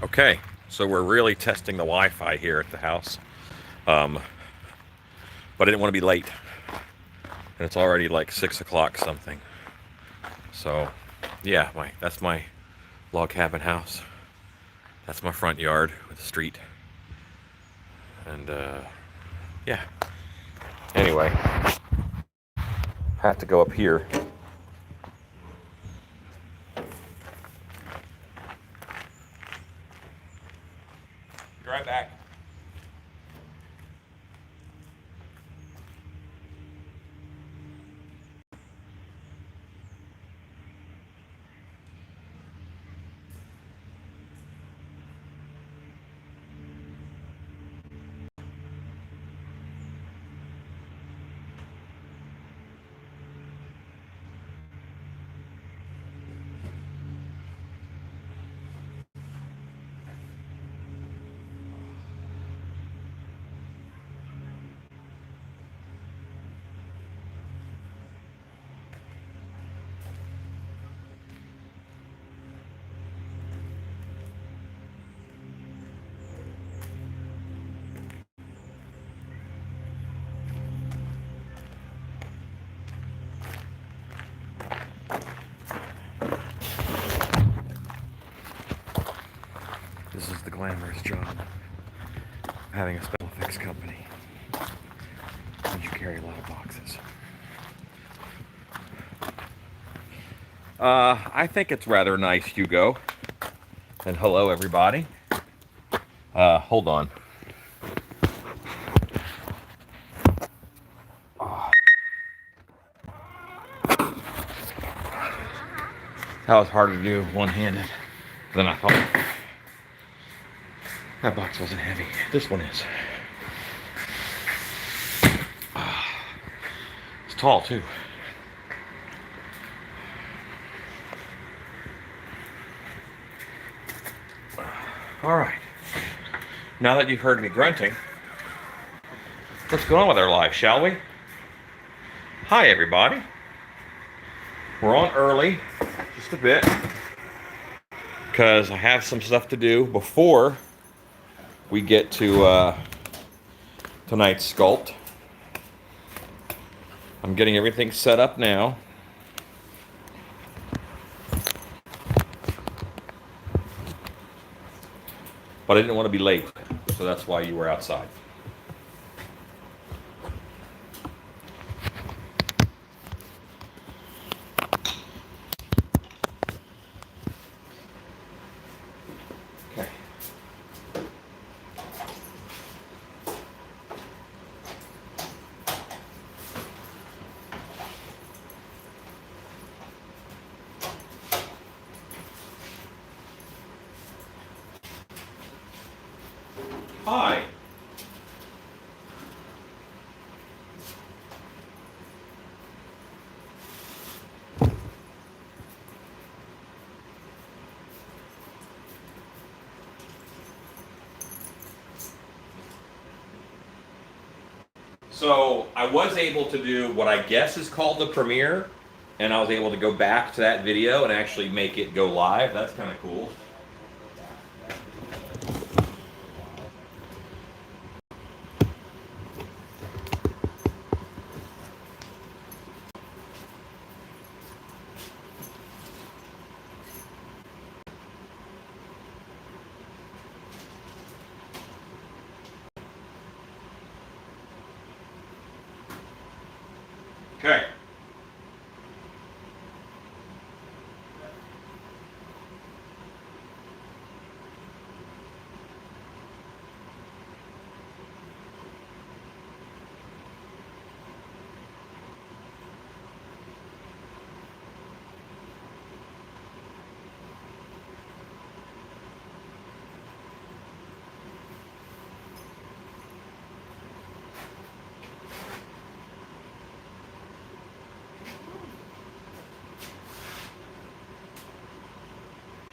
Okay, so we're really testing the Wi-Fi here at the house, um, but I didn't want to be late, and it's already like 6 o'clock something. So, yeah, that's my log cabin house. That's my front yard with the street, and yeah. Anyway, have to go up here. Be right back. This is the glamorous job of having a special effects company. And you carry a lot of boxes. I think it's rather nice, Hugo. And hello, everybody. Hold on. That was harder to do one-handed than I thought. That box wasn't heavy. This one is. It's tall, too. All right. Now that you've heard me grunting, let's go on with our live, shall we? Hi, everybody. We're on early, just a bit, because I have some stuff to do before we get to tonight's sculpt. I'm getting everything set up now. But I didn't want to be late, so that's why you were outside. Okay. Hi. So I was able to do what I guess is called the premiere, and I was able to go back to that video and actually make it go live. That's kind of cool. Okay.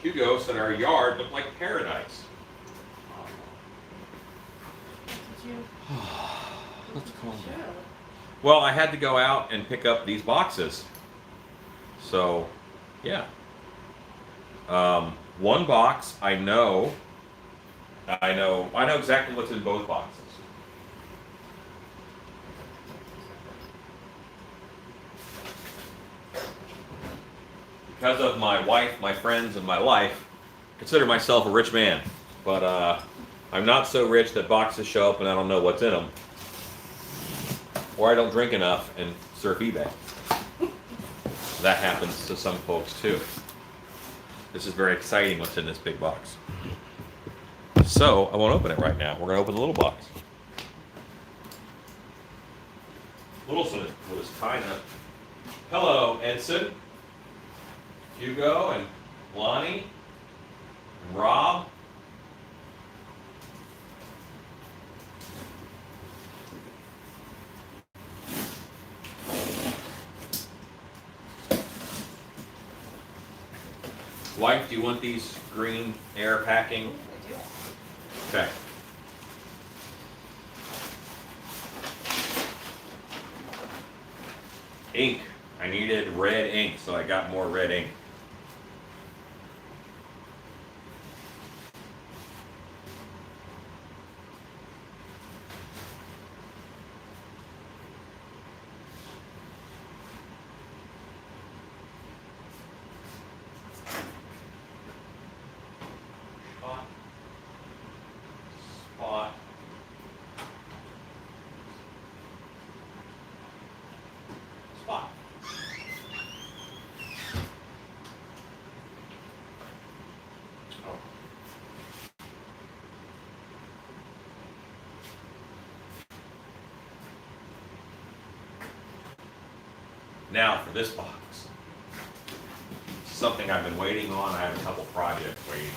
Hugo said our yard looked like paradise. Did you? Let's calm down. Well, I had to go out and pick up these boxes. So, yeah. One box I know I know exactly what's in both boxes. Because of my wife, my friends, and my life, I consider myself a rich man. But I'm not so rich that boxes show up and I don't know what's in them. Or I don't drink enough and surf eBay. That happens to some folks too. This is very exciting what's in this big box. So I won't open it right now. We're going to open the little box. Littleson was kind of... Hello, Edson, Hugo, and Lonnie, and Rob. Wife, do you want these green air packing? I do. Okay. Ink. I needed red ink, so I got more red ink. Spot. Spot. Spot. Oh. Now for this box. Something I've been waiting on. I have a couple projects waiting on.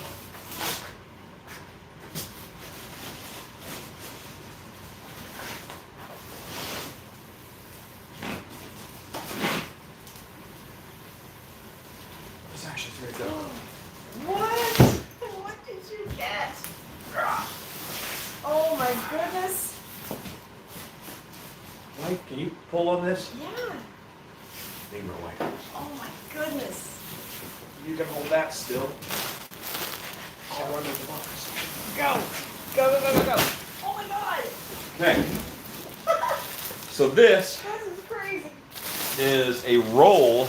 It's actually very good. What? What did you get? Oh my goodness. Wife, can you pull on this? Yeah. Leave her away. Oh my goodness. You can hold that still. I'll run to the box. Go. Go, go, go, go, go. Oh my god. Okay. So this This is crazy. is a roll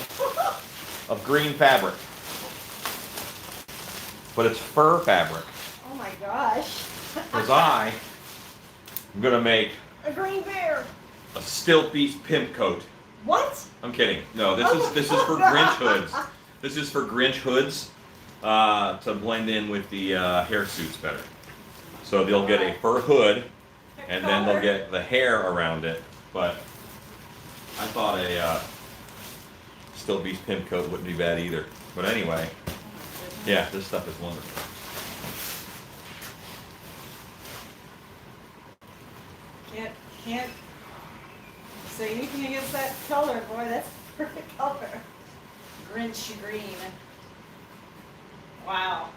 of green fabric. But it's fur fabric. Oh my gosh. Because I'm going to make A green bear. a stilt beast pimp coat. What? I'm kidding. No, this is for Grinch hoods. This is for Grinch hoods to blend in with the hair suits better. So they'll get a fur hood, and then they'll get the hair around it. But I thought a stilt beast pimp coat wouldn't be bad either. But anyway, yeah, this stuff is wonderful. Can't say anything against that color, boy. That's perfect color. Grinch green. Wow.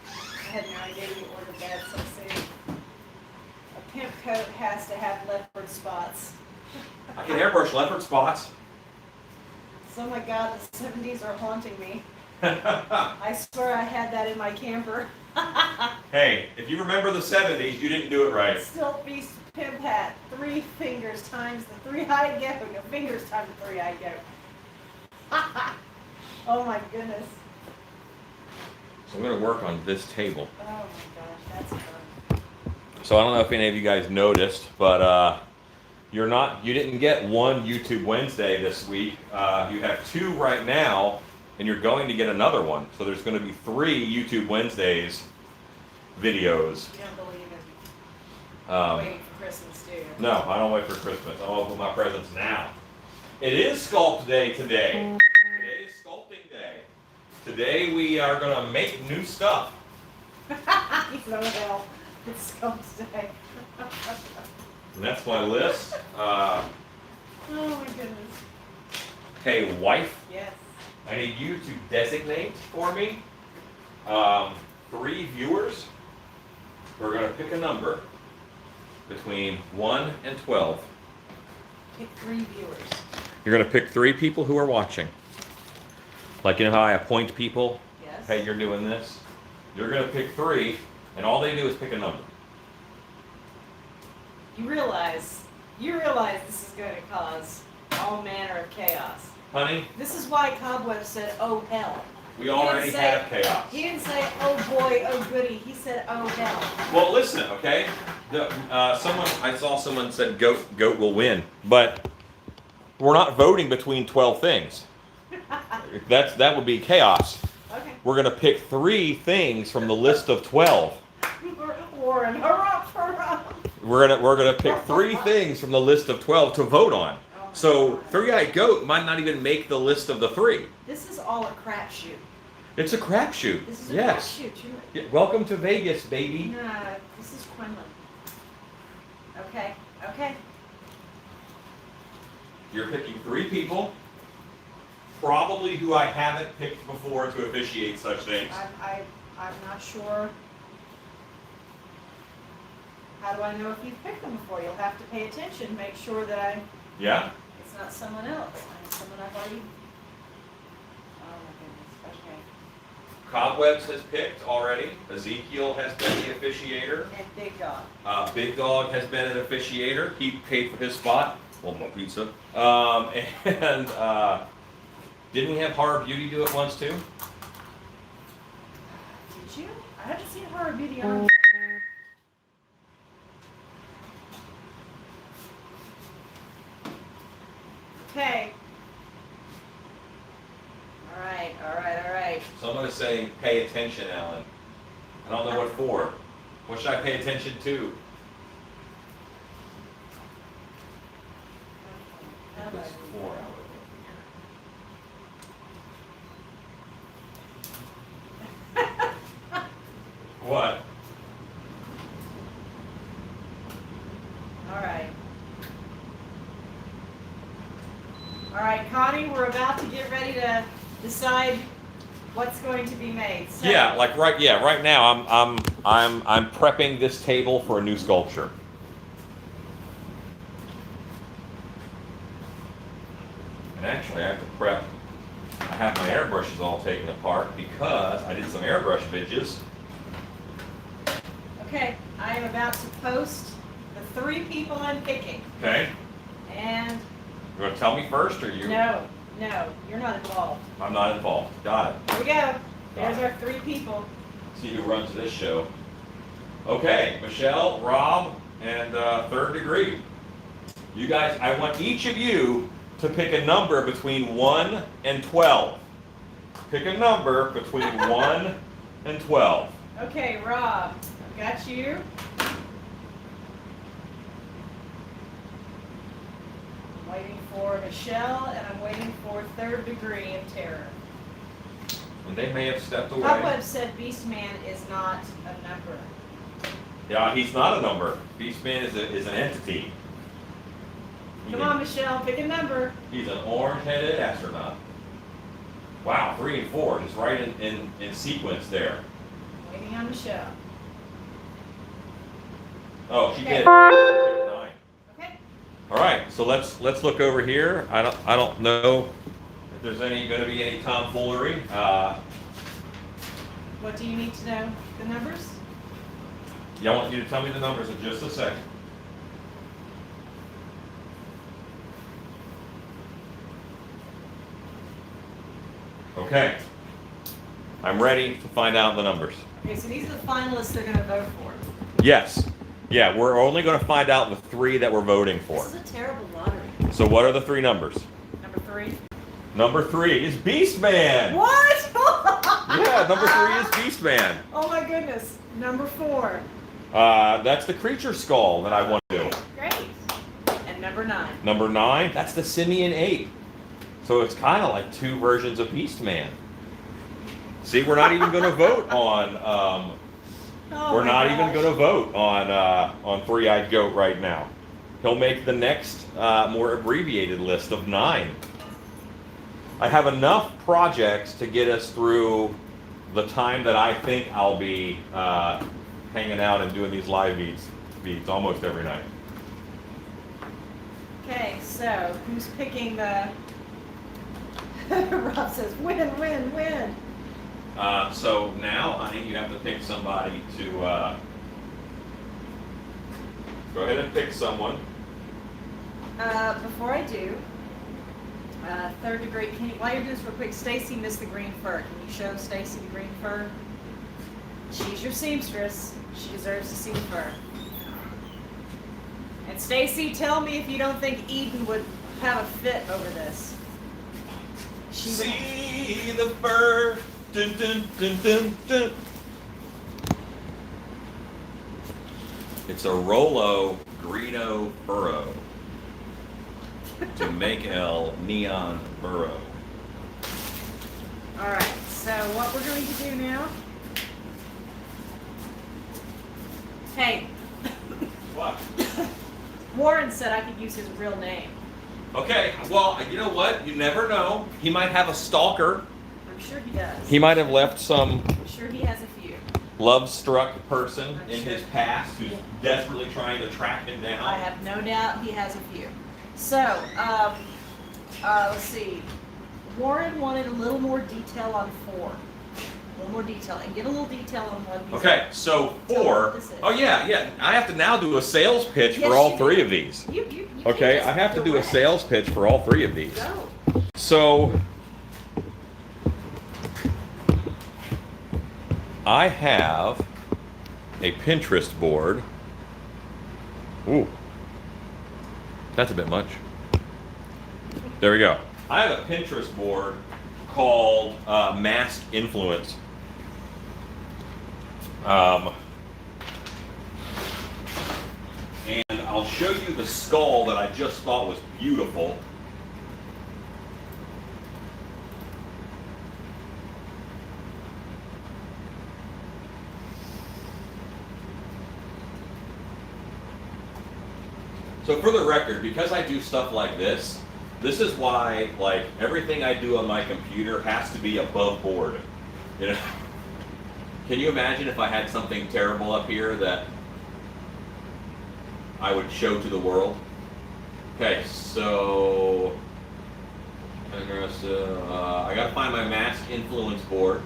I had no idea you ordered that so soon. A pimp coat has to have leopard spots. I can airbrush leopard spots. So, oh my God, the 70s are haunting me. I swear I had that in my camper. Hey, if you remember the 70s, you didn't do it right. Still beast pimp hat. 3 fingers times the 3-eyed goat. No, fingers times the 3-eyed goat. Oh my goodness. So I'm going to work on this table. Oh my gosh, that's fun. So I don't know if any of you guys noticed, but you didn't get one YouTube Wednesday this week. You have 2 right now, and you're going to get another one. So there's going to be 3 YouTube Wednesdays videos. You don't believe it. Waiting for Christmas, do you? No, I don't wait for Christmas. I'll open my presents now. It is Sculpt Day today. Today is Sculpting Day. Today we are going to make new stuff. No hell. It's Sculpt Day. And that's my list. Oh my goodness. Hey, wife, Yes. I need you to designate for me 3 viewers. We're going to pick a number between 1 and 12. Pick 3 viewers. You're going to pick 3 people who are watching. Like, you know how I appoint people? Yes. Hey, you're doing this. You're going to pick 3, and all they do is pick a number. You realize this is going to cause all manner of chaos. Honey, This is why Cobweb said, "Oh hell." we already have chaos. He didn't say, "Oh boy, oh goody." He said, "Oh hell." Well, listen, okay. I saw someone said goat will win, but we're not voting between 12 things. That would be chaos. Okay. We're gonna pick 3 things from the list of 12. Warren, hurrah. We're gonna pick 3 things from the list of 12 to vote on. So three-eyed goat might not even make the list of the 3. This is all a crapshoot. It's a crapshoot. This is a Yes. crapshoot. Yeah, welcome to Vegas, baby. No, this is Quinlan. Okay. You're picking 3 people, probably who I haven't picked before to officiate such things. I'm not sure. How do I know if you've picked them before? You'll have to pay attention. Make sure that Yeah? it's not someone else. Someone I've already. Oh my goodness. Okay. Cobwebs has picked already. Ezekiel has been the officiator. And Big Dog. Big Dog has been an officiator. He paid for his spot. Well, no pizza. And didn't we have Horror Beauty do it once too? Did you? I haven't seen Horror Beauty on. Okay. All right. Someone is saying, pay attention, Alan. I don't know what for. What should I pay attention to? There's 4 out of here. What? All right, Connie, we're about to get ready to decide what's going to be made. So, Yeah, like right now I'm prepping this table for a new sculpture. And actually I have to prep. I have my airbrushes all taken apart because I did some airbrush vidges. Okay, I am about to post the 3 people I'm picking. Okay. And You want to tell me first, or you? no, you're not involved. I'm not involved. Got it. Here we go. There's our 3 people. See who runs this show. Okay, Michelle, Rob, and Third Degree. You guys, I want each of you to pick a number between 1 and 12. Pick a number between 1 and 12. Okay, Rob, I've got you. I'm waiting for Michelle, and I'm waiting for Third Degree of Terror. And they may have stepped away. Cobweb said Beastman is not a number. Yeah, he's not a number. Beastman is an entity. Come on, Michelle, pick a number. He's an orange-headed astronaut. Wow, 3 and 4, just right in sequence there. Waiting on Michelle. Oh, she Okay. did. 9. Okay. All right, so let's look over here. I don't know if there's going to be any tomfoolery. What do you need to know? The numbers? Yeah, I want you to tell me the numbers in just a second. Okay, I'm ready to find out the numbers. Okay, so these are the finalists they're going to vote for. Yes, yeah, we're only going to find out the 3 that we're voting for. This is a terrible lottery. So what are the 3 numbers? Number 3. Number 3 is Beastman. What? Yeah, number 3 is Beastman. Oh my goodness. Number 4. That's the creature skull that I want to do. Great. And number 9. Number 9, that's the simian ape. So it's kind of like 2 versions of Beastman. See, we're not even going to vote on. We're not even going to vote on Three-Eyed Goat right now. He'll make the next more abbreviated list of 9. I have enough projects to get us through the time that I think I'll be hanging out and doing these live feeds almost every night. Okay, so who's picking the... Rob says, win, win, win. So now, honey, you have to pick somebody to Go ahead and pick someone. Before I do, third degree, while you're doing this real quick, Stacy missed the green fur. Can you show Stacy the green fur? She's your seamstress. She deserves to see the fur. And Stacy, tell me if you don't think Eden would have a fit over this. See the fur. Dun, dun, dun, dun, dun. It's a Rollo Greeno Burrow to make El Neon Burrow. All right, so what we're going to do now. Hey. What? Warren said I could use his real name. Okay, well, you know what? You never know. He might have a stalker. I'm sure he does. He might have left some I'm sure he has a few. love-struck person I'm in sure. his past who's desperately trying to track him down. I have no doubt he has a few. So, let's see. Warren wanted a little more detail on 4. A little more detail, and get a little detail on what these Okay, are. so Tell me 4. what this is. Oh yeah. I have to now do a sales pitch Yes, for all you 3 do. of these. You Okay, can't just I have to do a direct. sales pitch for all 3 of these. Go. So I have a Pinterest board. Ooh, that's a bit much. There we go. I have a Pinterest board called Mask Influence. And I'll show you the skull that I just thought was beautiful. So for the record, because I do stuff like this is why like everything I do on my computer has to be above board. You know? Can you imagine if I had something terrible up here that I would show to the world? Okay, so I gotta find my mask influence board.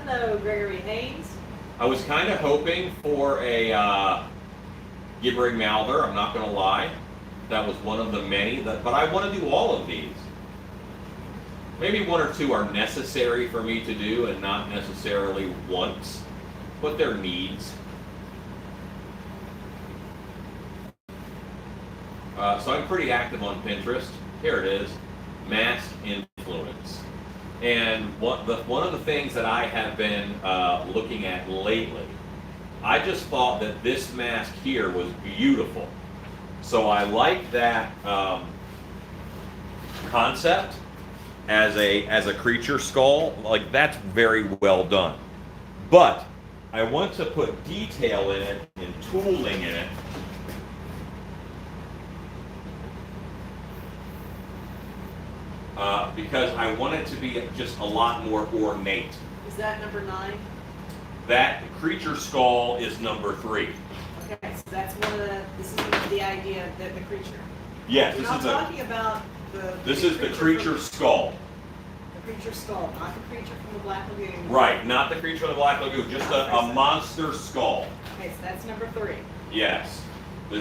Hello, Gregory Haynes. I was kind of hoping for a gibbering mouther, I'm not gonna lie. That was one of the many, but I want to do all of these. Maybe 1 or 2 are necessary for me to do and not necessarily wants, but they're needs. So I'm pretty active on Pinterest. Here it is, mask influence. And one of the things that I have been looking at lately, I just thought that this mask here was beautiful. So I like that concept as a creature skull. Like that's very well done. But I want to put detail in it and tooling in it. Because I want it to be just a lot more ornate. Is that number 9? That creature skull is number 3. Okay, so that's one of this is the idea that the creature. Yes, We're this not is talking about the. this is the creature skull. The creature skull, not the creature from the Black Lagoon. Right, not the creature of the Black Lagoon, just a monster skull. Okay, so that's number 3. Yes,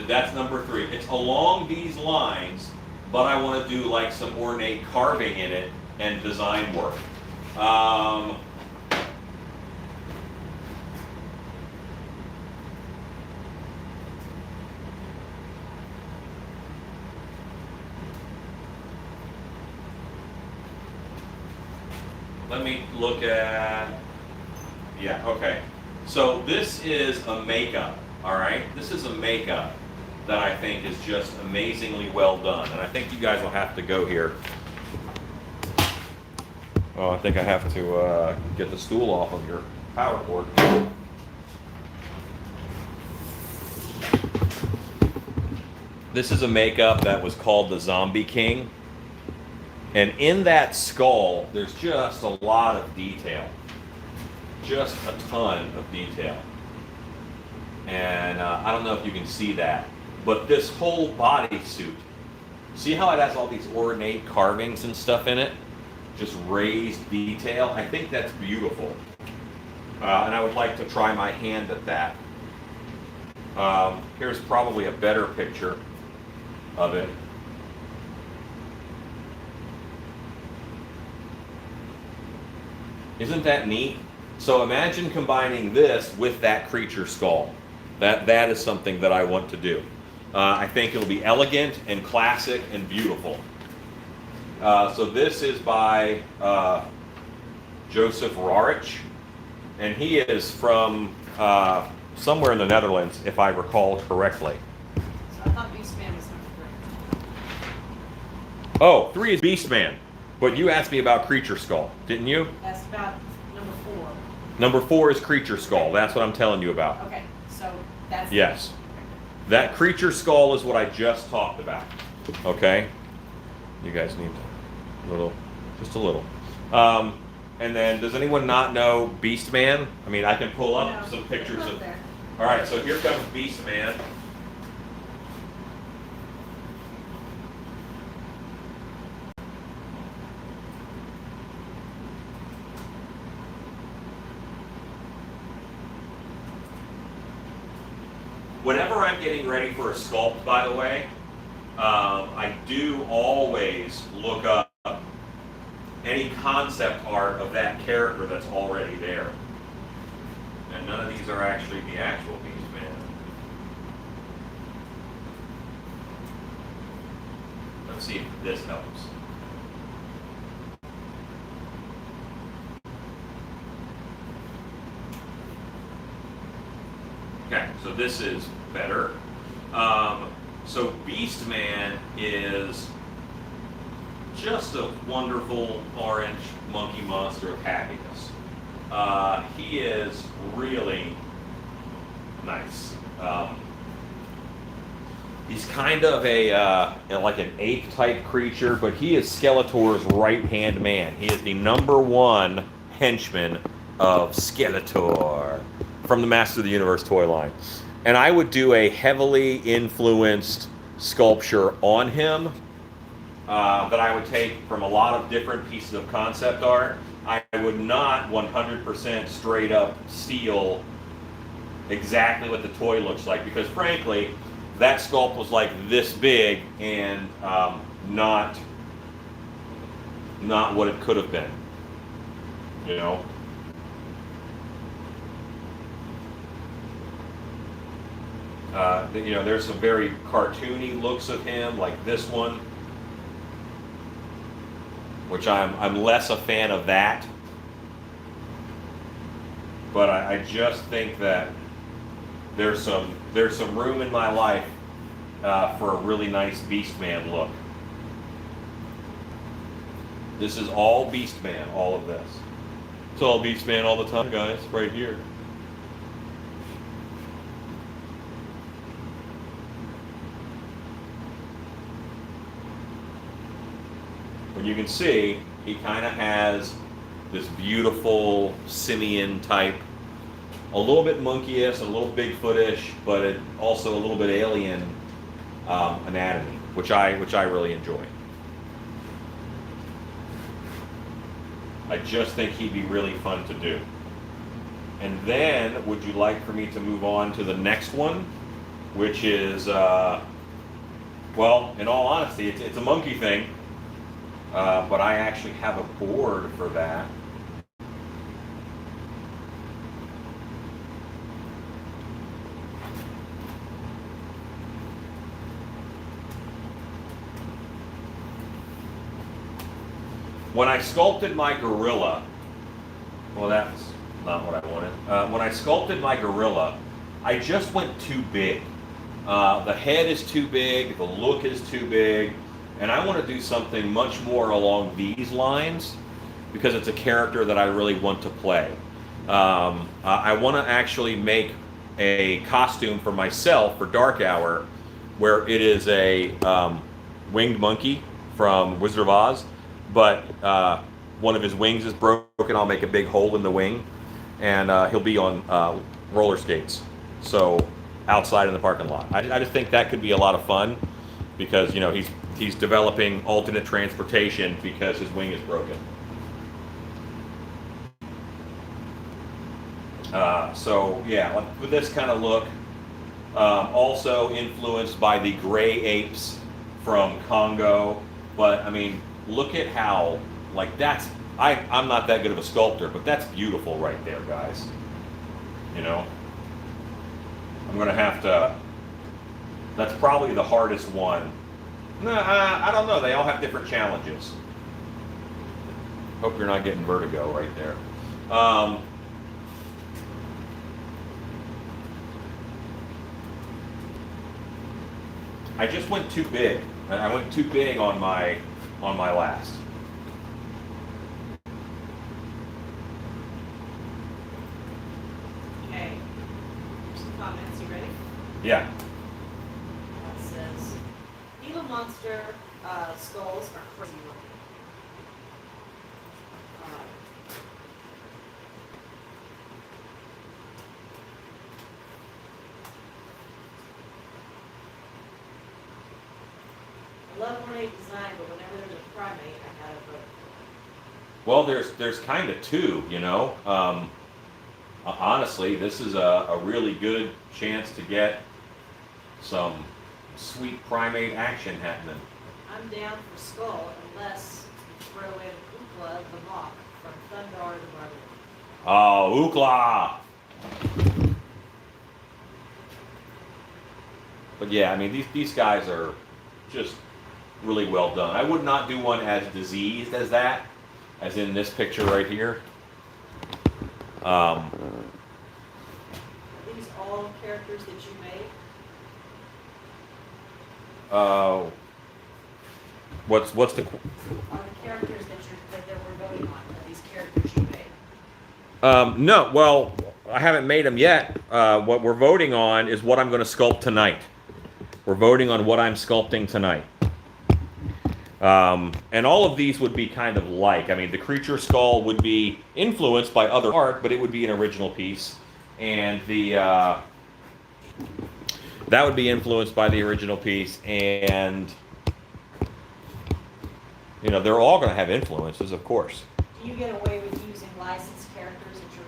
that's number 3. It's along these lines, but I want to do like some ornate carving in it and design work. Let me look at, yeah, okay. So this is a makeup, all right? This is a makeup that I think is just amazingly well done. And I think you guys will have to go here. Oh, I think I have to get the stool off of your power cord. This is a makeup that was called the Zombie King. And in that skull, there's just a lot of detail. Just a ton of detail. And I don't know if you can see that, but this whole bodysuit, see how it has all these ornate carvings and stuff in it? Just raised detail. I think that's beautiful. And I would like to try my hand at that. Here's probably a better picture of it. Isn't that neat? So imagine combining this with that creature skull. That is something that I want to do. I think it'll be elegant and classic and beautiful. So this is by Joseph Rarich, and he is from somewhere in the Netherlands, if I recall correctly. So I thought Beastman was number 3. Oh, 3 is Beastman, but you asked me about Creature Skull, didn't you? That's about number 4. Number 4 is Creature Skull. That's what I'm telling you about. Okay, so that's... Yes. That Creature Skull is what I just talked about. Okay? You guys need a little, just a little. And then, does anyone not know Beastman? I mean, I can pull up some pictures of... There. All right, so here comes Beastman. Whenever I'm getting ready for a sculpt, by the way, I do always look up any concept art of that character that's already there. And none of these are actually the actual Beastman. Let's see if this helps. Okay, so this is better. So Beastman is just a wonderful orange monkey monster of happiness. He is really nice. He's kind of like an ape-type creature, but he is Skeletor's right-hand man. He is the #1 henchman of Skeletor from the Master of the Universe toy line. And I would do a heavily influenced sculpture on him that I would take from a lot of different pieces of concept art. I would not 100% straight up steal exactly what the toy looks like, because frankly, that sculpt was like this big and not what it could have been, you know? You know, there's some very cartoony looks of him, like this one, which I'm less a fan of that. But I just think that there's some room in my life for a really nice Beastman look. This is all Beastman, all of this. It's all Beastman all the time, guys, right here. You can see he kind of has this beautiful simian type, a little bit monkeyish, a little Bigfootish, but also a little bit alien anatomy, which I really enjoy. I just think he'd be really fun to do. And then, would you like for me to move on to the next one, which is, well, in all honesty, it's a monkey thing. But I actually have a board for that. When I sculpted my gorilla, well, that's not what I wanted. When I sculpted my gorilla, I just went too big. The head is too big, the look is too big. And I want to do something much more along these lines because it's a character that I really want to play. I want to actually make a costume for myself for Dark Hour where it is a winged monkey from Wizard of Oz, but one of his wings is broken. I'll make a big hole in the wing, and he'll be on roller skates. So outside in the parking lot. I just think that could be a lot of fun because, you know, he's developing alternate transportation because his wing is broken. So yeah, like with this kind of look, also influenced by the gray apes from Congo. But I mean, look at how, like that's, I'm not that good of a sculptor, but that's beautiful right there, guys. You know, I'm gonna have to, that's probably the hardest one. Nah, I don't know, they all have different challenges. Hope you're not getting vertigo right there. I just went too big. I went too big on my last. Okay. Some comments. You ready? Yeah. It says, Gila monster skulls are crazy looking. I love ornate design, but whenever there's a primate, I gotta vote. Well, there's kind of two, you know. Honestly, this is a really good chance to get some sweet primate action happening. I'm down for skull unless you throw in Ookla the Mock from Thundar the Barbarian. Oh, Ookla! But yeah, I mean, these guys are just really well done. I would not do one as diseased as that, as in this picture right here. Are these all characters that you made? What's the? Are the characters that we're voting on? Are these characters you made? No, well, I haven't made them yet. What we're voting on is what I'm going to sculpt tonight. We're voting on what I'm sculpting tonight. And all of these would be kind of like, I mean, the creature skull would be influenced by other art, but it would be an original piece. And the that would be influenced by the original piece. And, you know, they're all going to have influences, of course. Do you get away with using licensed characters at your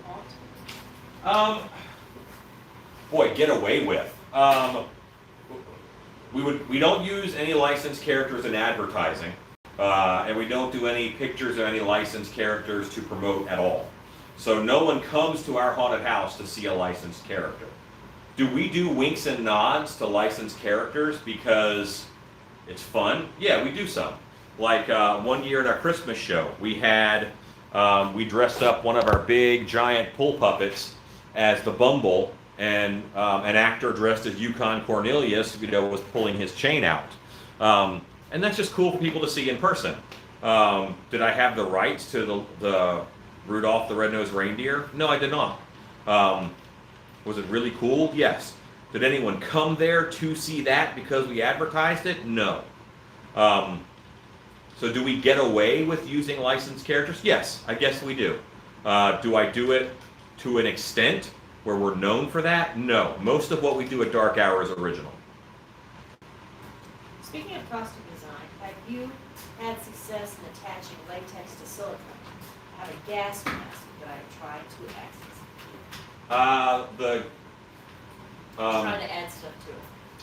haunt? Boy, get away with. We don't use any licensed characters in advertising, and we don't do any pictures of any licensed characters to promote at all. So no one comes to our haunted house to see a licensed character. Do we do winks and nods to licensed characters because it's fun? Yeah, we do some. Like one year at our Christmas show, we had we dressed up one of our big giant pull puppets as the Bumble. And an actor dressed as Yukon Cornelius, you know, was pulling his chain out. And that's just cool for people to see in person. Did I have the rights to the Rudolph the Red-Nosed Reindeer? No, I did not. Was it really cool? Yes. Did anyone come there to see that because we advertised it? No. So do we get away with using licensed characters? Yes, I guess we do. Do I do it to an extent where we're known for that? No. Most of what we do at Dark Hour is original. Speaking of costume design, have you had success in attaching latex to silicone? I have a gas mask that I've tried to access. Trying to add stuff to it.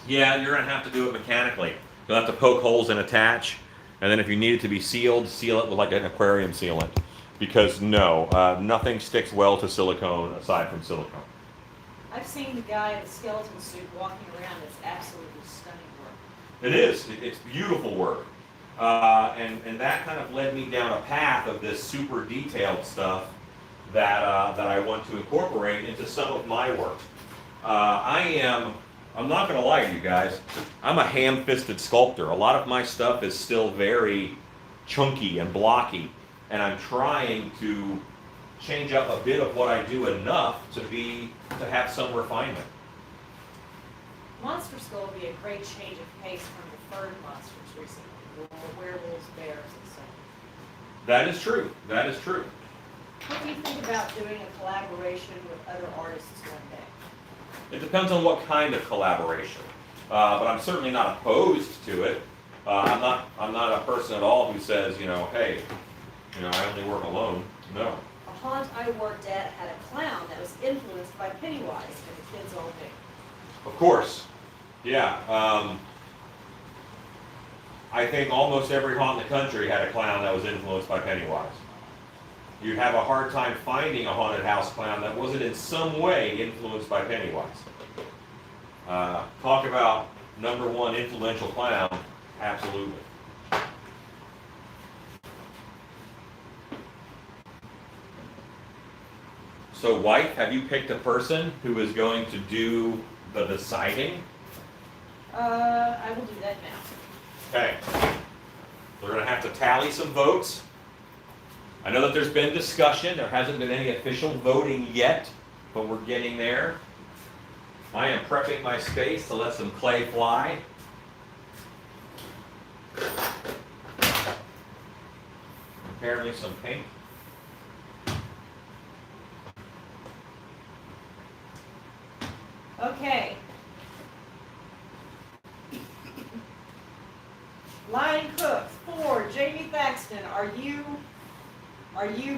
Yeah, you're going to have to do it mechanically. You'll have to poke holes and attach, and then if you need it to be sealed, seal it with like an aquarium sealant. Because no, nothing sticks well to silicone aside from silicone. I've seen the guy in the skeleton suit walking around. It's absolutely stunning work. It is. It's beautiful work. And that kind of led me down a path of this super detailed stuff that I want to incorporate into some of my work. I'm not going to lie to you guys, I'm a ham-fisted sculptor. A lot of my stuff is still very chunky and blocky, and I'm trying to change up a bit of what I do enough to have some refinement. Monster Skull would be a great change of pace from the furred monsters recently, werewolves, bears, etc. That is true. That is true. What do you think about doing a collaboration with other artists one day? It depends on what kind of collaboration, but I'm certainly not opposed to it. I'm not a person at all who says, you know, hey, you know, I only work alone. No. A haunt I worked at had a clown that was influenced by Pennywise, and the kids all knew. Of course. Yeah. I think almost every haunt in the country had a clown that was influenced by Pennywise. You'd have a hard time finding a haunted house clown that wasn't in some way influenced by Pennywise. Talk about number one influential clown, absolutely. So, wife, have you picked a person who is going to do the deciding? I will do that now. Okay. We're going to have to tally some votes. I know that there's been discussion. There hasn't been any official voting yet, but we're getting there. I am prepping my space to let some clay fly. Apparently some paint. Okay. Lion Cook, 4, Jamie Thaxton, are you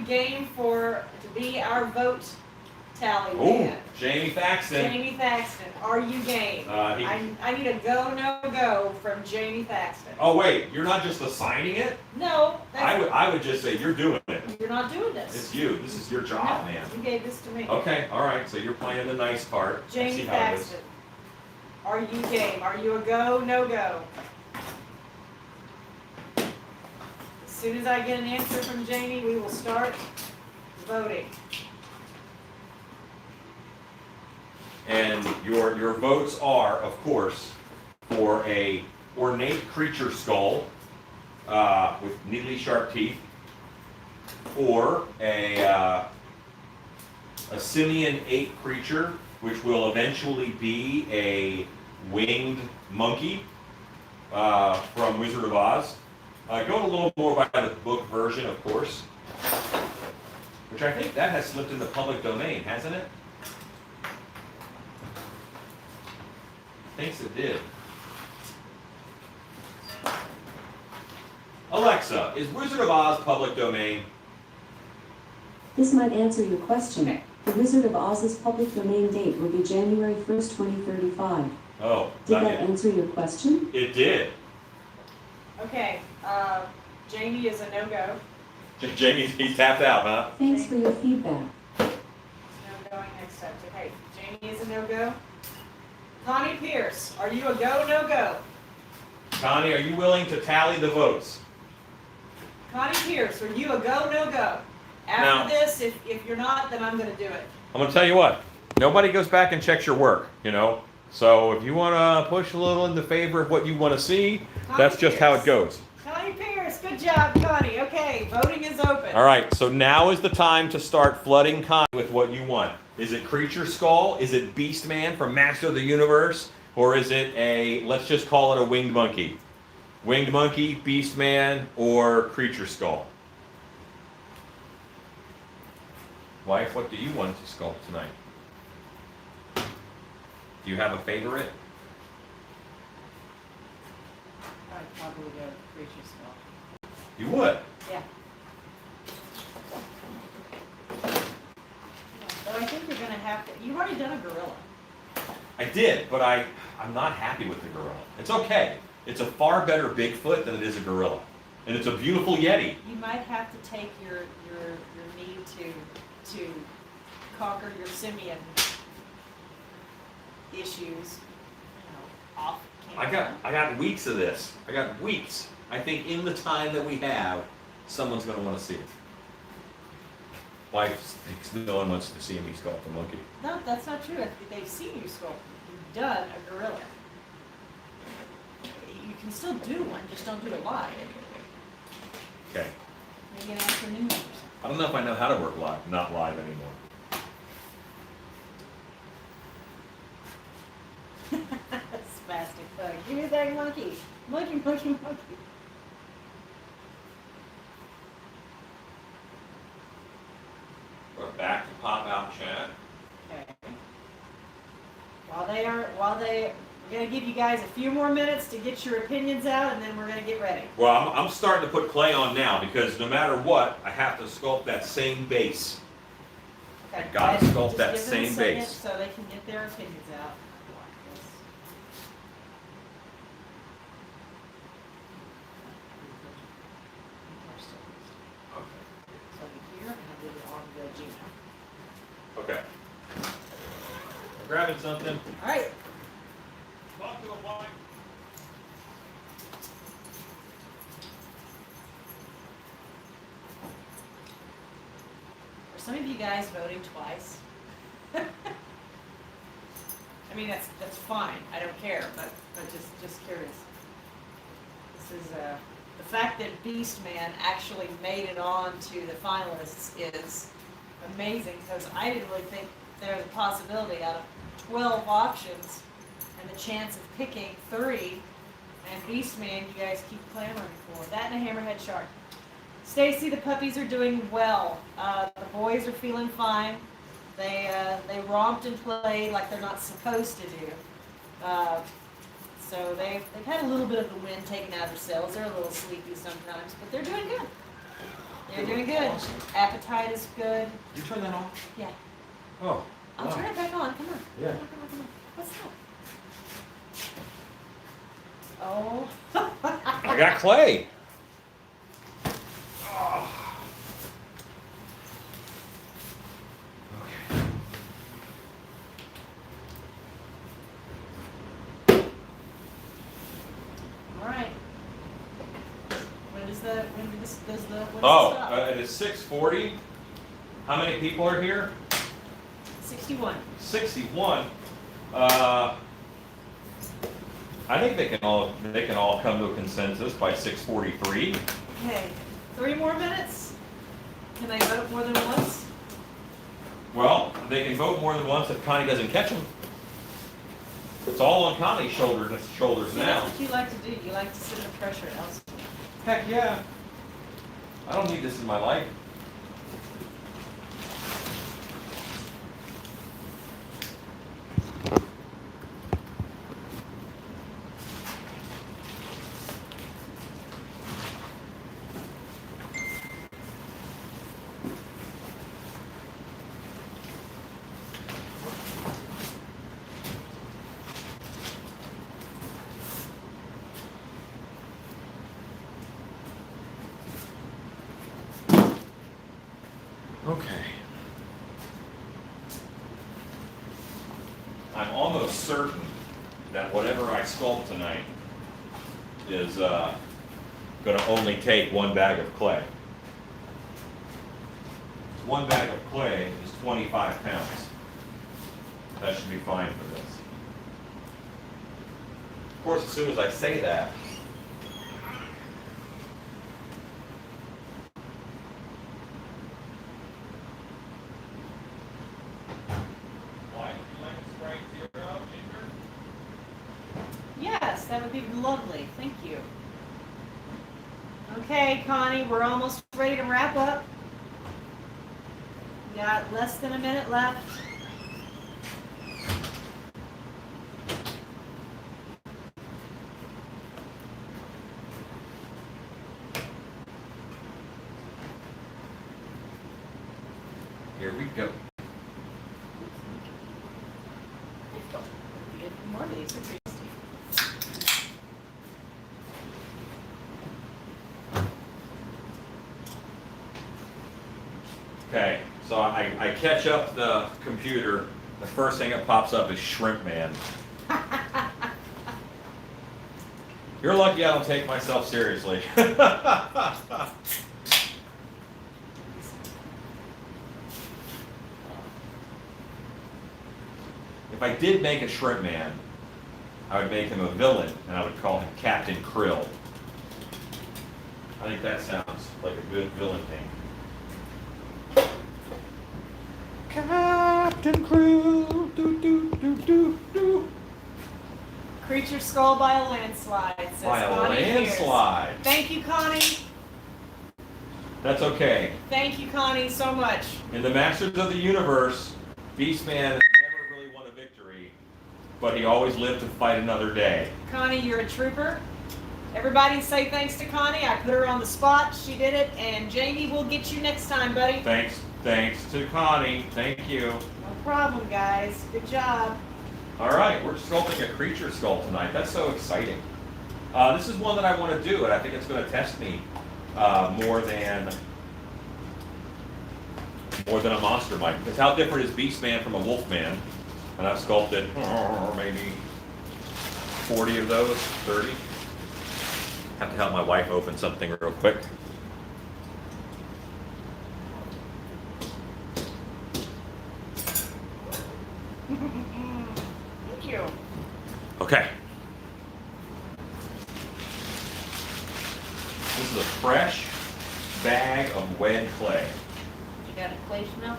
game to be our vote tally man? Jamie Thaxton. Jamie Thaxton, are you game? I need a go, no go from Jamie Thaxton. Oh wait, you're not just assigning it? No. I would just say you're doing it. You're not doing this. It's you. This is your job, No, man. you gave this to me. Okay, all right. So you're playing the nice part. I Jamie see how it is. Thaxton, are you game? Are you a go, no go? As soon as I get an answer from Jamie, we will start voting. And your votes are, of course, for a ornate creature skull with neatly sharp teeth, or a simian ape creature, which will eventually be a winged monkey from Wizard of Oz. Going a little more by the book version, of course, which I think that has slipped into public domain, hasn't it? Thinks it did. Alexa, is Wizard of Oz public domain? This might answer your question. Okay. The Wizard of Oz's public domain date will be January 1st, 2035. Oh, Did not that yet. answer your question? It did. Okay, Jamie is a no-go. Jamie, he's tapped out, huh? Thanks for your feedback. No going next steps. Okay, Jamie is a no-go. Connie Pierce, are you a go, no-go? Connie, are you willing to tally the votes? Connie Pierce, are you a go, no-go? After Now- this, if you're not, then I'm gonna do it. I'm going to tell you what. Nobody goes back and checks your work, you know? So if you want to push a little in the favor of what you want to see, that's just how it goes. Connie Pierce, good job, Connie. Okay, voting is open. All right, so now is the time to start flooding Connie with what you want. Is it Creature Skull? Is it Beast Man from Master of the Universe? Or is it let's just call it a Winged Monkey? Winged Monkey, Beast Man, or Creature Skull? Wife, what do you want to sculpt tonight? Do you have a favorite? I'd probably go Creature Skull. You would? Yeah. But I think you're gonna have to, you've already done a gorilla. I did, but I'm not happy with the gorilla. It's okay. It's a far better Bigfoot than it is a gorilla. And it's a beautiful Yeti. You might have to take your need to conquer your simian issues, off camera. I got weeks of this. I got weeks. I think in the time that we have, someone's going to want to see it. Wife thinks no one wants to see me sculpt a monkey. No, that's not true. They've seen you sculpt. You've done a gorilla. You can still do one, just don't do it live. Okay. Maybe an afternoon or something. I don't know if I know how to work live, not live anymore. Spastic bug. Give me that monkey. Monkey, monkey, monkey. We're back to pop-out chat. Okay. We're gonna give you guys a few more minutes to get your opinions out, and then we're gonna get ready. Well, I'm starting to put clay on now because no matter what, I have to sculpt that same base. Okay. I gotta Just sculpt that give them a same second base. so they can get their opinions out. So here, and I did it on the Gmail. Okay. I'm grabbing something. All right. Talk to a blind. Are some of you guys voting twice? I mean, that's fine. I don't care, but just curious. This is the fact that Beastman actually made it on to the finalists is amazing because I didn't really think there was a possibility out of 12 options and the chance of picking 3. And Beastman, you guys keep clamoring for that and a hammerhead shark. Stacy, the puppies are doing well. The boys are feeling fine. They romped and played like they're not supposed to do. So they've had a little bit of the wind taken out of their sails. They're a little sleepy sometimes, but they're doing good. They're doing good. Awesome. Appetite is good. You turn that off? Yeah. Oh. I'll turn it back on. Come on. Yeah. Come on. What's that? Oh. I got clay. All right. When does the Oh, stop? it is 6:40. How many people are here? 61. 61. I think they can all come to a consensus by 6:43. Okay. 3 more minutes. Can they vote more than once? Well, they can vote more than once if Connie doesn't catch them. It's all on Connie's shoulders See, now. that's what you like to do. You like to sit under pressure, Elsie. Heck yeah. I don't need this in my life. Okay. I'm almost certain that whatever I sculpt tonight is going to only take 1 bag of clay. 1 bag of clay is 25 pounds. That should be fine for this. Of course, as soon as I say that, Yes, that would be lovely. Thank you. Okay, Connie, we're almost ready to wrap up. We got less than a minute left. here we go. Get more of these. They're tasty. Okay, so I catch up the computer. The first thing that pops up is Shrimp Man. You're lucky I don't take myself seriously. If I did make a Shrimp Man, I would make him a villain, and I would call him Captain Krill. I think that sounds like a good villain name. Captain Krill, do do do do do. Creature skull by a landslide, says By a Connie Pierce. landslide. Thank you, Connie. That's okay. Thank you, Connie, so much. In the Masters of the Universe, Beastman never really won a victory, but he always lived to fight another day. Connie, you're a trooper. Everybody say thanks to Connie. I put her on the spot. She did it. And Jamie, we'll get you next time, buddy. Thanks. Thanks to Connie. Thank you. No problem, guys. Good job. All right, we're sculpting a creature skull tonight. That's so exciting. This is one that I want to do, and I think it's going to test me more than a monster might. Because how different is Beastman from a Wolfman? And I've sculpted maybe 40 of those, 30. Have to help my wife open something real quick. Thank you. Okay. This is a fresh bag of wet clay. You got a clay smell?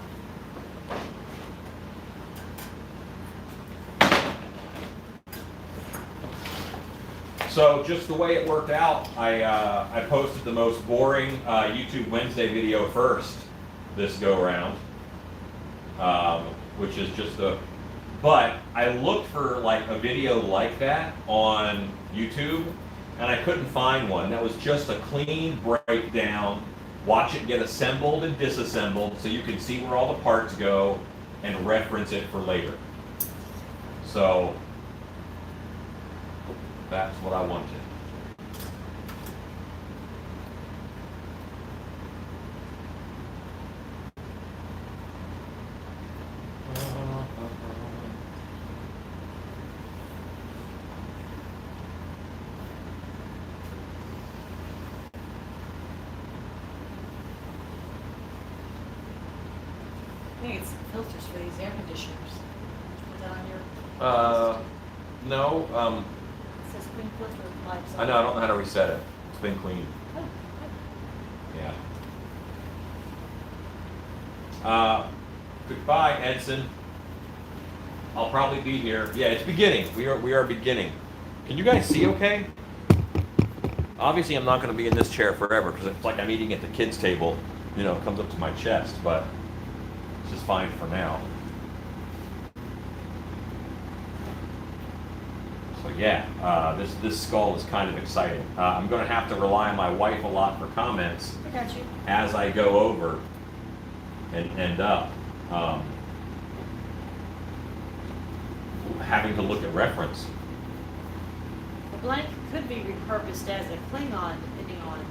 So just the way it worked out, I posted the most boring YouTube Wednesday video first this go around, which is just a. But I looked for like a video like that on YouTube, and I couldn't find one. That was just a clean breakdown. Watch it get assembled and disassembled, so you can see where all the parts go and reference it for later. So. That's what I wanted. I think it's filters for these air conditioners. Put that on your. No, It says clean filter pipes. I know, I don't know how to reset it. It's been cleaned. Oh, Yeah. Goodbye, Edson. I'll probably be here. Yeah, it's beginning. We are beginning. Can you guys see okay? Obviously, I'm not going to be in this chair forever because it's like I'm eating at the kids' table. You know, it comes up to my chest, but it's just fine for now. So yeah, this skull is kind of exciting. I'm going to have to rely on my wife a lot for comments I got you. as I go over and end up having to look at reference. The blank could be repurposed as a Klingon, depending on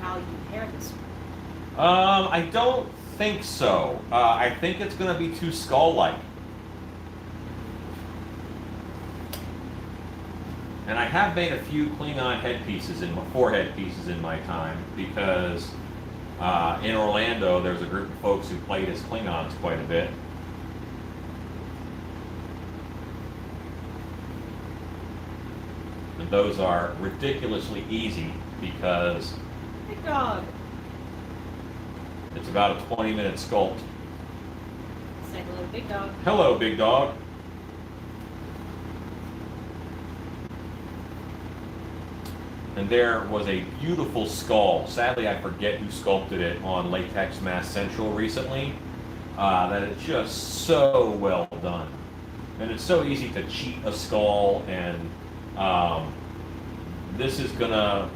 how you pair this one. I don't think so. I think it's going to be too skull-like. And I have made a few Klingon headpieces in forehead pieces in my time because in Orlando there's a group of folks who played as Klingons quite a bit. And those are ridiculously easy because Big dog. it's about a 20-minute sculpt. Say hello, big dog. Hello, big dog. And there was a beautiful skull. Sadly, I forget who sculpted it on Latex Mass Central recently. That is just so well done. And it's so easy to cheat a skull, and this is gonna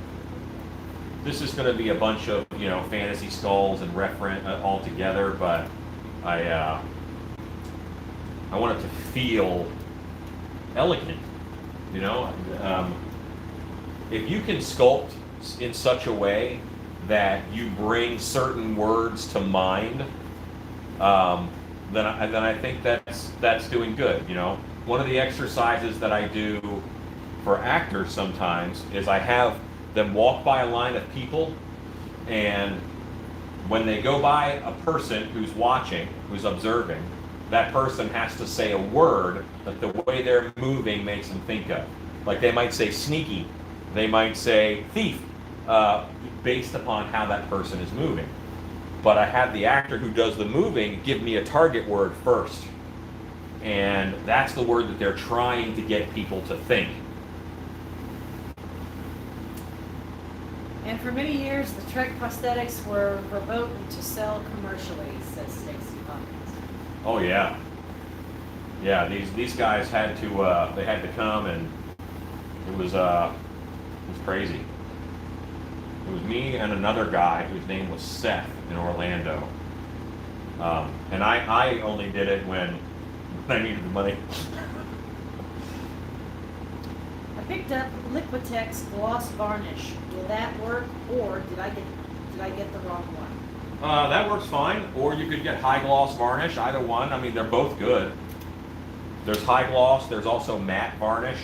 be a bunch of, you know, fantasy skulls and reference all together, but I want it to feel elegant, you know. If you can sculpt in such a way that you bring certain words to mind, then I think that's doing good. You know, one of the exercises that I do for actors sometimes is I have them walk by a line of people, and when they go by a person who's watching, who's observing, that person has to say a word that the way they're moving makes them think of. Like they might say sneaky, they might say thief, based upon how that person is moving. But I have the actor who does the moving give me a target word first. And that's the word that they're trying to get people to think. And for many years, the Trek prosthetics were verboten to sell commercially, says Stacy Hawkins. Oh yeah. Yeah, these guys had to they had to come, and it was crazy. It was me and another guy whose name was Seth in Orlando. And I only did it when I needed the money. I picked up Liquitex gloss varnish. Will that work, or did I get the wrong one? That works fine. Or you could get high gloss varnish, either one. I mean, they're both good. There's high gloss, there's also matte varnish.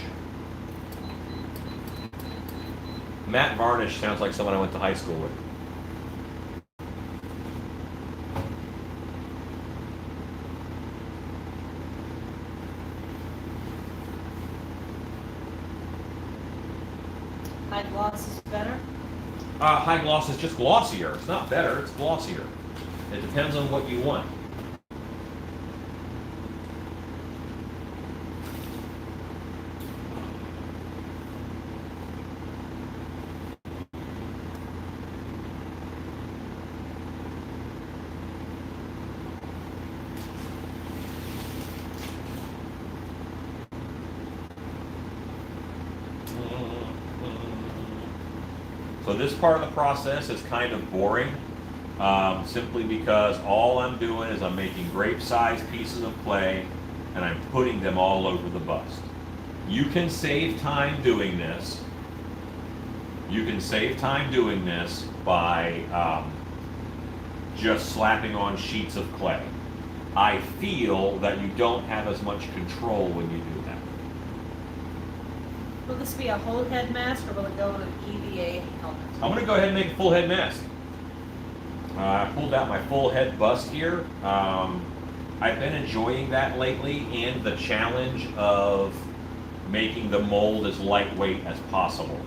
Matte varnish sounds like someone I went to high school with. High gloss is better? High gloss is just glossier. It's not better, it's glossier. It depends on what you want. So this part of the process is kind of boring, simply because all I'm doing is I'm making grape-sized pieces of clay and I'm putting them all over the bust. You can save time doing this. You can save time doing this by just slapping on sheets of clay. I feel that you don't have as much control when you do that. Will this be a whole head mask, or will it go on an EVA helmet? I'm going to go ahead and make a full head mask. I pulled out my full head bust here. I've been enjoying that lately, and the challenge of making the mold as lightweight as possible.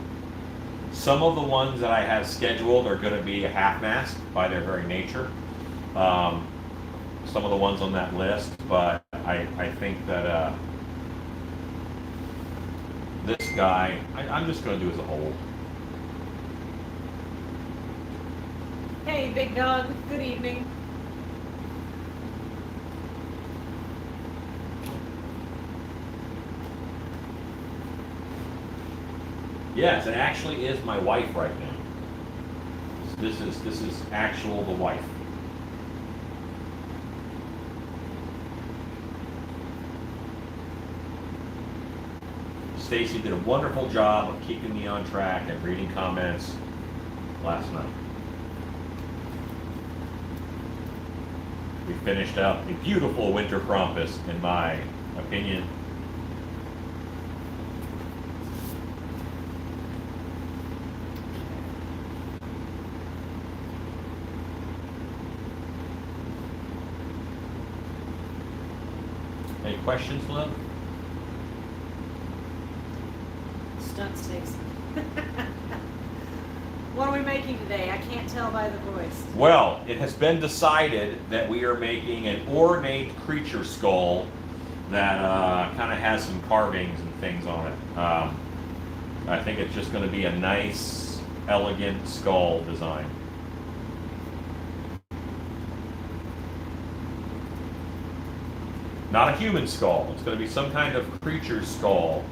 Some of the ones that I have scheduled are going to be a half mask by their very nature. Some of the ones on that list, but I think that this guy, I'm just going to do as a whole. Hey, big dog. Good evening. Yes, it actually is my wife right now. This is actual the wife. Stacy did a wonderful job of keeping me on track and reading comments last night. We finished up a beautiful winter Krampus, in my opinion. Any questions, Lynn? Stunt sticks. What are we making today? I can't tell by the voice. Well, it has been decided that we are making an ornate creature skull that kind of has some carvings and things on it. I think it's just going to be a nice, elegant skull design. Not a human skull. It's going to be some kind of creature skull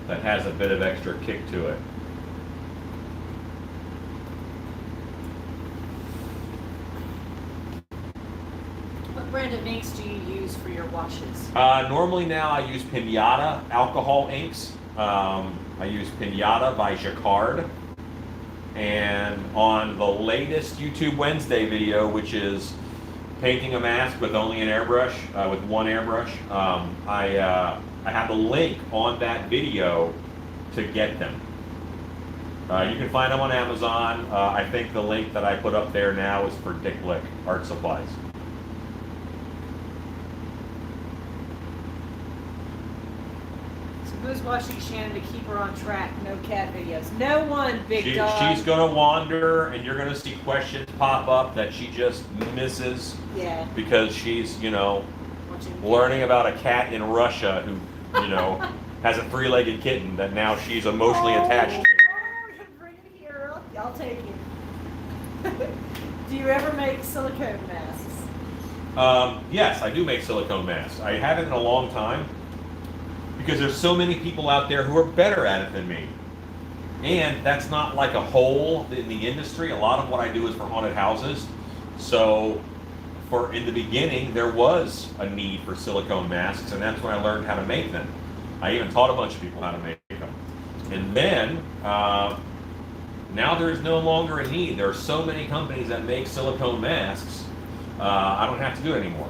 that has a bit of extra kick to it. What brand of inks do you use for your washes? Normally now I use Pinata alcohol inks. I use Pinata by Jacquard. And on the latest YouTube Wednesday video, which is painting a mask with only an airbrush, with one airbrush, I have a link on that video to get them. You can find them on Amazon. I think the link that I put up there now is for Dick Lick Art Supplies. So who's watching Shannon to keep her on track? No cat videos. No one, big dog. She's going to wander, and you're going to see questions pop up that she just misses. Yeah. Because she's, learning about a cat in Russia who, has a three-legged kitten that now she's emotionally attached to. Oh, bring it here. I'll take it. Do you ever make silicone masks? Yes, I do make silicone masks. I haven't in a long time because there's so many people out there who are better at it than me. And that's not like a hole in the industry. A lot of what I do is for haunted houses. So in the beginning, there was a need for silicone masks, and that's when I learned how to make them. I even taught a bunch of people how to make them. And then, now there's no longer a need. There are so many companies that make silicone masks, I don't have to do it anymore.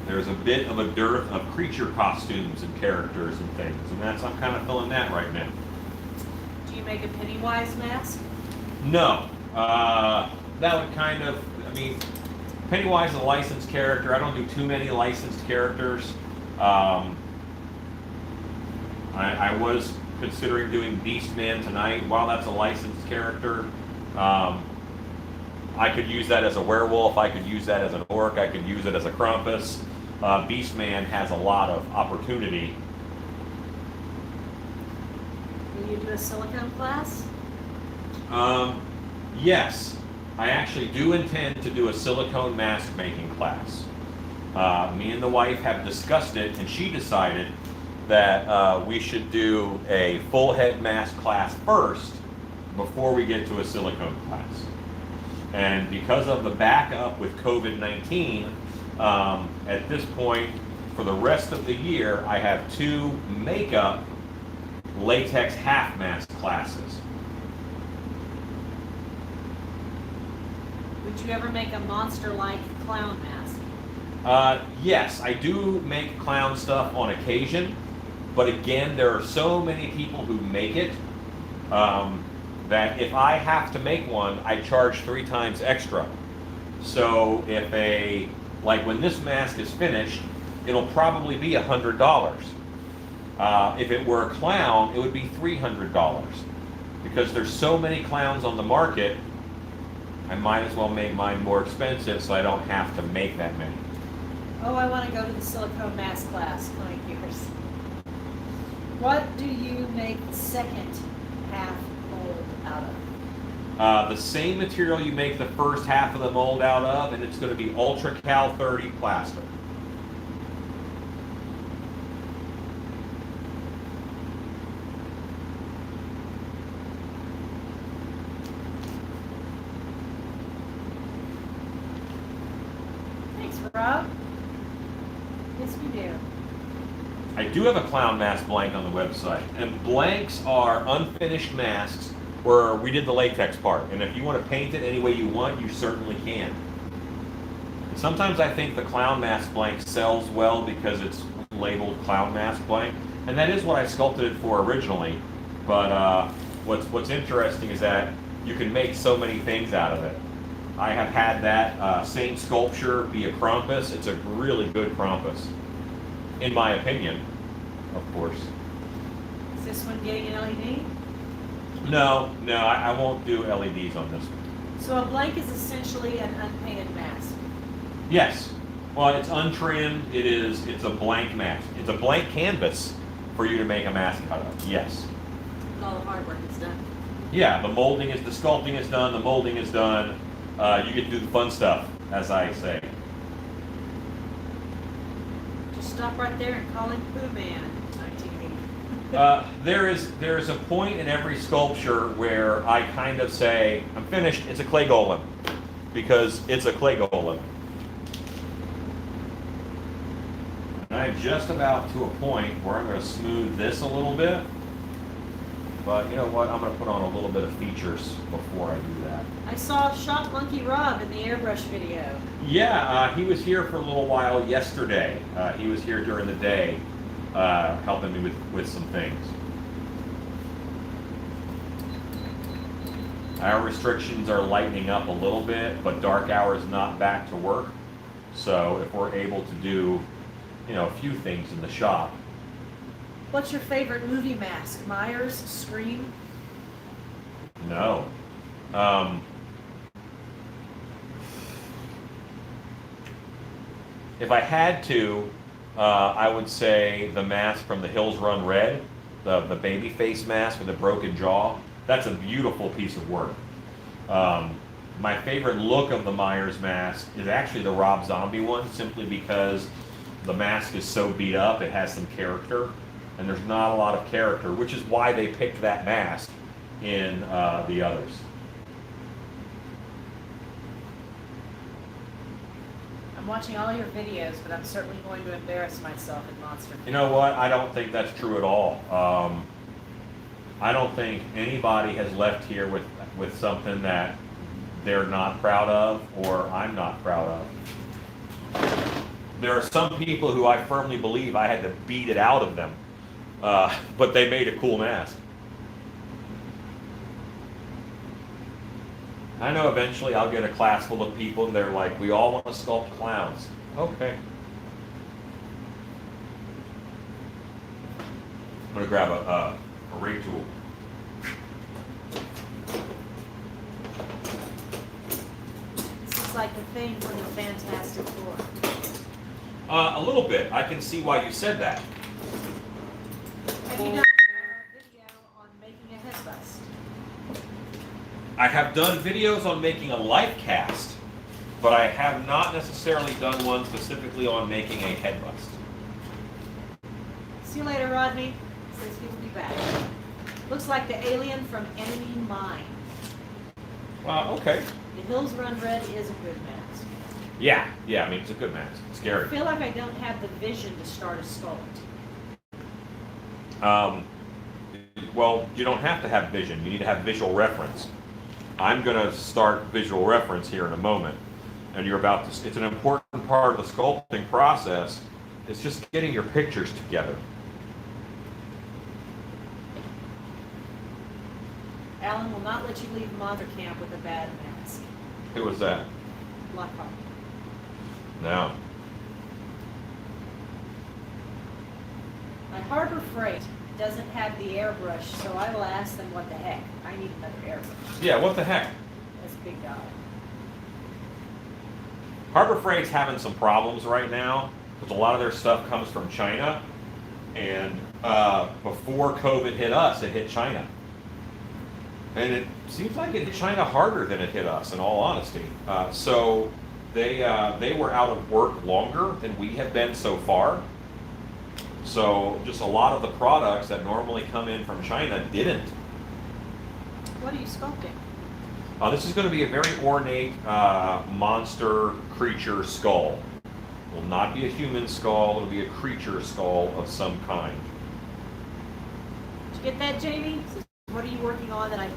There's a bit of a dearth of creature costumes and characters and things, and I'm kind of filling that right now. Do you make a Pennywise mask? No, that would kind of, Pennywise is a licensed character. I don't do too many licensed characters. I was considering doing Beastman tonight. While that's a licensed character, I could use that as a werewolf. I could use that as an orc. I could use it as a Krampus. Beastman has a lot of opportunity. Will you do a silicone class? Yes, I actually do intend to do a silicone mask making class. Me and the wife have discussed it, and she decided that we should do a full head mask class first before we get to a silicone class. And because of the backup with COVID-19, at this point, for the rest of the year, I have 2 makeup latex half mask classes. Would you ever make a monster-like clown mask? Yes, I do make clown stuff on occasion, but again, there are so many people who make it that if I have to make one, I charge 3 times extra. So like when this mask is finished, it'll probably be $100. If it were a clown, it would be $300. Because there's so many clowns on the market, I might as well make mine more expensive so I don't have to make that many. Oh, I want to go to the silicone mask class. Like yours. What do you make the second half mold out of? The same material you make the first half of the mold out of, and it's going to be Ultra Cal 30 plaster. Thanks, Rob. Yes, we do. I do have a clown mask blank on the website, and blanks are unfinished masks where we did the latex part, and if you want to paint it any way you want, you certainly can. Sometimes I think the clown mask blank sells well because it's labeled clown mask blank, and that is what I sculpted it for originally, but what's interesting is that you can make so many things out of it. I have had that same sculpture be a Krampus. It's a really good Krampus, in my opinion, of course. Is this one getting an LED? No, I won't do LEDs on this one. So a blank is essentially an unpainted mask. Yes. Well, it's untrimmed. It's a blank mask. It's a blank canvas for you to make a mask out of. Yes. All the hard work is done. Yeah, the sculpting is done, the molding is done. You get to do the fun stuff, as I say. Just stop right there and call him Pooh Man. 1980. There is a point in every sculpture where I kind of say, I'm finished, it's a clay golem. Because it's a clay golem. And I'm just about to a point where I'm going to smooth this a little bit. But you know what, I'm going to put on a little bit of features before I do that. I saw Shot Monkey Rob in the airbrush video. Yeah, he was here for a little while yesterday. He was here during the day, helping me with some things. Our restrictions are lightening up a little bit, but dark hours not back to work. So if we're able to do, a few things in the shop. What's your favorite movie mask? Myers, Scream? No. If I had to, I would say the mask from The Hills Run Red, the baby face mask with a broken jaw. That's a beautiful piece of work. My favorite look of the Myers mask is actually the Rob Zombie one, simply because the mask is so beat up, it has some character, and there's not a lot of character, which is why they picked that mask in the others. I'm watching all your videos, but I'm certainly going to embarrass myself in Monster Camp. You know what? I don't think that's true at all. I don't think anybody has left here with something that they're not proud of or I'm not proud of. There are some people who I firmly believe I had to beat it out of them, but they made a cool mask. I know eventually I'll get a class full of people and they're like, we all want to sculpt clowns. Okay. I'm going to grab a ray tool. This is like the thing from the Fantastic Four. A little bit. I can see why you said that. Have you done a video on making a head bust? I have done videos on making a life cast, but I have not necessarily done one specifically on making a head bust. See you later, Rodney. Says he will be back. Looks like the alien from Enemy Mine. Wow, okay. The Hills Run Red is a good mask. Yeah, I mean, it's a good mask. It's I scary. feel like I don't have the vision to start a sculpt. Well, you don't have to have vision. You need to have visual reference. I'm going to start visual reference here in a moment. And you're about to, it's an important part of the sculpting process. It's just getting your pictures together. Alan will not let you leave Monster Camp with a bad mask. Who was that? Lockhart. No. My Harbor Freight doesn't have the airbrush, so I will ask them what the heck. I need another airbrush. Yeah, what the heck? That's a big dollar. Harbor Freight's having some problems right now because a lot of their stuff comes from China. And before COVID hit us, it hit China. And it seems like it hit China harder than it hit us, in all honesty. So they were out of work longer than we have been so far. So just a lot of the products that normally come in from China didn't. What are you sculpting? This is going to be a very ornate monster creature skull. It will not be a human skull, it'll be a creature skull of some kind. Did you get that, Jamie? Says, what are you working on that I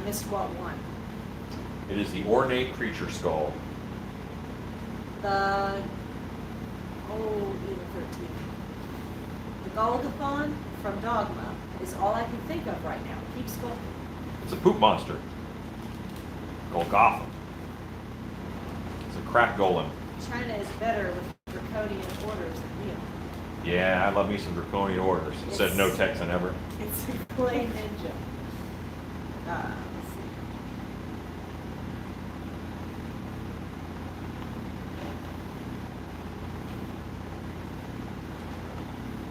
missed what one? It is the ornate creature skull. The even 13. The Golgathon from Dogma is all I can think of right now. Keep sculpting. It's a poop monster called Gotham. It's a crack golem. China is better with draconian orders than we are. Yeah, I love me some draconian orders. It said no Texan ever. It's a clay ninja. Let's see.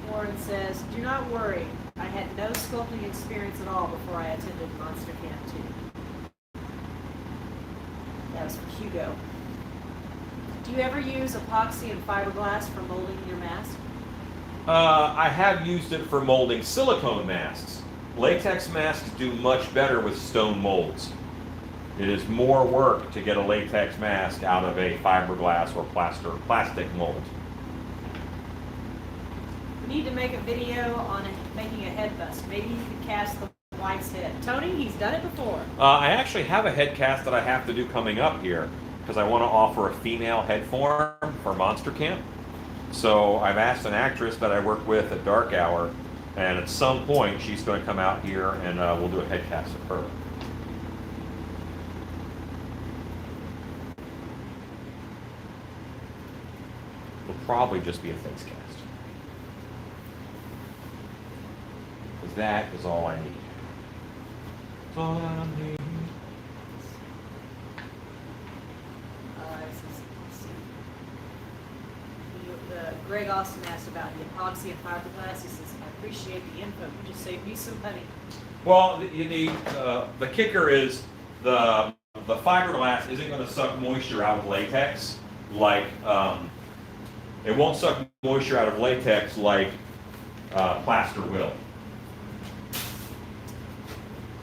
Warren says, do not worry. I had no sculpting experience at all before I attended Monster Camp 2. That was for Hugo. Do you ever use epoxy and fiberglass for molding your mask? I have used it for molding silicone masks. Latex masks do much better with stone molds. It is more work to get a latex mask out of a fiberglass or plastic mold. We need to make a video on making a head bust. Maybe you could cast the wife's head. Tony, he's done it before. I actually have a head cast that I have to do coming up here because I want to offer a female head form for Monster Camp. So I've asked an actress that I work with at Dark Hour, and at some point she's going to come out here and we'll do a head cast of her. It'll probably just be a face cast. Because that is all I need. That's all I need. Greg Austin asked about the epoxy and fiberglass. He says, I appreciate the info. You just saved me some money. Well, the kicker is the fiberglass isn't going to suck moisture out of latex like it won't suck moisture out of latex like plaster will.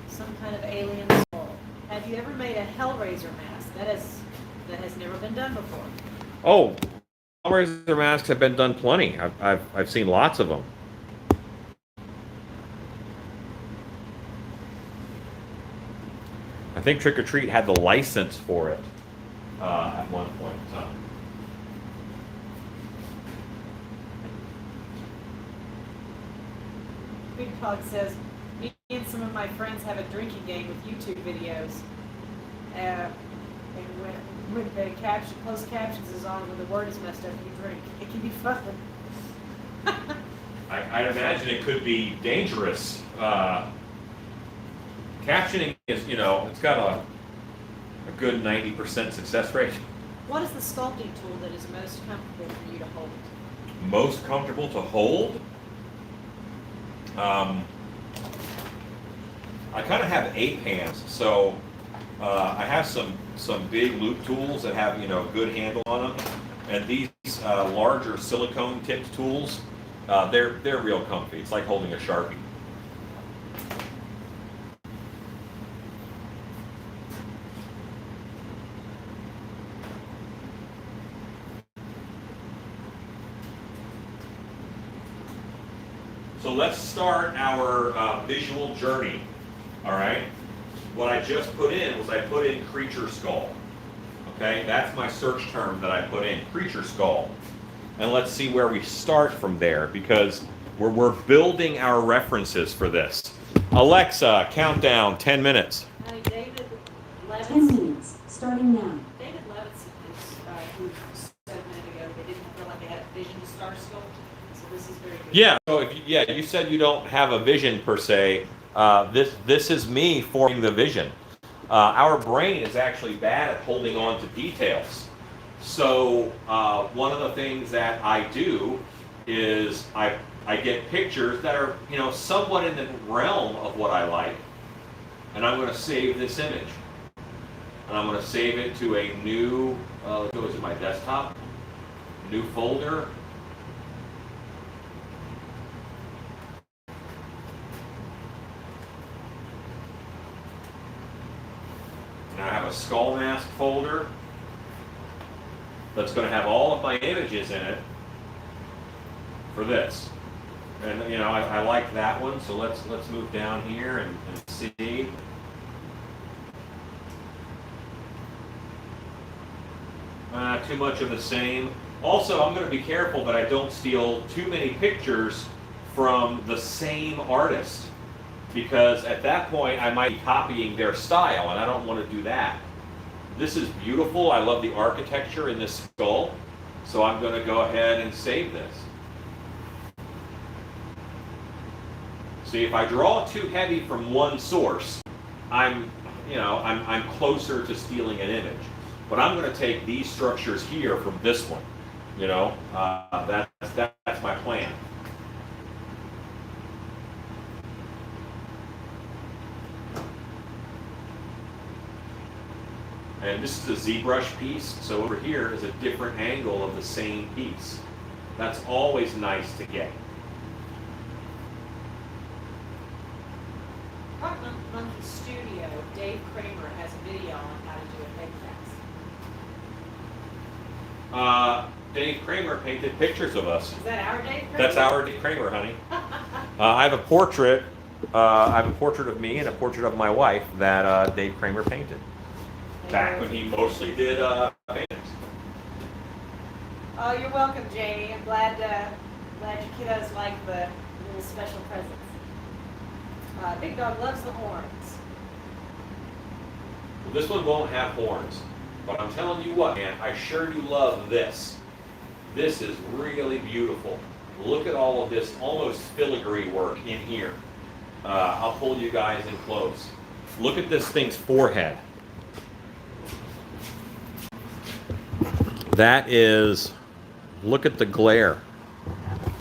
Some kind of alien soul. Have you ever made a Hellraiser mask? That has never been done before. Oh, fundraiser masks have been done plenty. I've seen lots of them. I think Trick or Treat had the license for it at one point in time. Big Pug says, me and some of my friends have a drinking game with YouTube videos. And when the closed captions is on, when the word is messed up, you drink. It can be fun. I'd imagine it could be dangerous. Captioning is, it's got a good 90% success rate. What is the sculpting tool that is most comfortable for you to hold? Most comfortable to hold? I kind of have 8 hands, so I have some big loop tools that have good handle on them, and these larger silicone tipped tools, they're real comfy. It's like holding a Sharpie. So let's start our visual journey, all right? What I just put in was I put in creature skull, okay? That's my search term that I put in, creature skull. And let's see where we start from there, because we're building our references for this. Alexa, countdown, 10 minutes. David 10 Levinson. minutes, starting now. David Levinson who said a minute ago they didn't feel like they had a vision to start Sculpt. So this is very good. Yeah, so you said you don't have a vision per se. This is me forming the vision. Our brain is actually bad at holding on to details. So one of the things that I do is I get pictures that are somewhat in the realm of what I like, and I'm going to save this image, and I'm going to save it to a new. Let's go to my desktop, new folder. I have a skull mask folder that's going to have all of my images in it for this. And I like that one, so let's move down here and see. Too much of the same. Also, I'm going to be careful that I don't steal too many pictures from the same artist, because at that point I might be copying their style, and I don't want to do that. This is beautiful. I love the architecture in this skull, so I'm going to go ahead and save this. See, if I draw too heavy from one source, I'm closer to stealing an image. But I'm going to take these structures here from this one. That's my plan. And this is a ZBrush piece, so over here is a different angle of the same piece. That's always nice to get. Monkey Studio, Dave Kramer has a video on how to do a fake mask. Dave Kramer painted pictures of us. Is that our Dave Kramer? That's our Dave Kramer, honey. I have a portrait. I have a portrait of me and a portrait of my wife that Dave Kramer painted. Back when he mostly did paintings. Oh, you're welcome, Jamie. I'm glad your kiddos like the little special presents. Big Dog loves the horns. Well, this one won't have horns, but I'm telling you what, man, I sure do love this. This is really beautiful. Look at all of this almost filigree work in here. I'll pull you guys in close. Look at this thing's forehead. That is, look at the glare.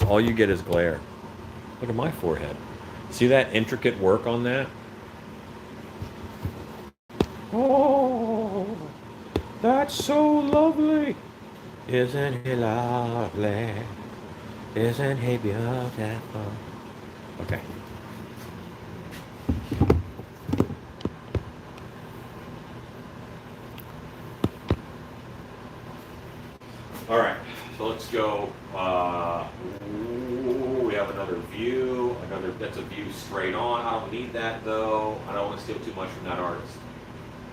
All you get is glare. Look at my forehead. See that intricate work on that? Oh, that's so lovely. Isn't he lovely? Isn't he beautiful? Okay. All right, so let's go. We have another view. That's a view straight on. I don't need that though. I don't want to steal too much from that artist.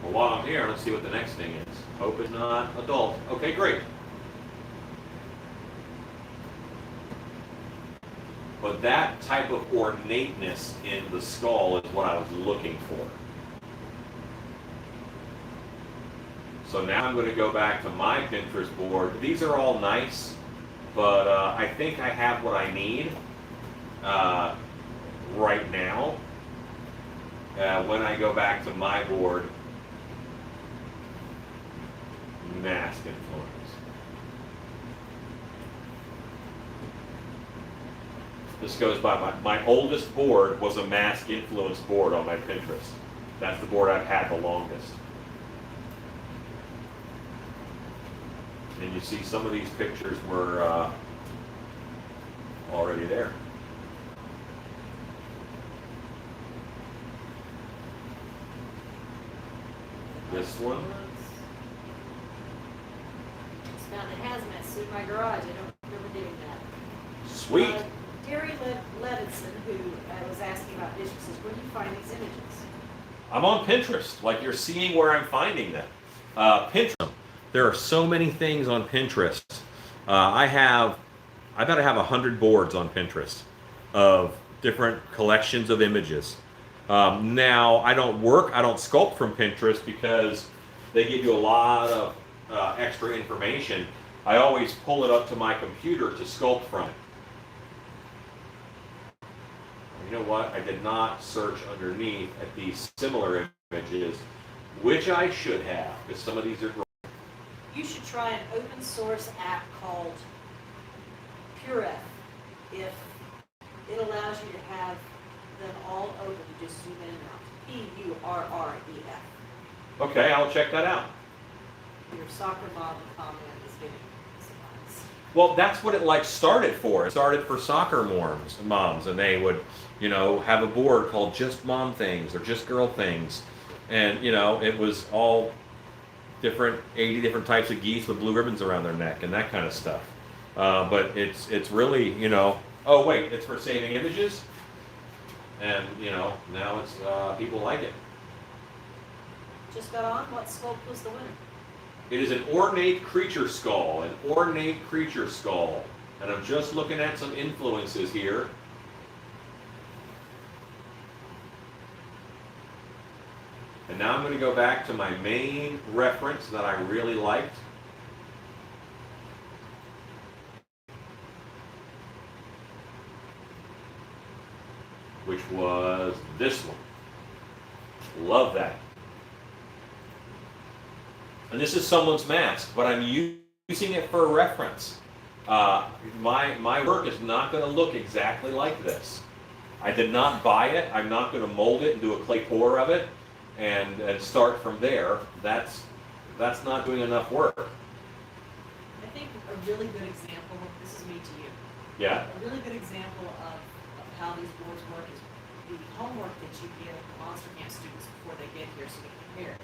Well, while I'm here, let's see what the next thing is. Hope it's not adult. Okay, great. But that type of ornateness in the skull is what I was looking for. So now I'm going to go back to my Pinterest board. These are all nice, but I think I have what I need right now. When I go back to my board, mask influence. This goes by my oldest board was a mask influence board on my Pinterest. That's the board I've had the longest. And you see some of these pictures were already there. This one. Just found a hazmat suit in my garage. I don't remember doing that. Sweet. Gary Levinson, who was asking about vision, says, where do you find these images? I'm on Pinterest. Like you're seeing where I'm finding them. Pinterest. There are so many things on Pinterest. I bet I have 100 boards on Pinterest of different collections of images. Now, I don't sculpt from Pinterest because they give you a lot of extra information. I always pull it up to my computer to sculpt from it. You know what? I did not search underneath at these similar images, which I should have, because some of these are great. You should try an open source app called PureF. If it allows you to have them all open, you just zoom in and out. P-U-R-R-E-F. Okay, I'll check that out. Your soccer mom comment is getting sometimes. Well, that's what it started for. It started for soccer moms, and they would, have a board called just mom things or just girl things. And, it was all 80 different types of geese with blue ribbons around their neck and that kind of stuff. But it's really, oh wait, it's for saving images? And, now it's, people like it. Just got on, what sculpt was the winner? It is an ornate creature skull, And I'm just looking at some influences here. And now I'm going to go back to my main reference that I really liked. Which was this one. Love that. And this is someone's mask, but I'm using it for a reference. My work is not going to look exactly like this. I did not buy it. I'm not going to mold it and do a clay pour of it and start from there. That's not doing enough work. I think a really good example, this is me to you. Yeah. A really good example of how these boards work is the homework that you give the Monster Camp students before they get here so they can compare.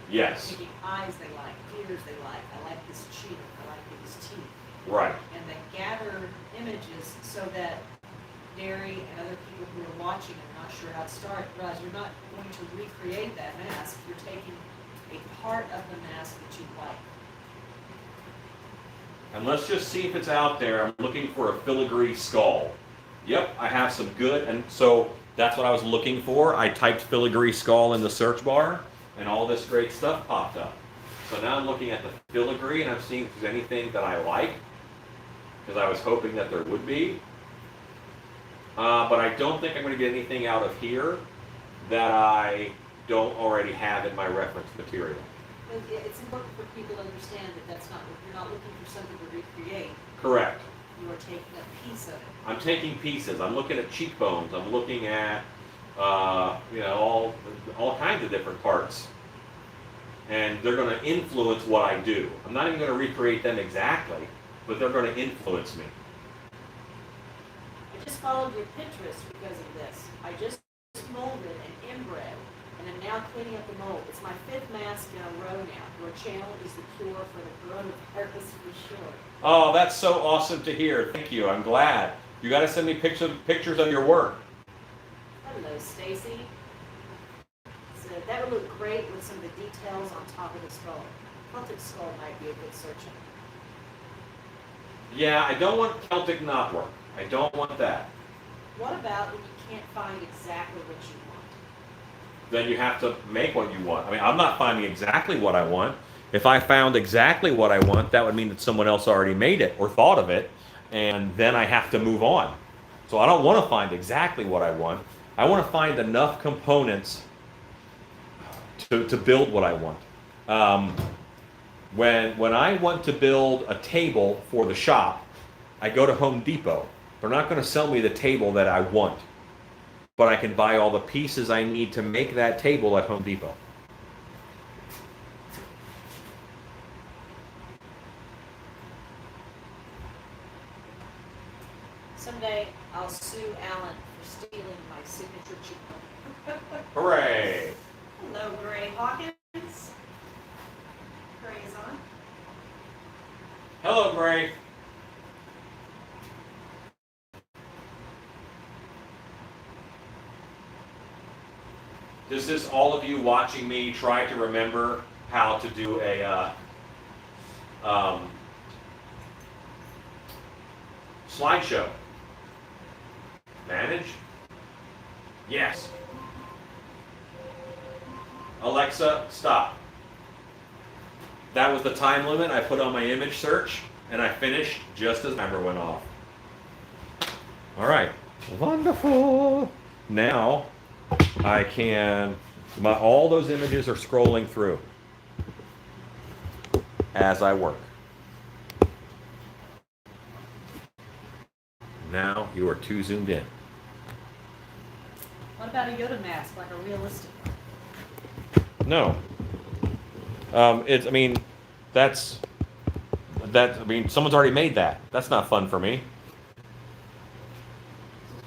Yes. Picking eyes they like, ears they like, I like this cheek, I like these teeth. Right. And they gather images so that Gary and other people who are watching and are not sure how to start realize you're not going to recreate that mask, you're taking a part of the mask that you like. And let's just see if it's out there. I'm looking for a filigree skull. Yep, I have some good, and so that's what I was looking for. I typed filigree skull in the search bar, and all this great stuff popped up. So now I'm looking at the filigree, and I'm seeing if there's anything that I like, because I was hoping that there would be. But I don't think I'm going to get anything out of here that I don't already have in my reference material. It's important for people to understand that that's not, you're not looking for something to recreate. Correct. You are taking a piece of it. I'm taking pieces. I'm looking at cheekbones. I'm looking at, all kinds of different parts. And they're going to influence what I do. I'm not even going to recreate them exactly, but they're going to influence me. I just followed your Pinterest because of this. I just molded and inbred an now cleaning up the mold. It's my 5th mask in a row now. Your channel is the cure for the coronavirus for sure. Oh, that's so awesome to hear. Thank you. I'm glad. You got to send me pictures of your work. Hello, Stacy. So that would look great with some of the details on top of the skull. Celtic skull might be a good search. Yeah, I don't want Celtic knotwork. I don't want that. What about when you can't find exactly what you want? Then you have to make what you want. I mean, I'm not finding exactly what I want. If I found exactly what I want, that would mean that someone else already made it or thought of it, and then I have to move on. So I don't want to find exactly what I want. I want to find enough components to build what I want. When I want to build a table for the shop, I go to Home Depot. They're not going to sell me the table that I want, but I can buy all the pieces I need to make that table at Home Depot. Someday I'll sue Alan for stealing my signature cheekbone. Hooray! Hello, Gray Hawkins. Gray is on. Hello, Gray. This is all of you watching me try to remember how to do a slideshow. Manage? Yes. Alexa, stop. That was the time limit I put on my image search, and I finished just as the timer went off. All right. Wonderful. Now I can, all those images are scrolling through as I work. Now you are too zoomed in. What about a Yoda mask, like a realistic one? No. I mean, someone's already made that. That's not fun for me.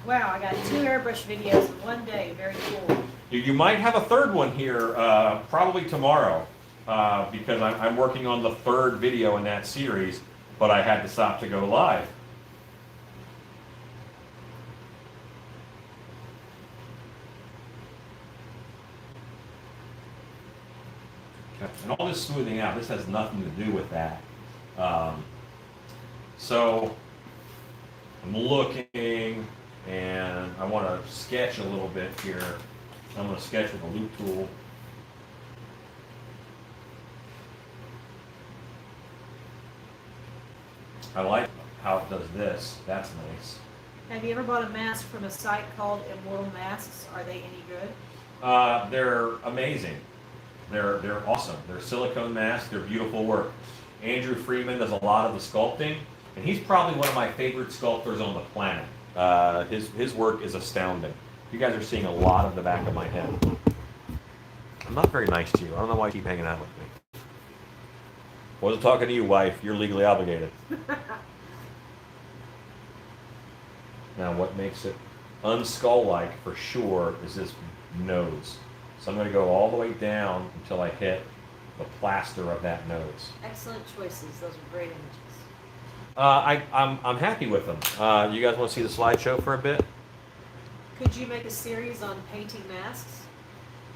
Wow, I got 2 airbrush videos in one day. Very cool. You might have a third one here probably tomorrow because I'm working on the 3rd video in that series, but I had to stop to go live. And all this smoothing out, this has nothing to do with that. So I'm looking, and I want to sketch a little bit here. I'm going to sketch with a loop tool. I like how it does this. That's nice. Have you ever bought a mask from a site called Immortal Masks? Are they any good? They're amazing. They're awesome. They're silicone masks. They're beautiful work. Andrew Freeman does a lot of the sculpting, and he's probably one of my favorite sculptors on the planet. His work is astounding. You guys are seeing a lot of the back of my head. I'm not very nice to you. I don't know why you keep hanging out with me. Wasn't talking to you, wife. You're legally obligated. Now, what makes it unskull-like for sure is this nose. So I'm going to go all the way down until I hit the plaster of that nose. Excellent choices. Those are great images. I'm happy with them. You guys want to see the slideshow for a bit? Could you make a series on painting masks?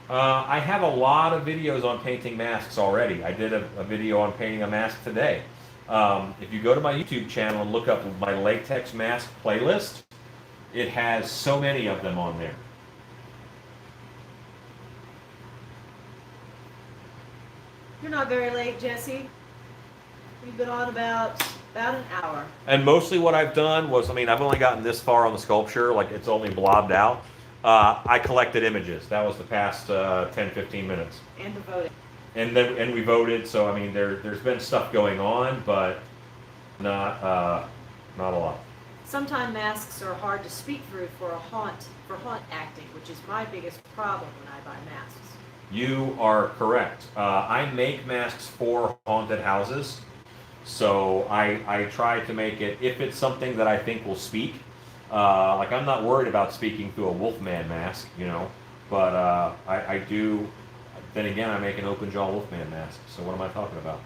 I have a lot of videos on painting masks already. I did a video on painting a mask today. If you go to my YouTube channel and look up my latex mask playlist, it has so many of them on there. You're not very late, Jesse. We've been on about an hour. And mostly what I've done was, I've only gotten this far on the sculpture, like it's only blobbed out. I collected images. That was the past 10, 15 minutes. And the voting. And we voted, so there's been stuff going on, but not a lot. Sometimes masks are hard to speak through for haunt acting, which is my biggest problem when I buy masks. You are correct. I make masks for haunted houses, so I try to make it, if it's something that I think will speak, like I'm not worried about speaking through a Wolfman mask, But I do. Then again, I make an open jaw Wolfman mask. So what am I talking about?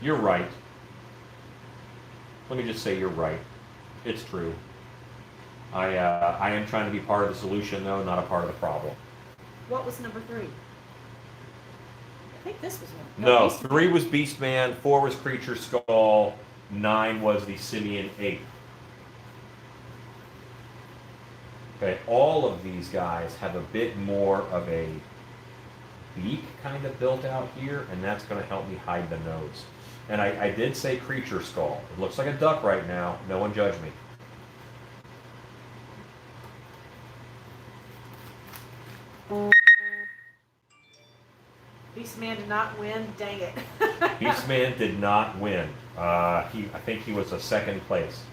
You're right. Let me just say you're right. It's true. I am trying to be part of the solution, though, not a part of the problem. What was number 3? I think this was one. No, Beast 3 Man. was Beastman, 4 was Creature Skull, 9 was the Simian Ape. Okay, all of these guys have a bit more of a beak kind of built out here, and that's going to help me hide the nose. And I did say Creature Skull. It looks like a duck right now. No one judge me. Beastman did not win. Dang it. Beastman did not win. I think he was a second place.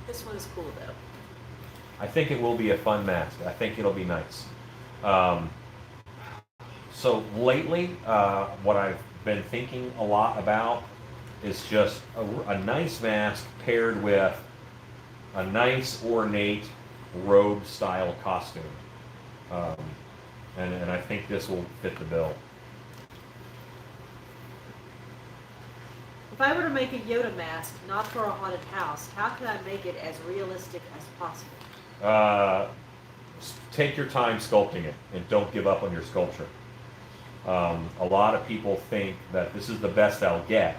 This one is cool though. I think it will be a fun mask. I think it'll be nice. So lately, what I've been thinking a lot about is just a nice mask paired with a nice ornate robe style costume. And I think this will fit the bill. If I were to make a Yoda mask, not for a haunted house, how could I make it as realistic as possible? Take your time sculpting it and don't give up on your sculpture. A lot of people think that this is the best I'll get.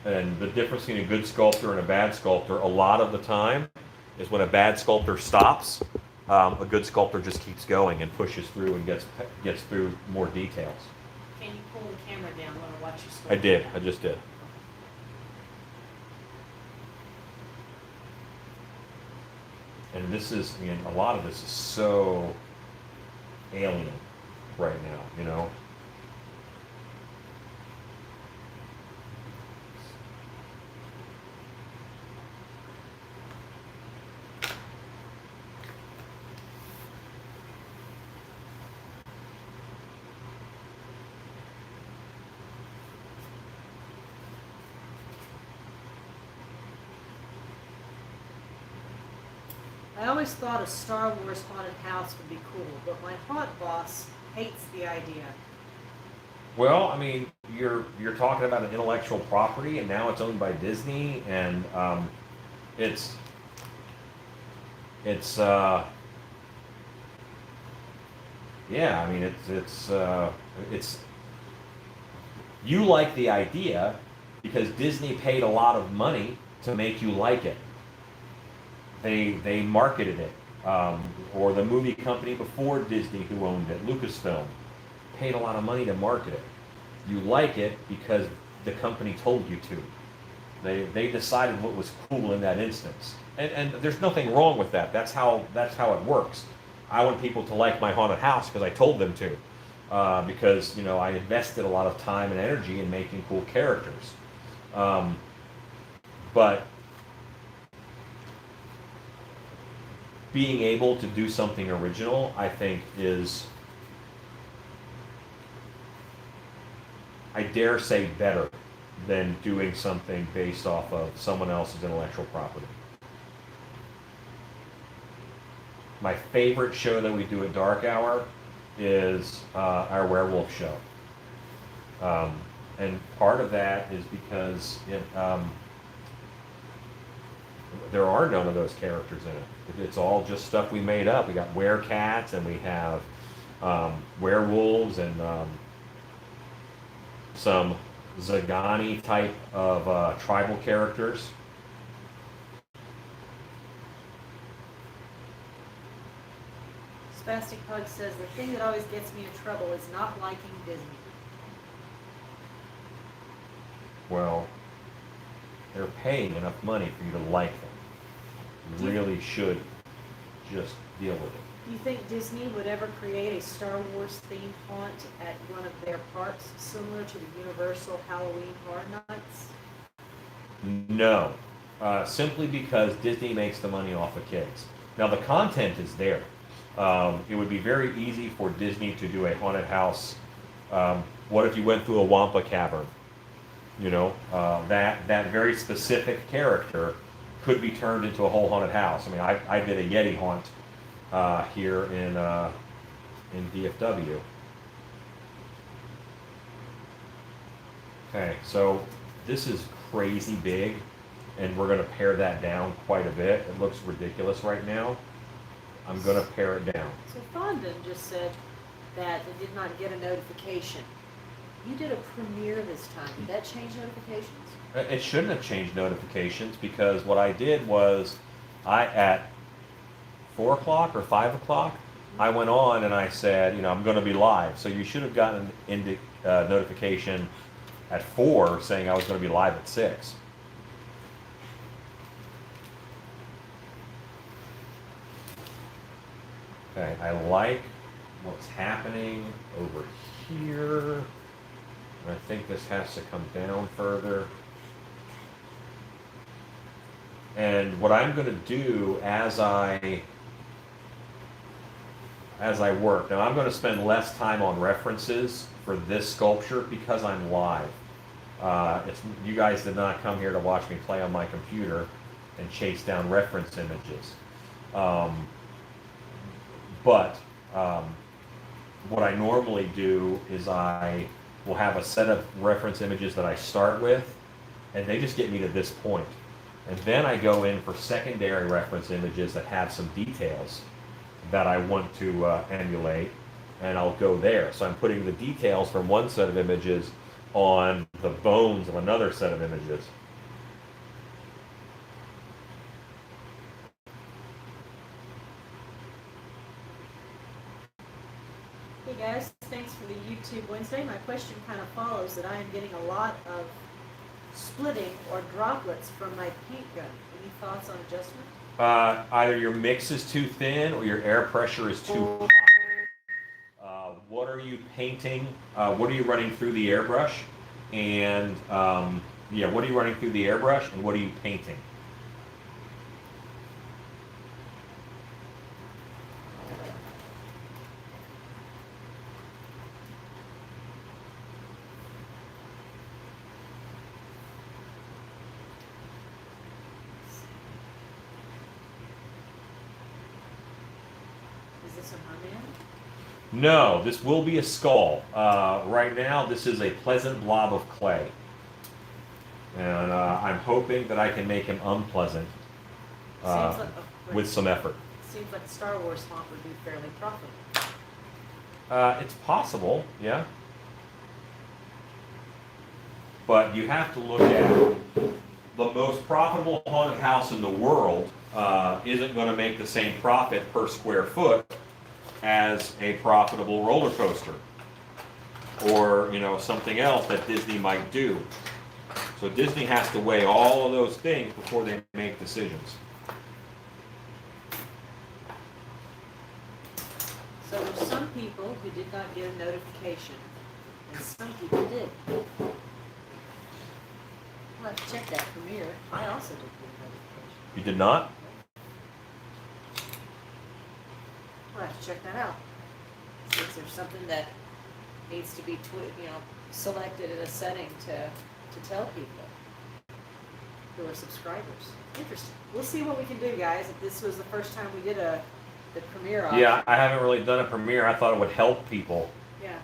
And the difference between a good sculptor and a bad sculptor, a lot of the time, is when a bad sculptor stops, a good sculptor just keeps going and pushes through and gets through more details. Can you pull the camera down? I want to watch your sculpt. I did. I just did. And this is, I mean, a lot of this is so alien right now, you know? I always thought a Star Wars haunted house would be cool, but my haunt boss hates the idea. Well, I mean, you're talking about an intellectual property, and now it's owned by Disney, and it's yeah. I mean, it's you like the idea because Disney paid a lot of money to make you like it. They marketed it, or the movie company before Disney who owned it, Lucasfilm, paid a lot of money to market it. You like it because the company told you to. They decided what was cool in that instance, and there's nothing wrong with that. That's how it works. I want people to like my haunted house because I told them to, because you know I invested a lot of time and energy in making cool characters, but being able to do something original, I think, is, I dare say, better than doing something based off of someone else's intellectual property. My favorite show that we do at Dark Hour is our werewolf show. And part of that is because there are none of those characters in it. It's all just stuff we made up. We got werecats and we have werewolves and some Zagani type of tribal characters. Spastic Pug says, the thing that always gets me in trouble is not liking Disney. Well, they're paying enough money for you to like them. You really should just deal with it. Do you think Disney would ever create a Star Wars themed haunt at one of their parks, similar to the Universal Halloween Horror Nights? No, simply because Disney makes the money off of kids. Now the content is there. It would be very easy for Disney to do a haunted house. What if you went through a Wampa cavern You know, that very specific character could be turned into a whole haunted house. I mean, I did a Yeti haunt here in DFW. Okay, so this is crazy big, and we're going to pare that down quite a bit. It looks ridiculous right now. I'm going to pare it down. So Fondon just said that it did not get a notification. You did a premiere this time. Did that change notifications? It shouldn't have changed notifications, because what I did was at 4 o'clock or 5 o'clock, I went on and I said, you know, I'm going to be live. So you should have gotten an notification at 4 saying I was going to be live at 6. Okay, I like what's happening over here. I think this has to come down further. And what I'm going to do as I work, now I'm going to spend less time on references for this sculpture because I'm live. You guys did not come here to watch me play on my computer and chase down reference images. But what I normally do is I will have a set of reference images that I start with, and they just get me to this point. And then I go in for secondary reference images that have some details that I want to emulate, and I'll go there. So I'm putting the details from one set of images on the bones of another set of images. Hey guys, thanks for the YouTube Wednesday. My question kind of follows that I am getting a lot of splitting or droplets from my paint gun. Any thoughts on adjustment? Either your mix is too thin or your air pressure is too high. What are you painting? What are you running through the airbrush? And yeah, what are you running through the airbrush, and what are you painting? Is this a merman? No, this will be a skull. Right now, this is a pleasant blob of clay. And I'm hoping that I can make him unpleasant with some effort. Seems like the Star Wars font would be fairly profitable. It's possible, yeah. But you have to look at the most profitable haunted house in the world isn't going to make the same profit per square foot as a profitable roller coaster, or you know, something else that Disney might do. So Disney has to weigh all of those things before they make decisions. So there's some people who did not get a notification, and some people did. I'll have to check that premiere. I also did get a notification. You did not? I'll have to check that out. See if there's something that needs to be selected in a setting to tell people who are subscribers. Interesting. We'll see what we can do, guys. If this was the first time we did the premiere option. Yeah, I haven't really done a premiere. I thought it would help people. Yeah.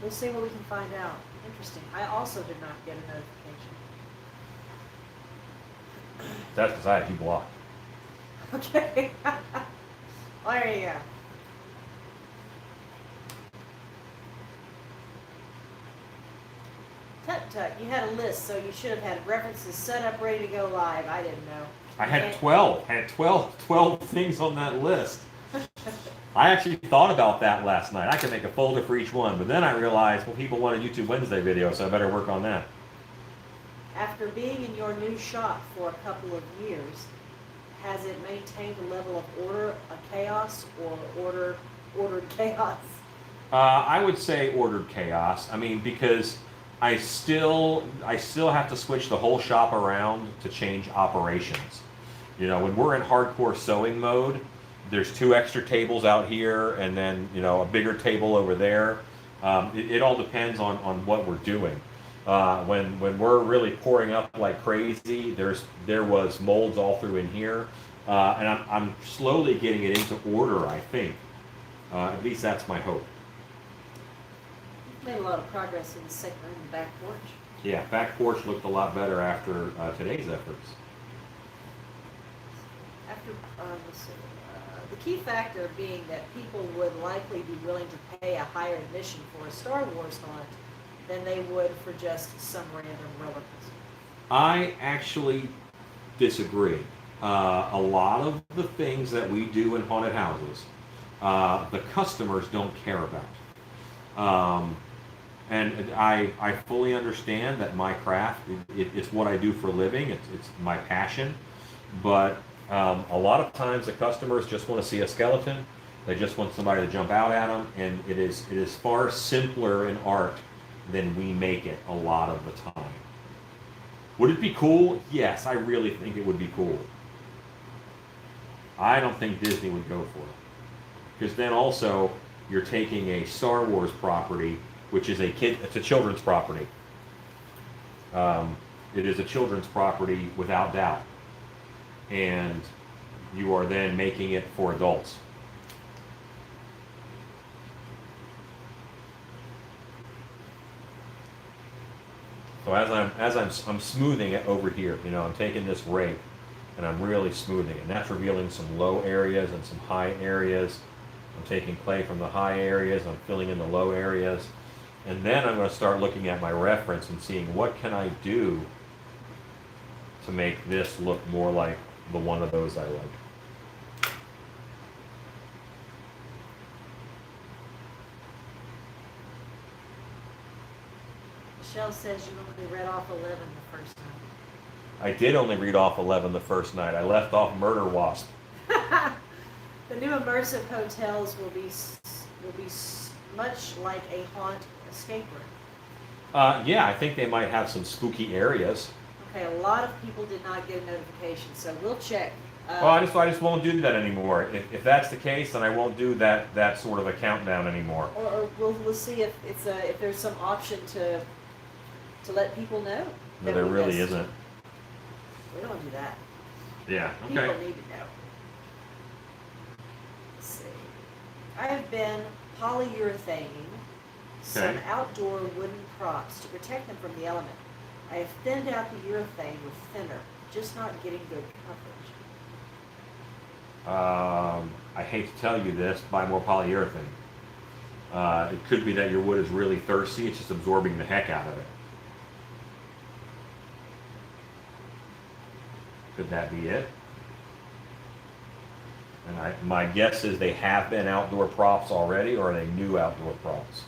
We'll see what we can find out. Interesting. I also did not get a notification. That's because I had you blocked. Okay. Well, there you go. Tut tut, you had a list, so you should have had references set up, ready to go live. I didn't know. I had 12. I had 12 things on that list. I actually thought about that last night. I could make a folder for each one, but then I realized, well, people want a YouTube Wednesday video, so I better work on that. After being in your new shop for a couple of years, has it maintained a level of order, a chaos, or ordered chaos? I would say ordered chaos. I mean, because I still have to switch the whole shop around to change operations. You know, when we're in hardcore sewing mode, there's 2 extra tables out here, and then, you know, a bigger table over there. It all depends on what we're doing. When we're really pouring up like crazy, there was molds all through in here, and I'm slowly getting it into order. I think, at least that's my hope. You've made a lot of progress in the second room and back porch. Yeah, back porch looked a lot better after today's efforts. After, let's see, the key factor being that people would likely be willing to pay a higher admission for a Star Wars haunt than they would for just some random roller coaster. I actually disagree. A lot of the things that we do in haunted houses, the customers don't care about. And I fully understand that my craft, it's what I do for a living, it's my passion, but a lot of times the customers just want to see a skeleton, they just want somebody to jump out at them, and it is far simpler in art than we make it a lot of the time. Would it be cool? Yes, I really think it would be cool. I don't think Disney would go for it. Because then also, you're taking a Star Wars property, which is it's a children's property. It is a children's property without doubt. And you are then making it for adults. So I'm smoothing it over here, I'm taking this rake and I'm really smoothing it. And that's revealing some low areas and some high areas. I'm taking clay from the high areas, I'm filling in the low areas. And then I'm going to start looking at my reference and seeing what can I do to make this look more like the one of those I like. Michelle says you only read off 11 the first time. I did only read off 11 the first night. I left off Murder Wasp. The new immersive hotels will be much like a haunt escape room. Yeah, I think they might have some spooky areas. Okay, a lot of people did not get a notification, so we'll check. Well, I just won't do that anymore. If that's the case, then I won't do that sort of a countdown anymore. Or we'll see if if there's some option to let people know. No, there really isn't. We don't do that. Yeah. Okay. People need to know. Let's see. I have been polyurethaning some outdoor wooden props to protect them from the element. I have thinned out the urethane with thinner, just not getting good coverage. I hate to tell you this, buy more polyurethane. It could be that your wood is really thirsty, it's just absorbing the heck out of it. Could that be it? And my guess is they have been outdoor props already, or are they new outdoor props?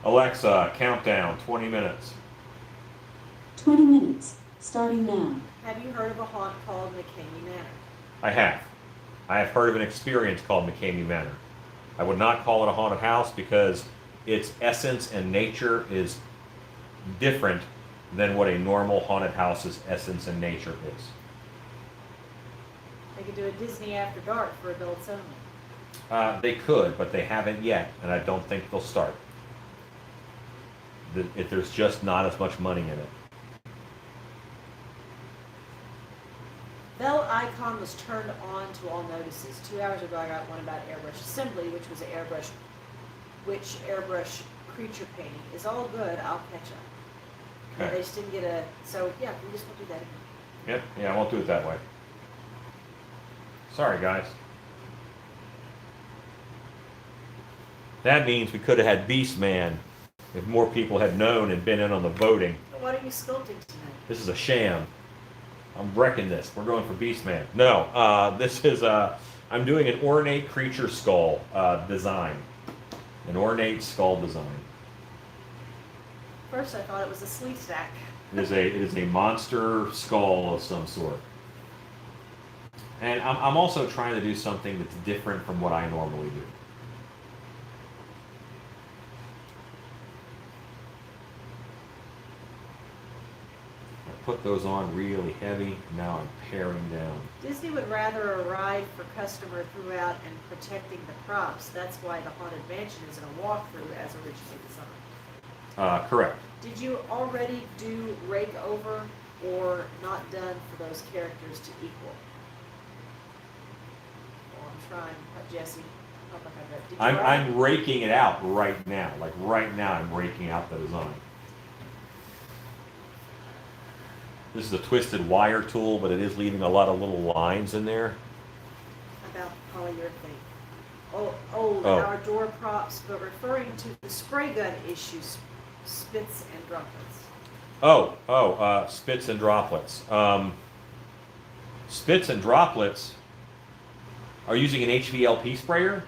Alexa, countdown, 20 minutes. 20 minutes, starting now. Have you heard of a haunt called McCamey Manor? I have. I have heard of an experience called McCamey Manor. I would not call it a haunted house because its essence and nature is different than what a normal haunted house's essence and nature is. They could do a Disney After Dark for adults only. They could, but they haven't yet, and I don't think they'll start. There's just not as much money in it. Bell icon was turned on to all notices. 2 hours ago I got one about airbrush assembly, which airbrush creature painting is all good. I'll catch up. Okay. They just didn't get a, so yeah, we just won't do that again. Yep, yeah, I won't do it that way. Sorry, guys. That means we could have had Beast Man if more people had known and been in on the voting. What are you sculpting tonight? This is a sham. I'm wrecking this. We're going for Beast Man. No, this is I'm doing an ornate creature skull design. An ornate skull design. First I thought it was a sleeve stack. It is a monster skull of some sort. And I'm also trying to do something that's different from what I normally do. put those on really heavy. Now I'm paring down. Disney would rather a ride for customer throughout and protecting the props. That's why the Haunted Mansion isn't a walkthrough as originally designed. Correct. Did you already do rake over or not done for those characters to equal? Well, I'm trying, Jesse. I don't think I bet. Did you already- I'm raking it out right now. Like right now, I'm raking out the design. This is a twisted wire tool, but it is leaving a lot of little lines in there. About polyurethane. Oh, Oh. our door props, but referring to the spray gun issues, spits and droplets. Spits and droplets. Spits and droplets are using an HVLP sprayer.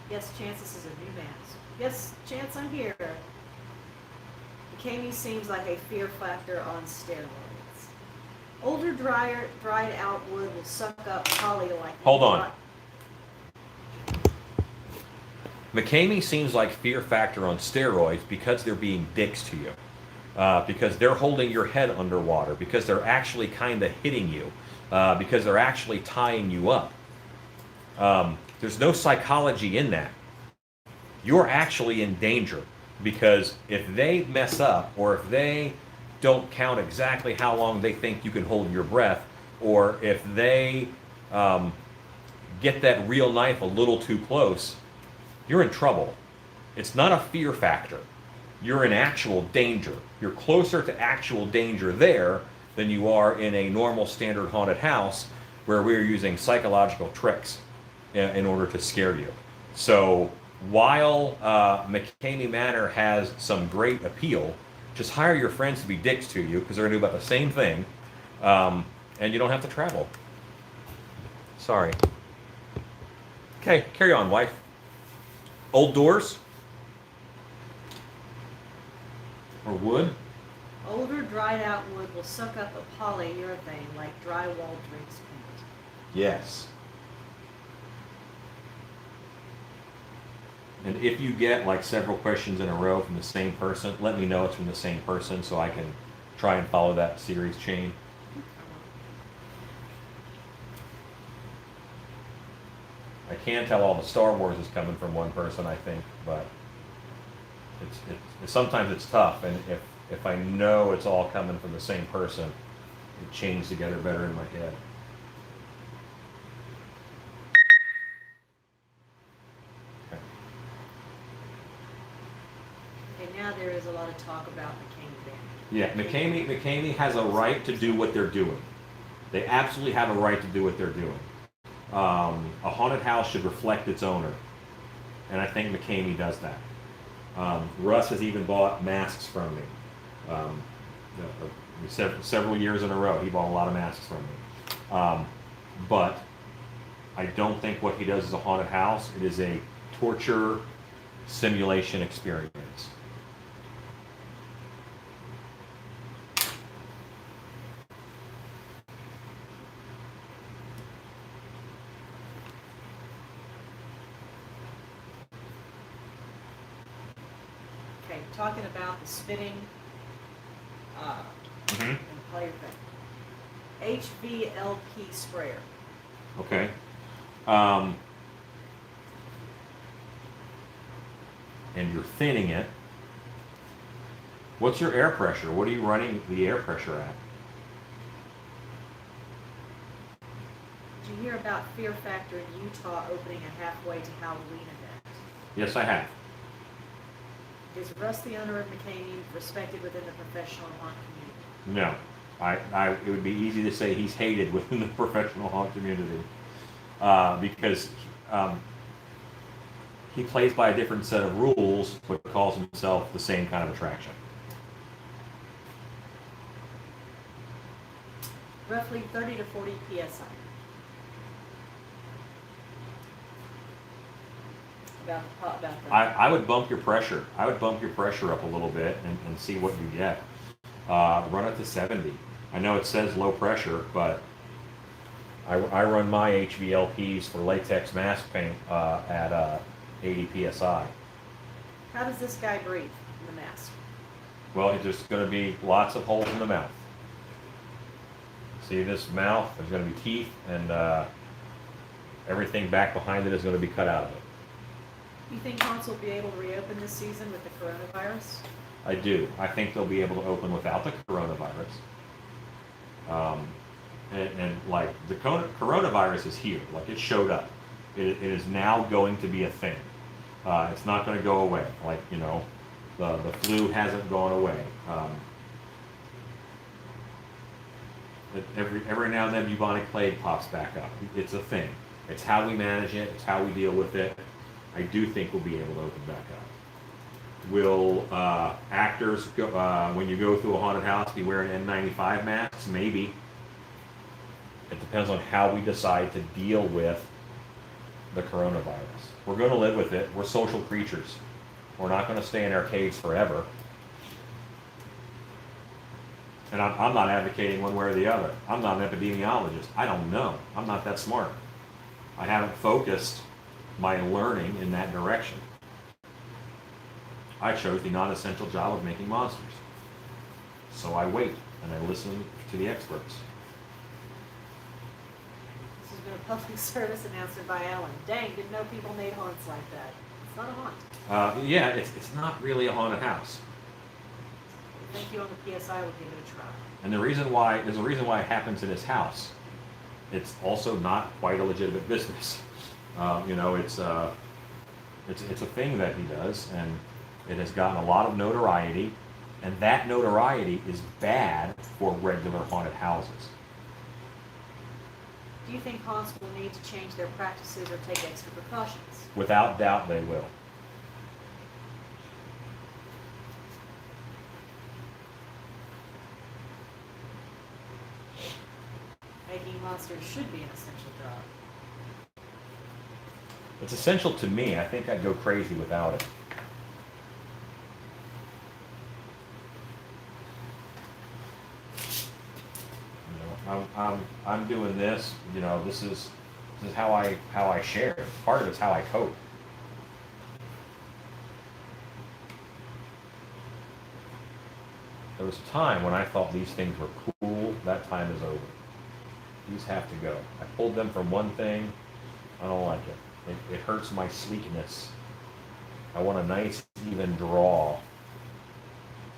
Yes, Chance, this is a new mask. Yes, Chance, I'm here. McCamey seems like a fear factor on steroids. Older, dried out wood will suck up poly like. Hold on. McCamey seems like fear factor on steroids because they're being dicks to you. Because they're holding your head underwater, because they're actually kind of hitting you, because they're actually tying you up. There's no psychology in that. You're actually in danger, because if they mess up, or if they don't count exactly how long they think you can hold your breath, or if they get that real knife a little too close, you're in trouble. It's not a fear factor. You're in actual danger. You're closer to actual danger there than you are in a normal standard haunted house where we're using psychological tricks in order to scare you. So while McCamey Manor has some great appeal, just hire your friends to be dicks to you because they're going to do about the same thing, and you don't have to travel. Sorry. Okay, carry on, wife. Old doors? Or wood? Older, dried out wood will suck up a polyurethane like drywall drinks paint. Yes. And if you get like several questions in a row from the same person, let me know it's from the same person so I can try and follow that series chain. I can tell all the Star Wars is coming from one person, I think, but sometimes it's tough, and if I know it's all coming from the same person, it chains together better in my head. Okay, now there is a lot of talk about McCamey Manor. Yeah, McCamey has a right to do what they're doing. They absolutely have a right to do what they're doing. A haunted house should reflect its owner, and I think McCamey does that. Russ has even bought masks from me. Several years in a row, he bought a lot of masks from me. But I don't think what he does is a haunted house. It is a torture simulation experience. Okay, talking about the spitting and polyurethane. HVLP sprayer. Okay. And you're thinning it. What's your air pressure? What are you running the air pressure at? Did you hear about Fear Factor in Utah opening a halfway to Halloween event? Yes, I have. Is Russ the owner of McCamey respected within the professional haunt community? No. It would be easy to say he's hated within the professional haunt community because he plays by a different set of rules, but calls himself the same kind of attraction. Roughly 30 to 40 psi. About the I would bump your pressure. I would bump your pressure up a little bit and see what you get. Run it to 70. I know it says low pressure, but I run my HVLPs for latex mask paint at 80 psi. How does this guy breathe in the mask? Well, there's just going to be lots of holes in the mouth. See this mouth? There's going to be teeth, and everything back behind it is going to be cut out of it. You think haunts will be able to reopen this season with the coronavirus? I do. I think they'll be able to open without the coronavirus. And like the coronavirus is here. Like it showed up. It is now going to be a thing. It's not going to go away. Like, you know, the flu hasn't gone away. Every now and then bubonic plague pops back up. It's a thing. It's how we manage it. It's how we deal with it. I do think we'll be able to open back up. Will actors, when you go through a haunted house, be wearing N95 masks? Maybe. It depends on how we decide to deal with the coronavirus. We're going to live with it. We're social creatures. We're not going to stay in our caves forever. And I'm not advocating one way or the other. I'm not an epidemiologist. I don't know. I'm not that smart. I haven't focused my learning in that direction. I chose the non-essential job of making monsters. So I wait and I listen to the experts. This has been a public service announcement by Alan. Dang, didn't know people made haunts like that. It's not a haunt. Yeah, it's not really a haunted house. Thank you on the PSI, we'll give it a try. And there's a reason why it happens in his house. It's also not quite a legitimate business. You know, it's a thing that he does, and it has gotten a lot of notoriety, and that notoriety is bad for regular haunted houses. Do you think haunts will need to change their practices or take extra precautions? Without doubt, they will. Making monsters should be an essential job. It's essential to me. I think I'd go crazy without it. You know, I'm doing this. You know, this is how I share. Part of it's how I cope. There was a time when I thought these things were cool. That time is over. These have to go. I pulled them from one thing. I don't like it. It hurts my sleekness. I want a nice even draw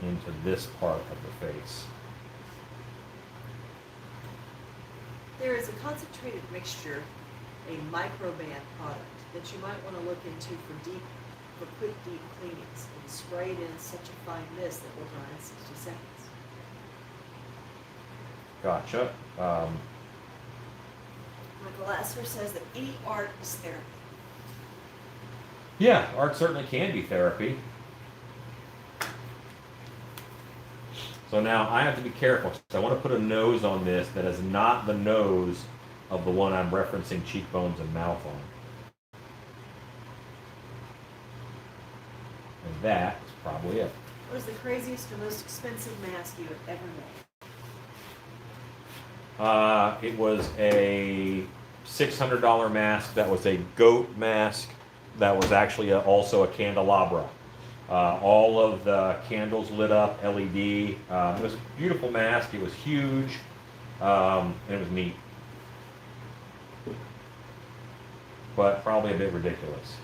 into this part of the face. There is a concentrated mixture, a microban product, that you might want to look into for quick deep cleanings, and spray it in such a fine mist that will dry in 60 seconds. Gotcha. Michael Asser says that any art is therapy. Yeah, art certainly can be therapy. So now I have to be careful. So I want to put a nose on this that is not the nose of the one I'm referencing cheekbones and mouth on. And that is probably it. What is the craziest or most expensive mask you have ever made? It was a $600 mask that was a goat mask that was actually also a candelabra. All of the candles lit up, LED. It was a beautiful mask. It was huge, and it was neat. But probably a bit ridiculous.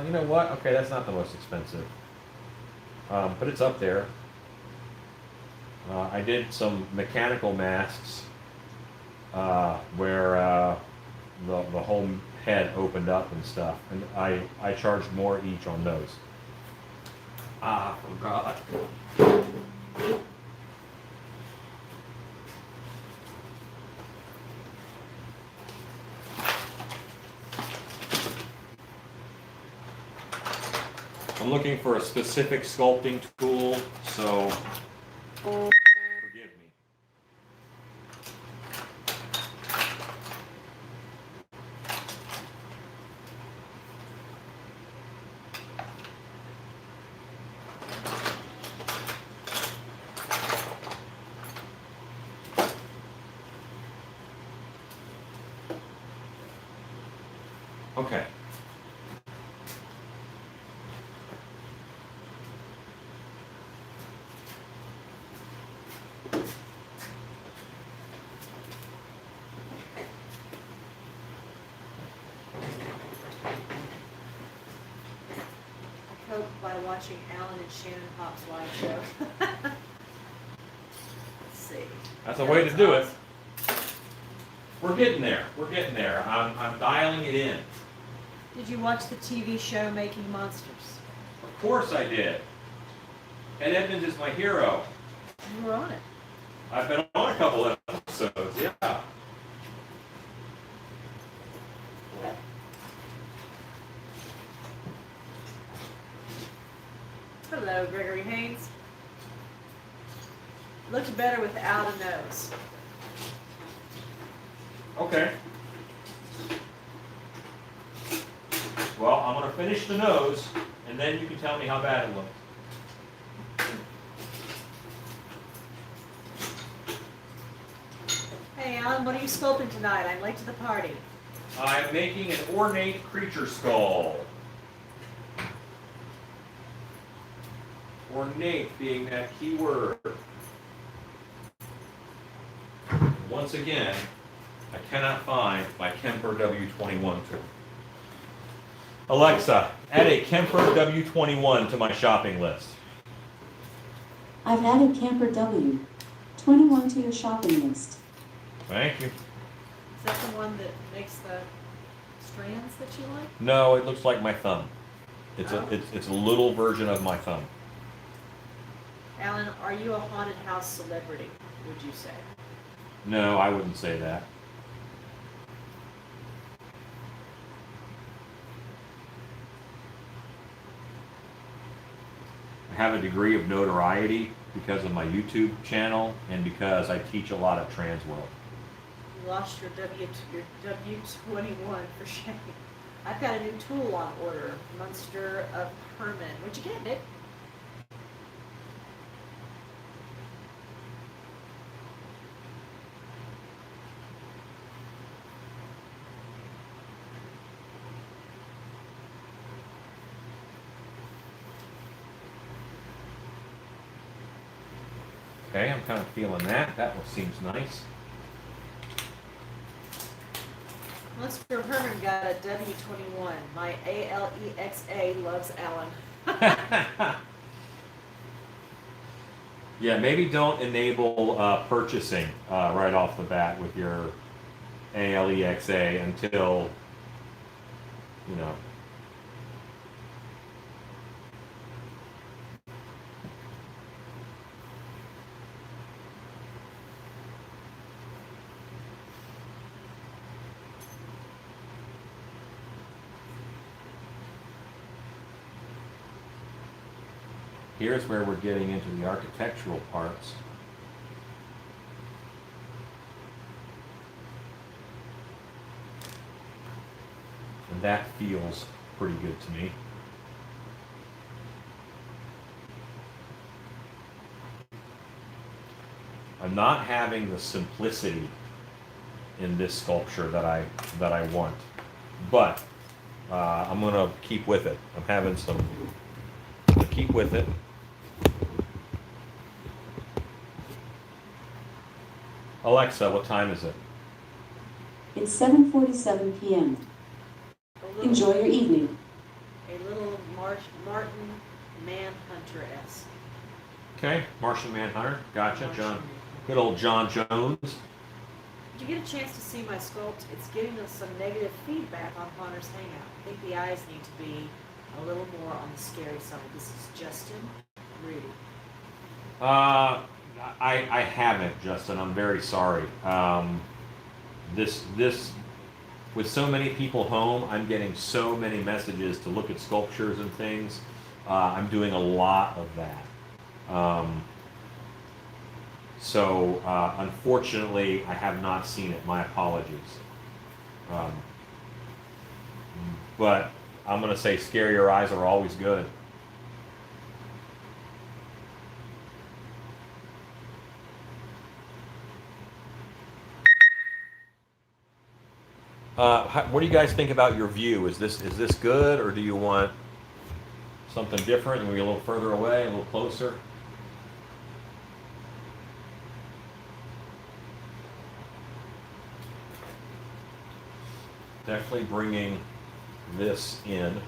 You know what? Okay, that's not the most expensive. But it's up there. I did some mechanical masks where the whole head opened up and stuff, and I charged more each on those. I forgot. I'm looking for a specific sculpting tool, so forgive me. Okay. scope by watching Alan and Shannon Hopp's live show. Let's see. That's a way to do it. We're getting there. We're getting there. I'm dialing it in. Did you watch the TV show Making Monsters? Of course I did. Ed Edmonds is my hero. You were on it. I've been on a couple of episodes, yeah. Hello, Gregory Haynes. Looked better without a nose. Okay. Well, I'm going to finish the nose, and then you can tell me how bad it looks. Hey, Alan, what are you sculpting tonight? I'm late to the party. I'm making an ornate creature skull. Ornate being that key word. Once again, I cannot find my Kemper W21 tool. Alexa, add a Kemper W21 to my shopping list. I've added Camper W21 to your shopping list. Thank you. Is that the one that makes the strands that you like? No, it looks like my thumb. It's Oh. it's a little version of my thumb. Alan, are you a haunted house celebrity, would you say? No, I wouldn't say that. I have a degree of notoriety because of my YouTube channel and because I teach a lot of trans world. You lost your W21 for shame. I've got a new tool on order, Munster of Herman. Where'd you get it, Nick? Okay, I'm kind of feeling that. That one seems nice. Munster of Herman got a W21. My ALEXA loves Alan. Yeah, maybe don't enable purchasing right off the bat with your ALEXA until, you know. Here's where we're getting into the architectural parts. And that feels pretty good to me. I'm not having the simplicity in this sculpture that I want, but I'm gonna keep with it. I'm having some. I'm gonna keep with it. Alexa, what time is it? It's 7:47 p.m. Enjoy your evening. A little Martin Manhunter-esque. Okay, Martian Manhunter. Gotcha, Martian John. Manhunter. Good old John Jones. Did you get a chance to see my sculpt? It's getting us some negative feedback on Haunters Hangout. I think the eyes need to be a little more on the scary side. This is Justin Rudy. I haven't, Justin. I'm very sorry. This with so many people home, I'm getting so many messages to look at sculptures and things. I'm doing a lot of that. So unfortunately, I have not seen it. My apologies. But I'm going to say scarier eyes are always good. What do you guys think about your view? Is this good, or do you want something different? Maybe a little further away, a little closer? Definitely bringing this in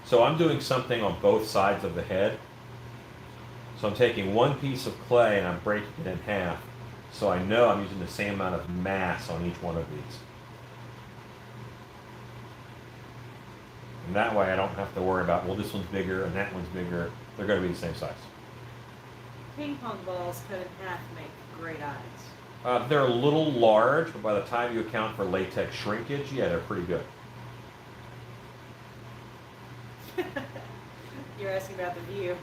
So I'm doing something on both sides of the head. So I'm taking one piece of clay and I'm breaking it in half. So I know I'm using the same amount of mass on each one of these. And that way I don't have to worry about, well, this one's bigger and that one's bigger. They're going to be the same size. Ping pong balls cut in half make great eyes. They're a little large, but by the time you account for latex shrinkage, yeah, they're pretty good. You're asking about the view.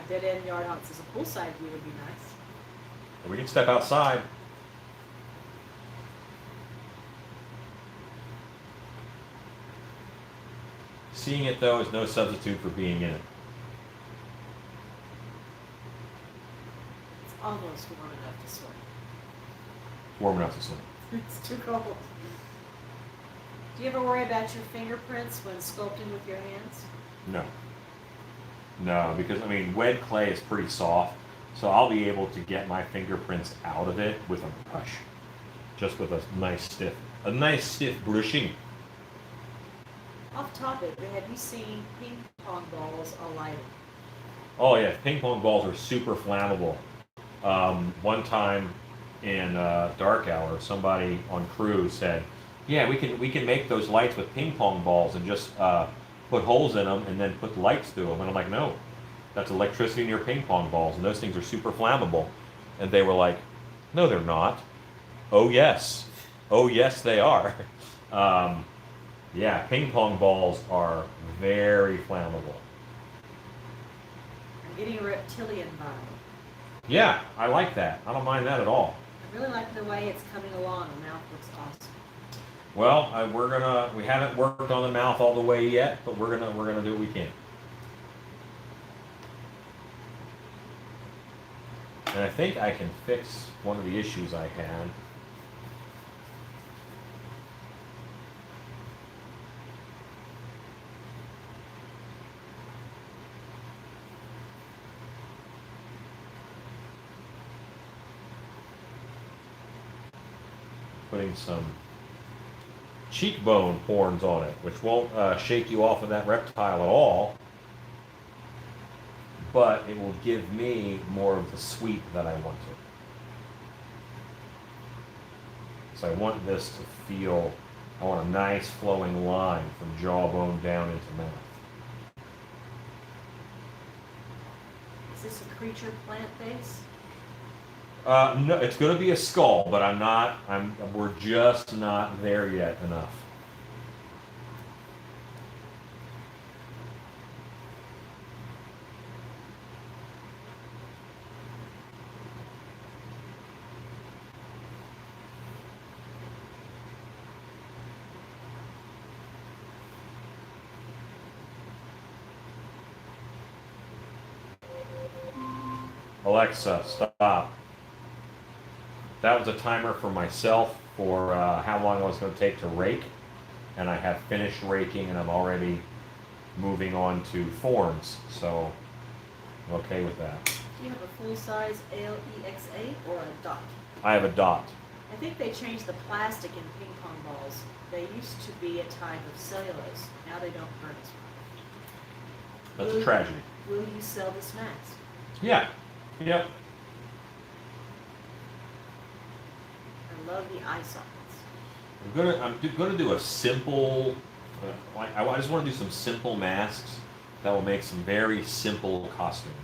Dead end yard haunts as a poolside view would be nice. We can step outside. Seeing it, though, is no substitute for being in it. It's almost warm enough to swim. Warm enough to swim. It's too cold. Do you ever worry about your fingerprints when sculpting with your hands? No. No, because, I mean, wet clay is pretty soft, so I'll be able to get my fingerprints out of it with a brush. Just with a nice stiff brushing. Off topic, but have you seen ping pong balls alighting? Oh yeah, ping pong balls are super flammable. One time in dark hour, somebody on crew said, "Yeah, we can make those lights with ping pong balls and just put holes in them and then put lights through them." And I'm like, "No, that's electricity in your ping pong balls, and those things are super flammable." And they were like, "No, they're not." Oh yes, they are. Yeah, ping pong balls are very flammable. I'm getting a reptilian vibe. Yeah, I like that. I don't mind that at all. I really like the way it's coming along. The mouth looks awesome. Well, we haven't worked on the mouth all the way yet, but we're gonna do what we can. And I think I can fix one of the issues I had. Putting some cheekbone horns on it, which won't shake you off of that reptile at all, but it will give me more of the sweep that I wanted. So I want this to feel, I want a nice flowing line from jawbone down into mouth. Is this a creature plant base? No, it's going to be a skull, but we're just not there yet enough. Alexa, stop. That was a timer for myself for how long I was going to take to rake, and I have finished raking and I'm already moving on to forms, so I'm okay with that. Do you have a full-size ALEXA or a dot? I have a dot. I think they changed the plastic in ping pong balls. They used to be a type of cellulose. Now they don't burn as much. That's a tragedy. Will you sell this mask? Yeah. Yep. I love the eye sockets. I'm gonna do a simple. I just want to do some simple masks that will make some very simple costumes.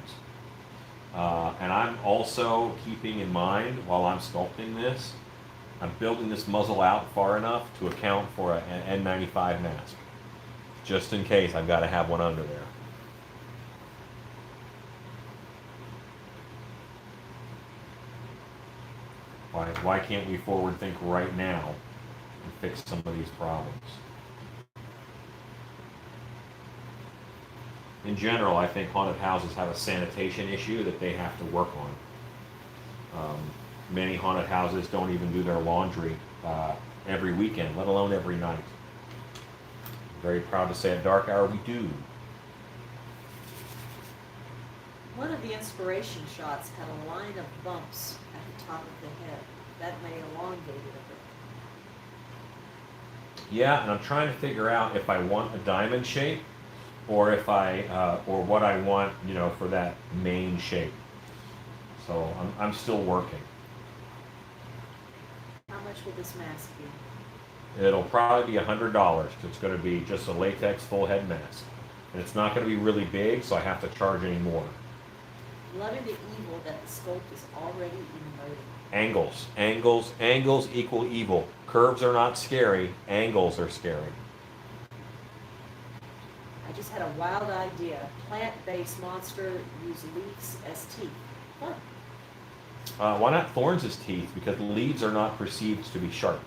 And I'm also keeping in mind while I'm sculpting this, I'm building this muzzle out far enough to account for an N95 mask, just in case I've got to have one under there. Why can't we forward think right now and fix some of these problems? In general, I think haunted houses have a sanitation issue that they have to work on. Many haunted houses don't even do their laundry every weekend, let alone every night. I'm very proud to say at Dark Hour we do. One of the inspiration shots had a line of bumps at the top of the head. That may elongate it a bit. Yeah, and I'm trying to figure out if I want a diamond shape or if I or what I want, you know, for that main shape. So I'm still working. How much will this mask be? It'll probably be $100. It's going to be just a latex full head mask, and it's not going to be really big, so I have to charge any more. Loving the evil that the sculpt is already emoting. Angles, angles, angles equal evil. Curves are not scary. Angles are scary. I just had a wild idea. Plant-based monster use leaves as teeth. Fun. Why not thorns as teeth? Because leaves are not perceived to be sharp.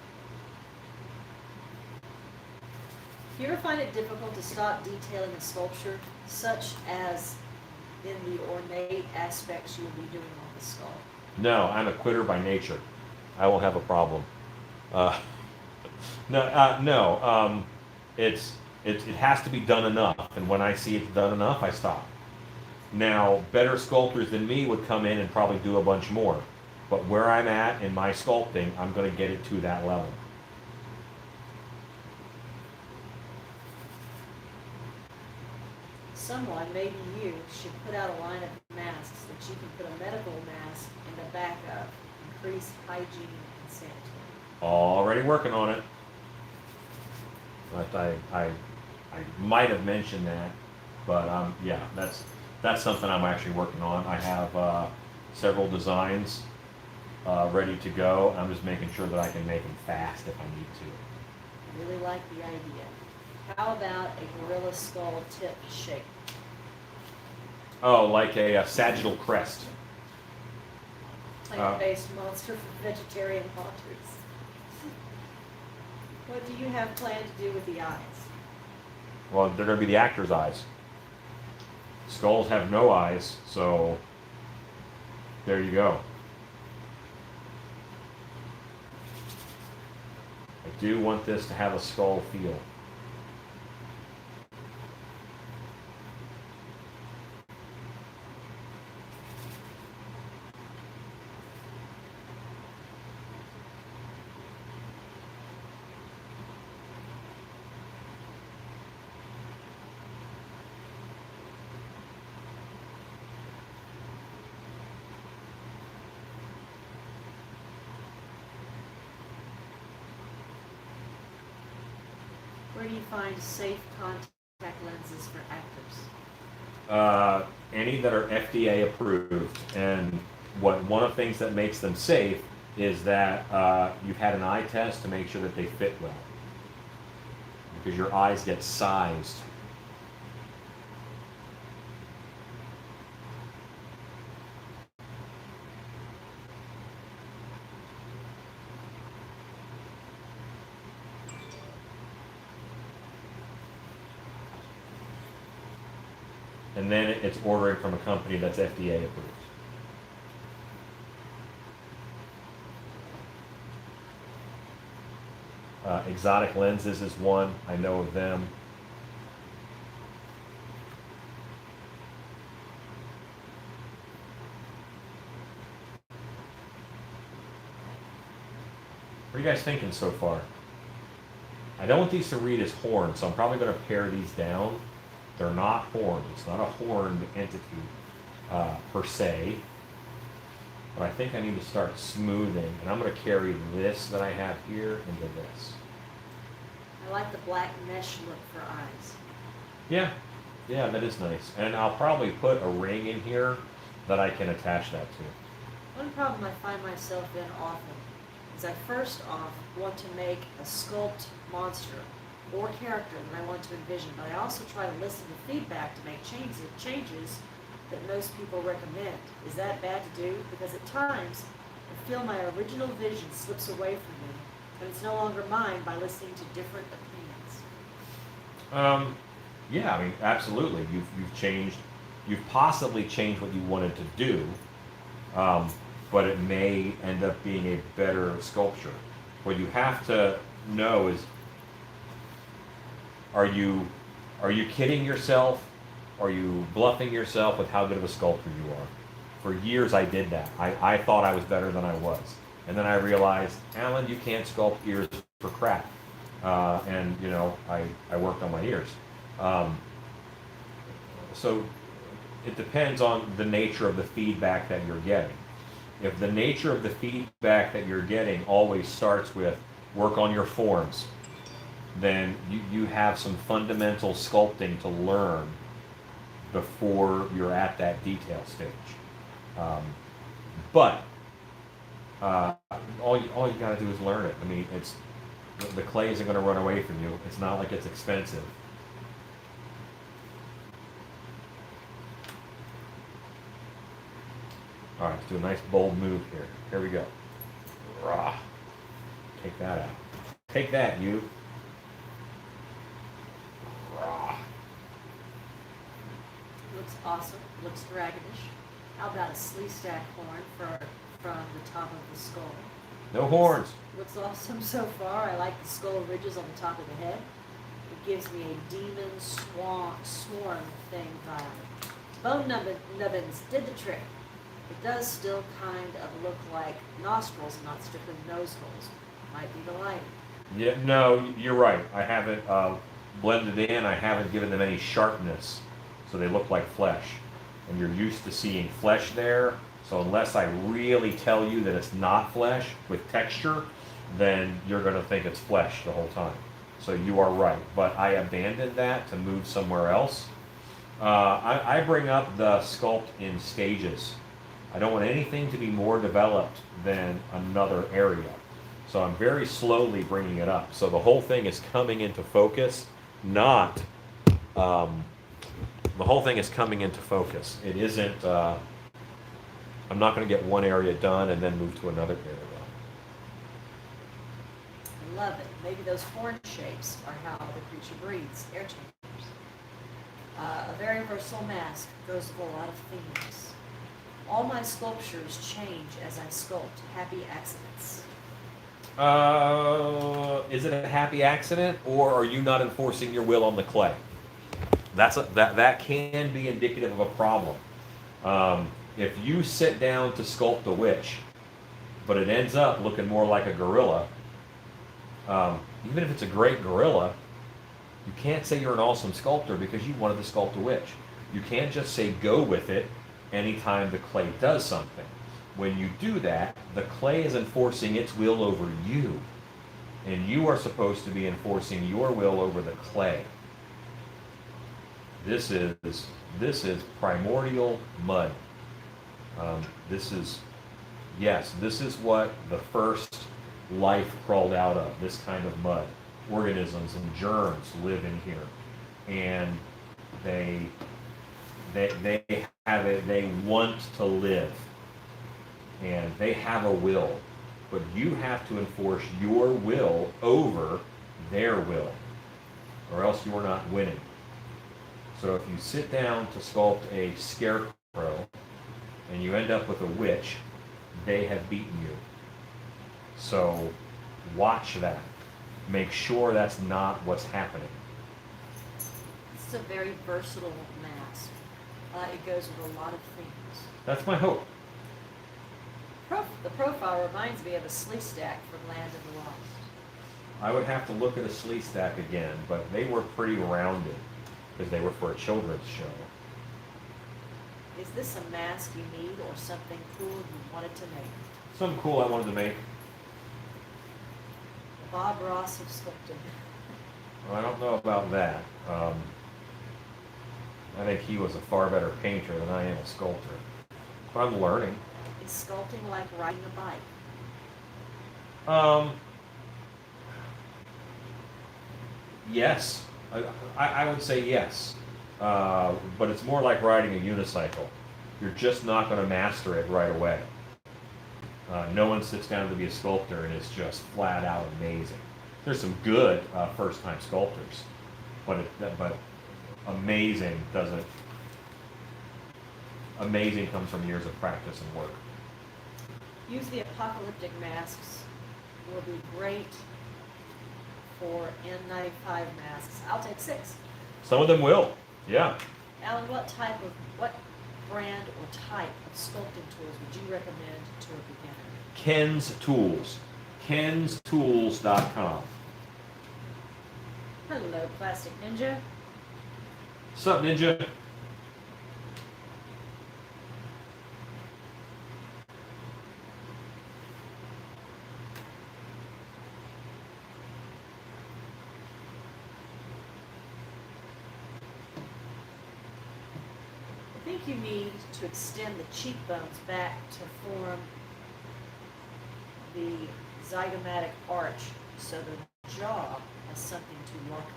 Do you ever find it difficult to stop detailing a sculpture, such as in the ornate aspects you will be doing on the skull? No, I'm a quitter by nature. I won't have a problem. Uh, no. It has to be done enough, and when I see it's done enough, I stop. Now, better sculptors than me would come in and probably do a bunch more, but where I'm at in my sculpting, I'm going to get it to that level. Someone, maybe you, should put out a line of masks that you can put a medical mask in the back of. Increase hygiene and sanitary. Already working on it. But I might have mentioned that, but yeah, that's something I'm actually working on. I have several designs ready to go. I'm just making sure that I can make them fast if I need to. I really like the idea. How about a gorilla skull tip shape? Oh, like a sagittal crest. Plant-based monster for vegetarian hunters. What do you have planned to do with the eyes? Well, they're going to be the actor's eyes. Skulls have no eyes, so there you go. I do want this to have a skull feel. Where do you find safe contact lenses for actors? Any that are FDA approved, and one of the things that makes them safe is that you've had an eye test to make sure that they fit well, because your eyes get sized. And then it's ordering from a company that's FDA approved. Exotic lenses is one. I know of them. What are you guys thinking so far? I don't want these to read as horns, so I'm probably going to pare these down. They're not horned. It's not a horned entity per se. But I think I need to start smoothing, and I'm going to carry this that I have here into this. I like the black mesh look for eyes. Yeah, that is nice. And I'll probably put a ring in here that I can attach that to. One problem I find myself in often is I first off want to make a sculpt monster or character that I want to envision, but I also try to listen to feedback to make changes that most people recommend. Is that bad to do? Because at times I feel my original vision slips away from me, and it's no longer mine by listening to different opinions. Yeah, I mean, absolutely. You've changed. You've possibly changed what you wanted to do, but it may end up being a better sculpture. What you have to know is, are you kidding yourself? Are you bluffing yourself with how good of a sculptor you are? For years I did that. I thought I was better than I was. And then I realized, Alan, you can't sculpt ears for crap. And, you know, I worked on my ears. so it depends on the nature of the feedback that you're getting. If the nature of the feedback that you're getting always starts with work on your forms, then you have some fundamental sculpting to learn before you're at that detail stage. But all you got to do is learn it. I mean, the clay isn't going to run away from you. It's not like it's expensive. All right, let's do a nice bold move here. Here we go. Rah. Take that out. Take that, you. Rah. Looks awesome, looks dragonish. How about a slee stack horn from the top of the skull? No horns. Looks awesome so far. I like the skull ridges on the top of the head. It gives me a demon swarm thing vibe. Bone nubbins did the trick. It does still kind of look like nostrils, not strictly nose holes. Might be the lighting. Yeah, no, you're right. I haven't blended in. I haven't given them any sharpness, so they look like flesh. And you're used to seeing flesh there, so unless I really tell you that it's not flesh with texture, then you're going to think it's flesh the whole time. So you are right, but I abandoned that to move somewhere else. I bring up the sculpt in stages. I don't want anything to be more developed than another area. So I'm very slowly bringing it up. So the whole thing is coming into focus, not, the whole thing is coming into focus. It isn't, I'm not going to get one area done and then move to another area. I love it. Maybe those horn shapes are how the creature breathes. Air chambers. A very versatile mask goes with a lot of themes. All my sculptures change as I sculpt. Happy accidents. Is it a happy accident, or are you not enforcing your will on the clay? That can be indicative of a problem. If you sit down to sculpt a witch, but it ends up looking more like a gorilla, even if it's a great gorilla, you can't say you're an awesome sculptor because you wanted to sculpt a witch. You can't just say go with it anytime the clay does something. When you do that, the clay is enforcing its will over you, and you are supposed to be enforcing your will over the clay. This is primordial mud. This is what the first life crawled out of, this kind of mud. Organisms and germs live in here, and they have it, they want to live, and they have a will, but you have to enforce your will over their will, or else you're not winning. So if you sit down to sculpt a scarecrow and you end up with a witch, they have beaten you. So watch that. Make sure that's not what's happening. This is a very versatile mask. It goes with a lot of things. That's my hope. The profile reminds me of a slee stack from Land of the Lost. I would have to look at a slee stack again, but they were pretty rounded because they were for a children's show. Is this a mask you need or something cool you wanted to make? Something cool I wanted to make. The Bob Ross of sculpting. Well, I don't know about that. I think he was a far better painter than I am a sculptor. But I'm learning. Is sculpting like riding a bike? Yes. I would say yes. But it's more like riding a unicycle. You're just not going to master it right away. No one sits down to be a sculptor and it's just flat out amazing. There's some good first-time sculptors, but amazing doesn't. Amazing comes from years of practice and work. Use the apocalyptic masks. Will be great for N95 masks. I'll take 6. Some of them will, yeah. Alan, what brand or type of sculpting tools would you recommend to a beginner? Ken's Tools. Ken'sTools.com. Hello, Plastic Ninja. Sup, Ninja? think you need to extend the cheekbones back to form the zygomatic arch so the jaw has something to walk on.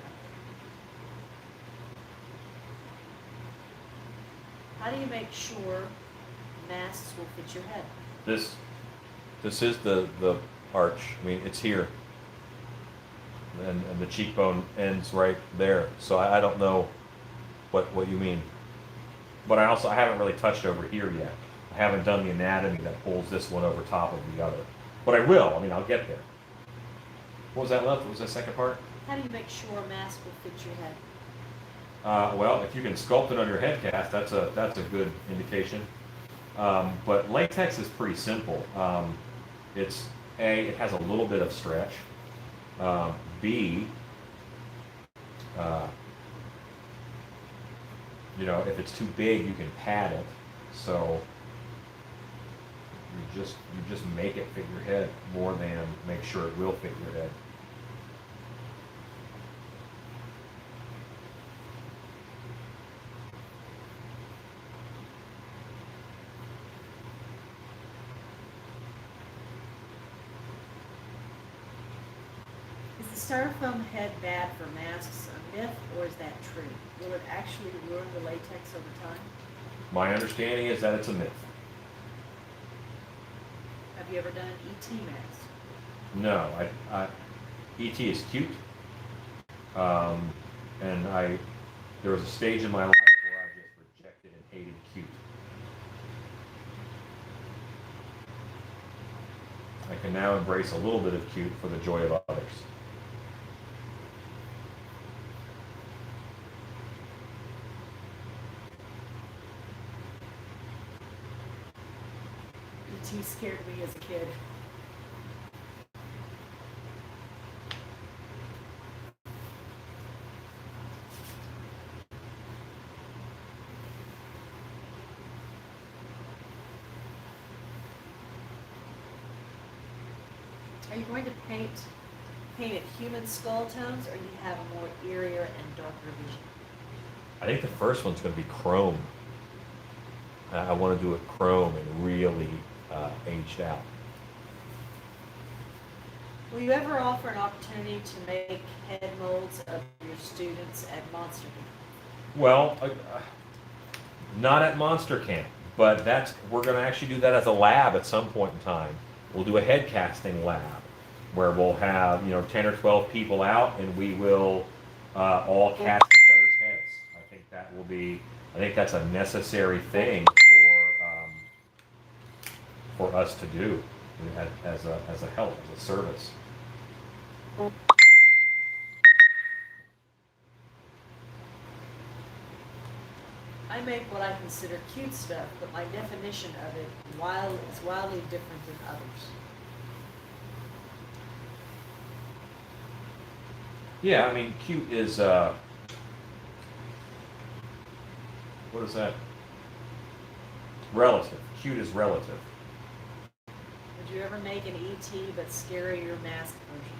How do you make sure masks will fit your head? This is the arch. I mean, it's here, and the cheekbone ends right there. So I don't know what you mean. But I haven't really touched over here yet. I haven't done the anatomy that pulls this one over top of the other. But I will. I mean, I'll get there. What was that left? What was that second part? How do you make sure a mask will fit your head? Well, if you can sculpt it on your head cast, that's a good indication. But latex is pretty simple. It has a little bit of stretch. B, if it's too big, you can pad it. So you just make it fit your head more than make sure it will fit your head. Is the styrofoam head bad for masks a myth, or is that true? Will it actually ruin the latex over time? My understanding is that it's a myth. Have you ever done an ET mask? No, ET is cute, and there was a stage in my life where I just rejected and hated cute. I can now embrace a little bit of cute for the joy of others. ET scared me as a kid. Are you going to paint it human skull tones, or do you have a more eerier and darker vision? I think the first one's going to be chrome. I want to do it chrome and really aged out. Will you ever offer an opportunity to make head molds of your students at Monster Camp? Well, not at Monster Camp, but we're going to actually do that as a lab at some point in time. We'll do a head casting lab where we'll have 10 or 12 people out, and we will all cast each other's heads. I think that's a necessary thing for us to do as a help, as a service. I make what I consider cute stuff, but my definition of it is wildly different than others. Yeah, I mean, cute is, what is that? Relative. Cute is relative. Would you ever make an ET but scarier mask version?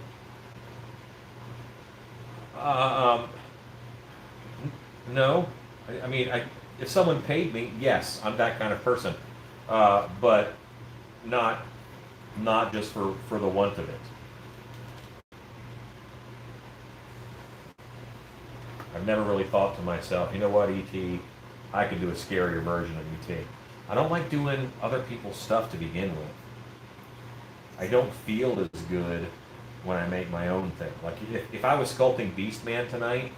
No. I mean, if someone paid me, yes, I'm that kind of person. But not just for the want of it. I've never really thought to myself, you know what, E.T., I could do a scarier version of E.T. I don't like doing other people's stuff to begin with. I don't feel as good when I make my own thing. Like, if I was sculpting Beastman tonight,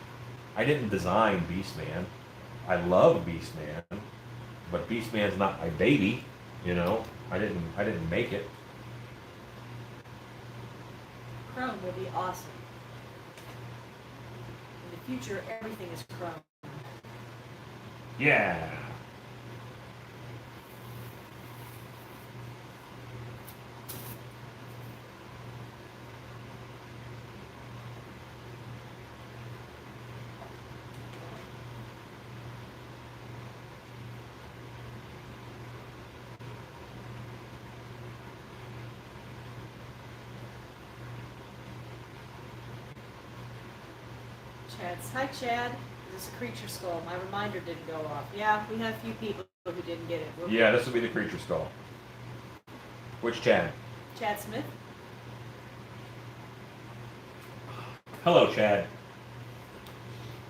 I didn't design Beastman. I love Beastman, but Beastman's not my baby, I didn't make it. Chrome will be awesome. In the future, everything is chrome. Yeah. Hi, Chad. This is a creature skull. My reminder didn't go off. Yeah, we have a few people who didn't get it. Yeah, this will be the creature skull. Which Chad? Chad Smith. Hello, Chad.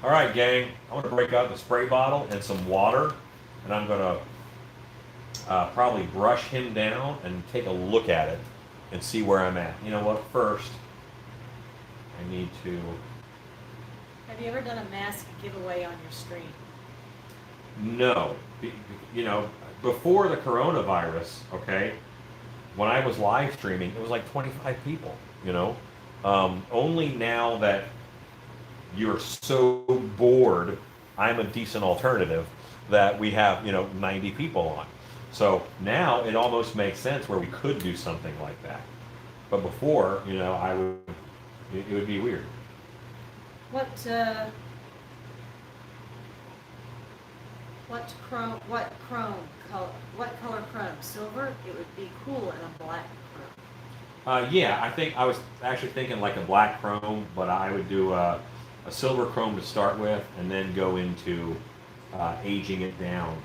All right, gang. I'm going to break out the spray bottle and some water, and I'm going to probably brush him down and take a look at it and see where I'm at. You know what? First, I need to... Have you ever done a mask giveaway on your stream? No. You know, before the coronavirus, okay, when I was live streaming, it was like 25 people, you know. Only now that you're so bored, I'm a decent alternative, that we have, you know, 90 people on. So now it almost makes sense where we could do something like that. But before, you know, it would be weird. What color chrome? Silver? It would be cool in a black chrome. Yeah, I was actually thinking like a black chrome, but I would do a silver chrome to start with, and then go into aging it down.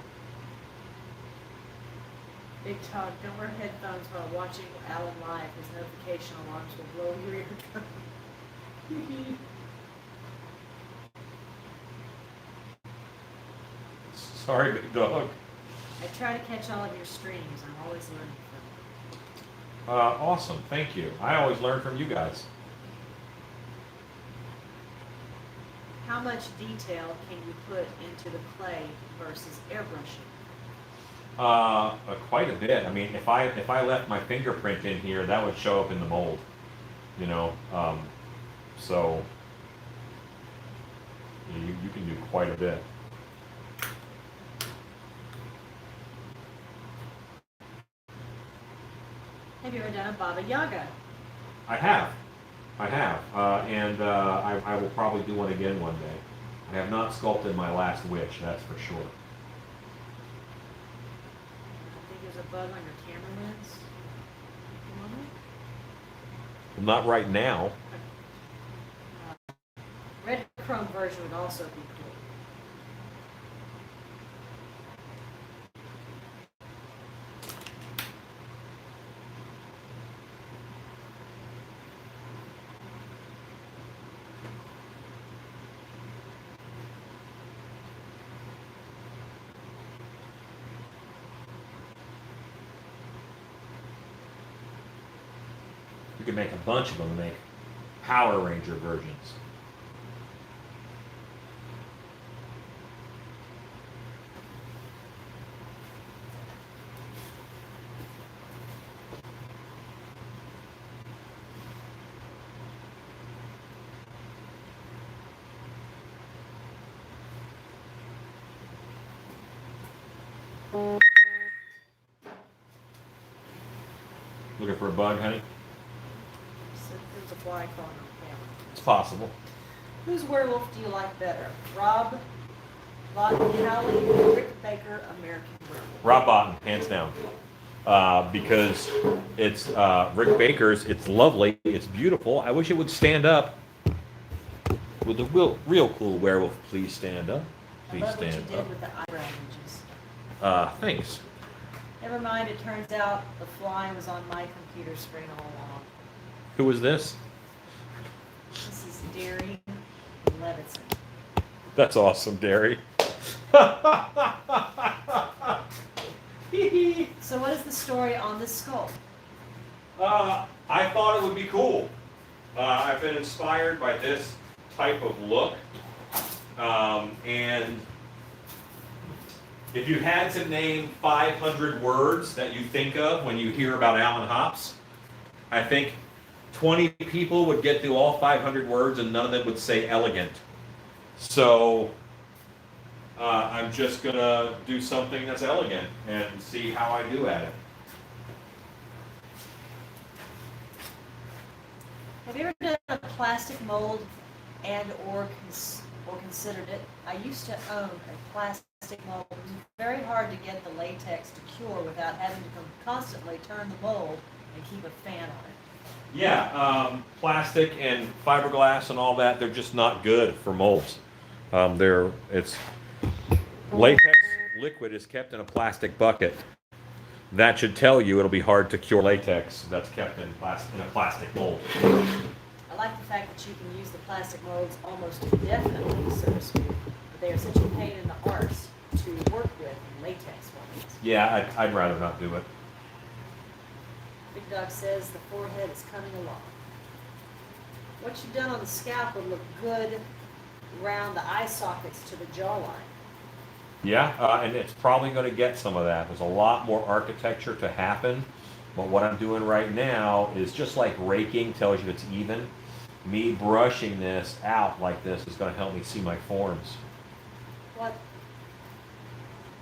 Big Todd, don't wear headphones while watching Alan live. His notification alarms will blow your eardrum. Sorry, big dog. I try to catch all of your streams. I'm always learning from you. Awesome, thank you. I always learn from you guys. How much detail can you put into the clay versus airbrushing? Quite a bit. I mean, if I left my fingerprint in here, that would show up in the mold. You know, so you can do quite a bit. Have you ever done a Baba Yaga? I have, and I will probably do one again one day. I have not sculpted my last witch, that's for sure. I think there's a bug on your camera lens. Well, not right now. Red chrome version would also be cool. You can make a bunch of them and make Power Ranger versions. Looking for a bug, honey? There's a fly crawling on the camera. It's possible. Whose werewolf do you like better? Rob Bottin-Cowley, Rick Baker, American Werewolf? Rob Bottin, hands down. Because it's Rick Baker's, it's lovely, it's beautiful. I wish it would stand up. Would the real cool werewolf please stand up? I Please love what you stand did up. with the eyebrow images. Thanks. Never mind, it turns out the fly was on my computer screen all along. Who was this? This is Derry Levinson. That's awesome, Derry. So what is the story on this skull? I thought it would be cool. I've been inspired by this type of look. And if you had to name 500 words that you think of when you hear about Alan Hops, I think 20 people would get through all 500 words and none of them would say elegant. So I'm just going to do something that's elegant and see how I do at it. Have you ever done a plastic mold and or considered it? I used to own a plastic mold. It was very hard to get the latex to cure without having to constantly turn the mold and keep a fan on it. Yeah, plastic and fiberglass and all that, they're just not good for molds. It's latex liquid is kept in a plastic bucket. That should tell you it'll be hard to cure latex that's kept in a plastic mold. I like the fact that you can use the plastic molds almost indefinitely, so to speak. But they are such a pain in the arse to work with in latex ones. Yeah, I'd rather not do it. Big Dog says the forehead is coming along. What you've done on the scalp would look good around the eye sockets to the jawline. Yeah, and it's probably going to get some of that. There's a lot more architecture to happen, but what I'm doing right now is just like raking tells you it's even. Me brushing this out like this is going to help me see my forms.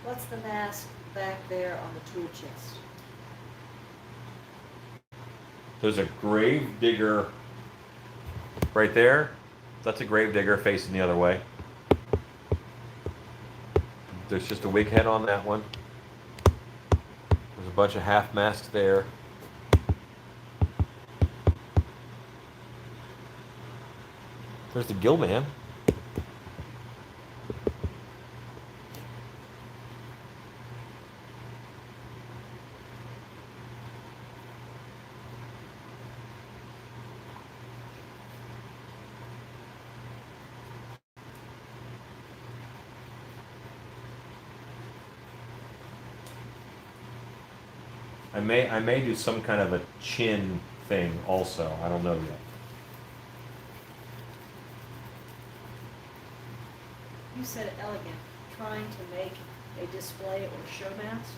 What's the mask back there on the tool chest? There's a grave digger right there. That's a grave digger facing the other way. There's just a wig head on that one. There's a bunch of half masks there. There's the gill man. I may do some kind of a chin thing also. I don't know yet. You said elegant, trying to make a display or show mask?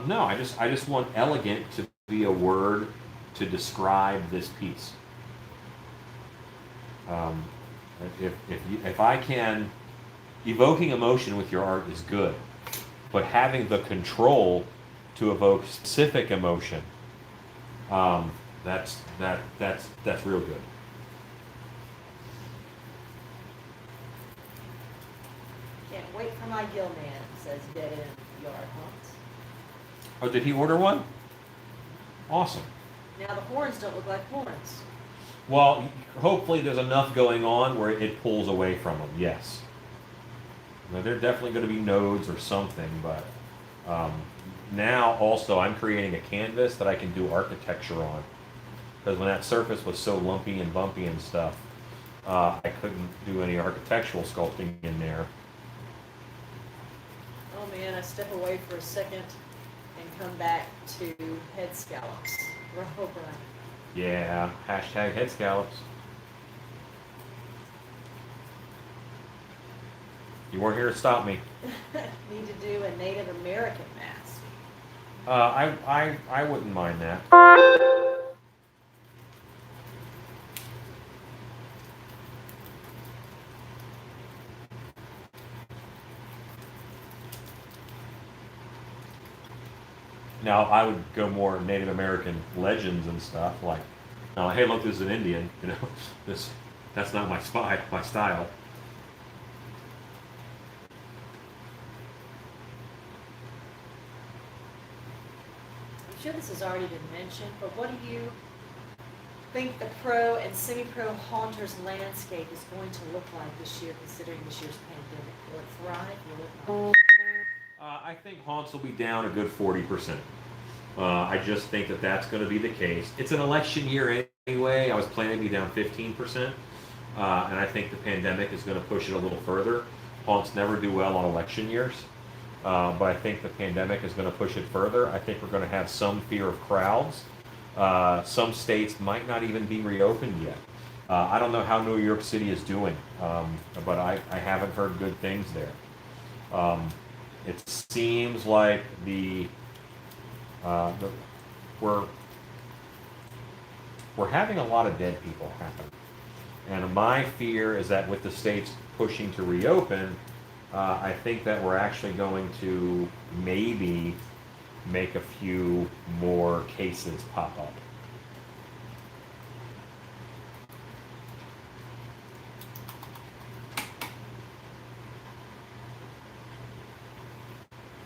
No, I just want elegant to be a word to describe this piece. If I can, evoking emotion with your art is good, but having the control to evoke specific emotion, that's real good. Can't wait for my gill man, says Dead End Yard Haunts. Oh, did he order one? Awesome. Now the horns don't look like horns. Well, hopefully there's enough going on where it pulls away from them, yes. Now, there are definitely going to be nodes or something, but now also I'm creating a canvas that I can do architecture on. Because when that surface was so lumpy and bumpy and stuff, I couldn't do any architectural sculpting in there. Oh man, I step away for a second and come back to head scallops. Rope run. Yeah, hashtag head scallops. You weren't here to stop me. Need to do a Native American mask. I wouldn't mind that. Now I would go more Native American legends and stuff like, hey, look, this is an Indian. You know, that's not my style. I'm sure this has already been mentioned, but what do you think the pro and semi-pro haunters landscape is going to look like this year, considering this year's pandemic? Will it thrive? Will it not? I think haunts will be down a good 40%. I just think that's going to be the case. It's an election year anyway. I was planning to be down 15%, and I think the pandemic is going to push it a little further. Haunts never do well on election years, but I think the pandemic is going to push it further. I think we're going to have some fear of crowds. Some states might not even be reopened yet. I don't know how New York City is doing, but I haven't heard good things there. It seems like we're having a lot of dead people happen, and my fear is that with the states pushing to reopen, I think that we're actually going to maybe make a few more cases pop up.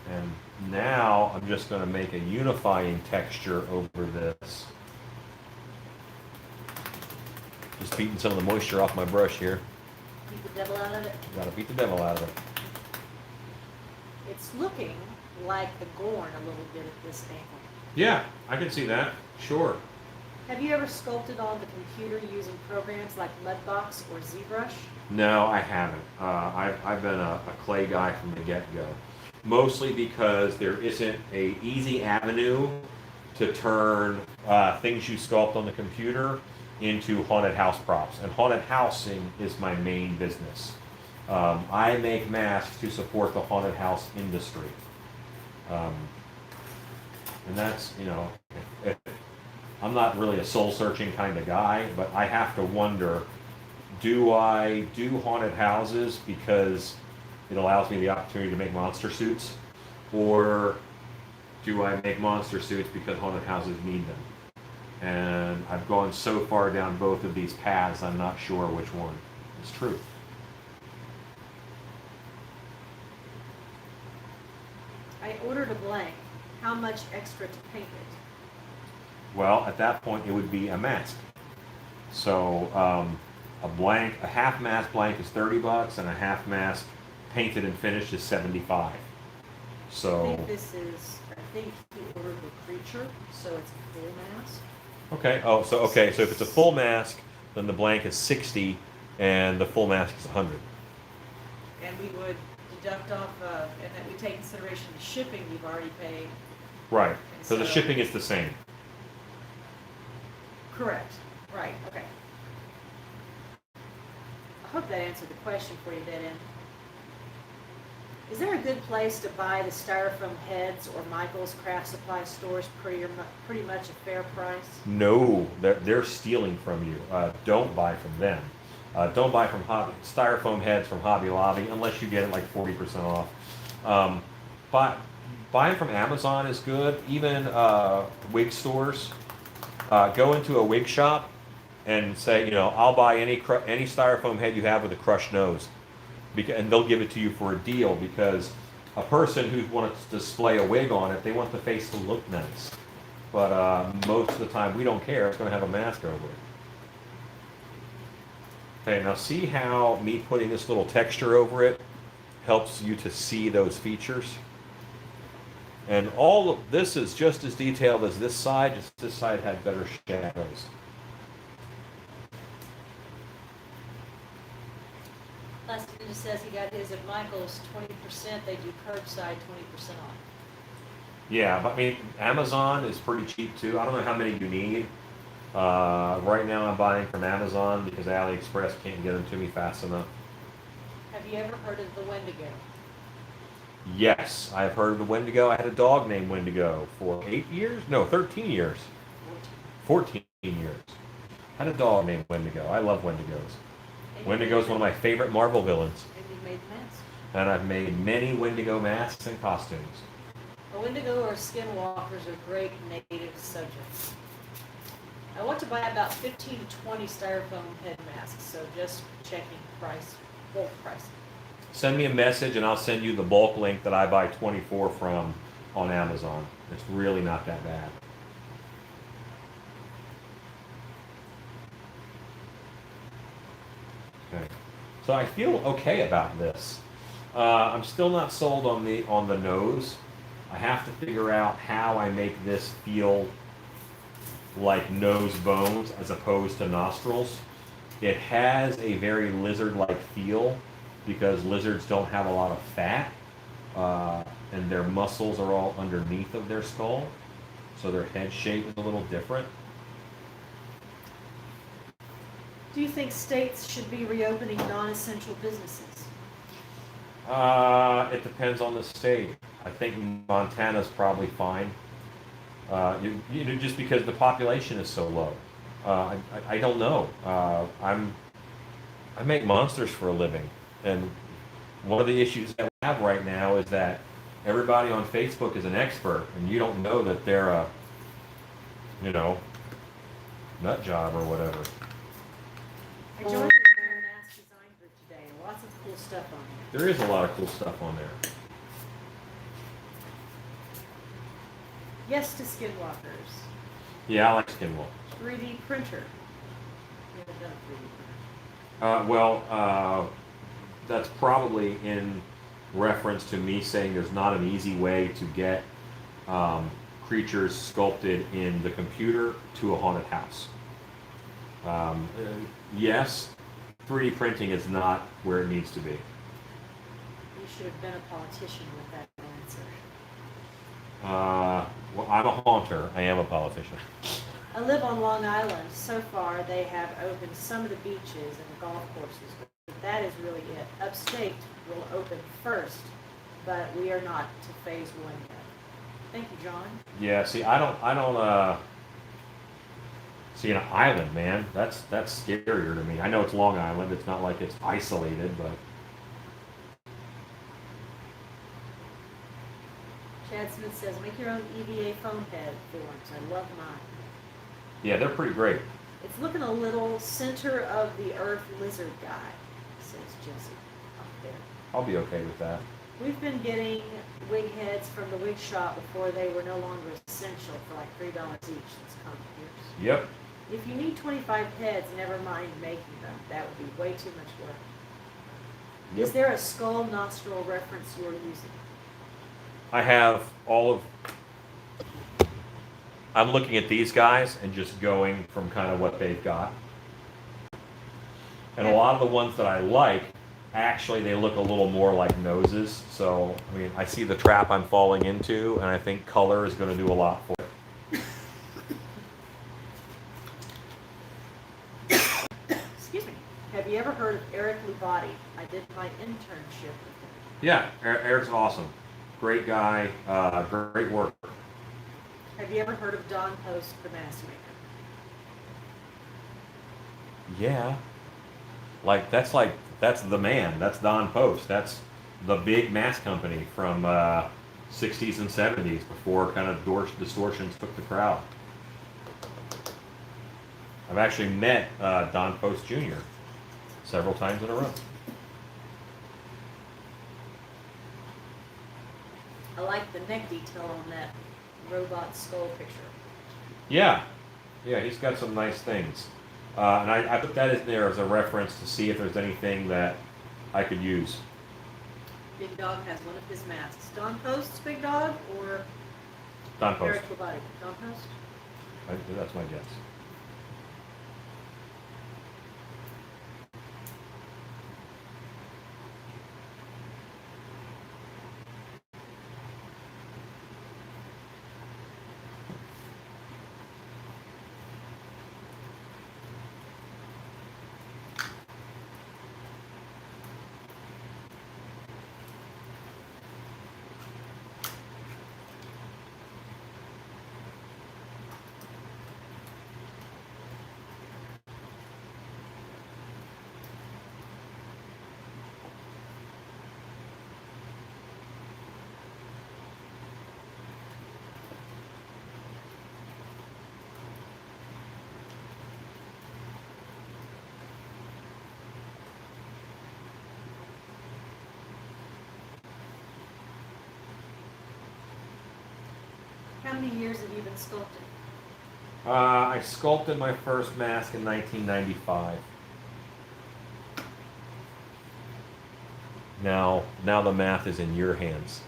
And now I'm just going to make a unifying texture over this. Just beating some of the moisture off my brush here. Beat the devil out of it. Gotta beat the devil out of it. It's looking like the Gorn a little bit at this angle. Yeah, I can see that. Sure. Have you ever sculpted on the computer using programs like Mudbox or ZBrush? No, I haven't. I've been a clay guy from the get-go. Mostly because there isn't a easy avenue to turn things you sculpt on the computer into haunted house props. And haunted housing is my main business. I make masks to support the haunted house industry. And that's, you know, I'm not really a soul-searching kind of guy, but I have to wonder, do I do haunted houses because it allows me the opportunity to make monster suits? Or do I make monster suits because haunted houses need them? And I've gone so far down both of these paths, I'm not sure which one is true. I ordered a blank. How much extra to paint it? Well, at that point, it would be a mask. So a half mask blank is $30, and a half mask painted and finished is $75. So I think he ordered the creature, so it's a full mask. okay. Oh, so okay. So if it's a full mask, then the blank is 60, and the full mask is 100. And we would deduct off, and that we take consideration the shipping you've already paid. Right. So the So- shipping is the same. Correct. Right, okay. I hope that answered the question for you, Dead End. Is there a good place to buy the styrofoam heads or Michael's craft supply stores pretty much a fair price? No, they're stealing from you. Don't buy from them. Don't buy from styrofoam heads from Hobby Lobby unless you get it like 40% off. But buying from Amazon is good. Even wig stores. Go into a wig shop and say, you know, I'll buy any styrofoam head you have with a crushed nose, and they'll give it to you for a deal, because a person who wants to display a wig on it, they want the face to look nice. But most of the time, we don't care. It's going to have a mask over it. Okay, now see how me putting this little texture over it helps you to see those features? And all of this is just as detailed as this side, just this side had better shadows. Last Ninja says he got his at Michael's 20%. They do curbside 20% off. Yeah, but I mean, Amazon is pretty cheap too. I don't know how many you need. Right now I'm buying from Amazon because AliExpress can't get them to me fast enough. Have you ever heard of the Wendigo? Yes, I've heard of the Wendigo. I had a dog named Wendigo for 8 years? No, 13 years. 14 years. I had a dog named Wendigo. I love Wendigos. Wendigo's one of my favorite Marvel villains. And you made masks. And I've made many Wendigo masks and costumes. A Wendigo or skinwalkers are great native subjects. I want to buy about 15 to 20 styrofoam head masks, so just checking price, bulk pricing. Send me a message and I'll send you the bulk link that I buy 24 from on Amazon. It's really not that bad. Okay. So I feel okay about this. I'm still not sold on the nose. I have to figure out how I make this feel like nose bones as opposed to nostrils. It has a very lizard-like feel because lizards don't have a lot of fat, and their muscles are all underneath of their skull, so their head shape is a little different. Do you think states should be reopening non-essential businesses? It depends on the state. I think Montana's probably fine. You know, just because the population is so low. I don't know. I make monsters for a living, and one of the issues that we have right now is that everybody on Facebook is an expert, and you don't know that they're a, you know, nut job or whatever. I joined your mask design group today. Lots of cool stuff on there. There is a lot of cool stuff on there. Yes to skinwalkers. Yeah, I like skinwalkers. 3D printer. We haven't done a 3D printer. That's probably in reference to me saying there's not an easy way to get um, creatures sculpted in the computer to a haunted house. Yes, 3D printing is not where it needs to be. You should have been a politician with that answer. Well, I'm a haunter. I am a politician. I live on Long Island. So far, they have opened some of the beaches and the golf courses, but that is really it. Upstate will open first, but we are not to phase 1 yet. Thank you, John. Yeah. See, I don't. See, an island, man. That's scarier to me. I know it's Long Island. It's not like it's isolated, but Chad Smith says, make your own EVA foam head forms. I love mine. yeah, they're pretty great. It's looking a little center of the earth lizard guy, says Jesse up there. I'll be okay with that. We've been getting wig heads from the wig shop before they were no longer essential for like $3 each since comic years. Yep. If you need 25 heads, never mind making them. That would be way too much work. Yep. Is there a skull nostril reference you're using? I have all of. I'm looking at these guys and just going from kind of what they've got. And a lot of the ones that I like, actually, they look a little more like noses. So, I mean, I see the trap I'm falling into, and I think color is going to do a lot for it. Excuse me. Have you ever heard of Eric Lubati? I did my internship with him. Yeah, Eric's awesome. Great guy, great work. Have you ever heard of Don Post, the mask maker? Yeah. That's the man. That's Don Post. That's the big mask company from 60s and 70s before kind of distortions took the crowd. I've actually met Don Post Jr. several times in a row. I like the neck detail on that robot skull picture. Yeah, he's got some nice things. And I put that in there as a reference to see if there's anything that I could use. Big Dog has one of his masks. Don Post's Big Dog or Don Post. Eric Lubati? Don Post? That's my guess. How many years have you been sculpting? I sculpted my first mask in 1995. Now the math is in your hands.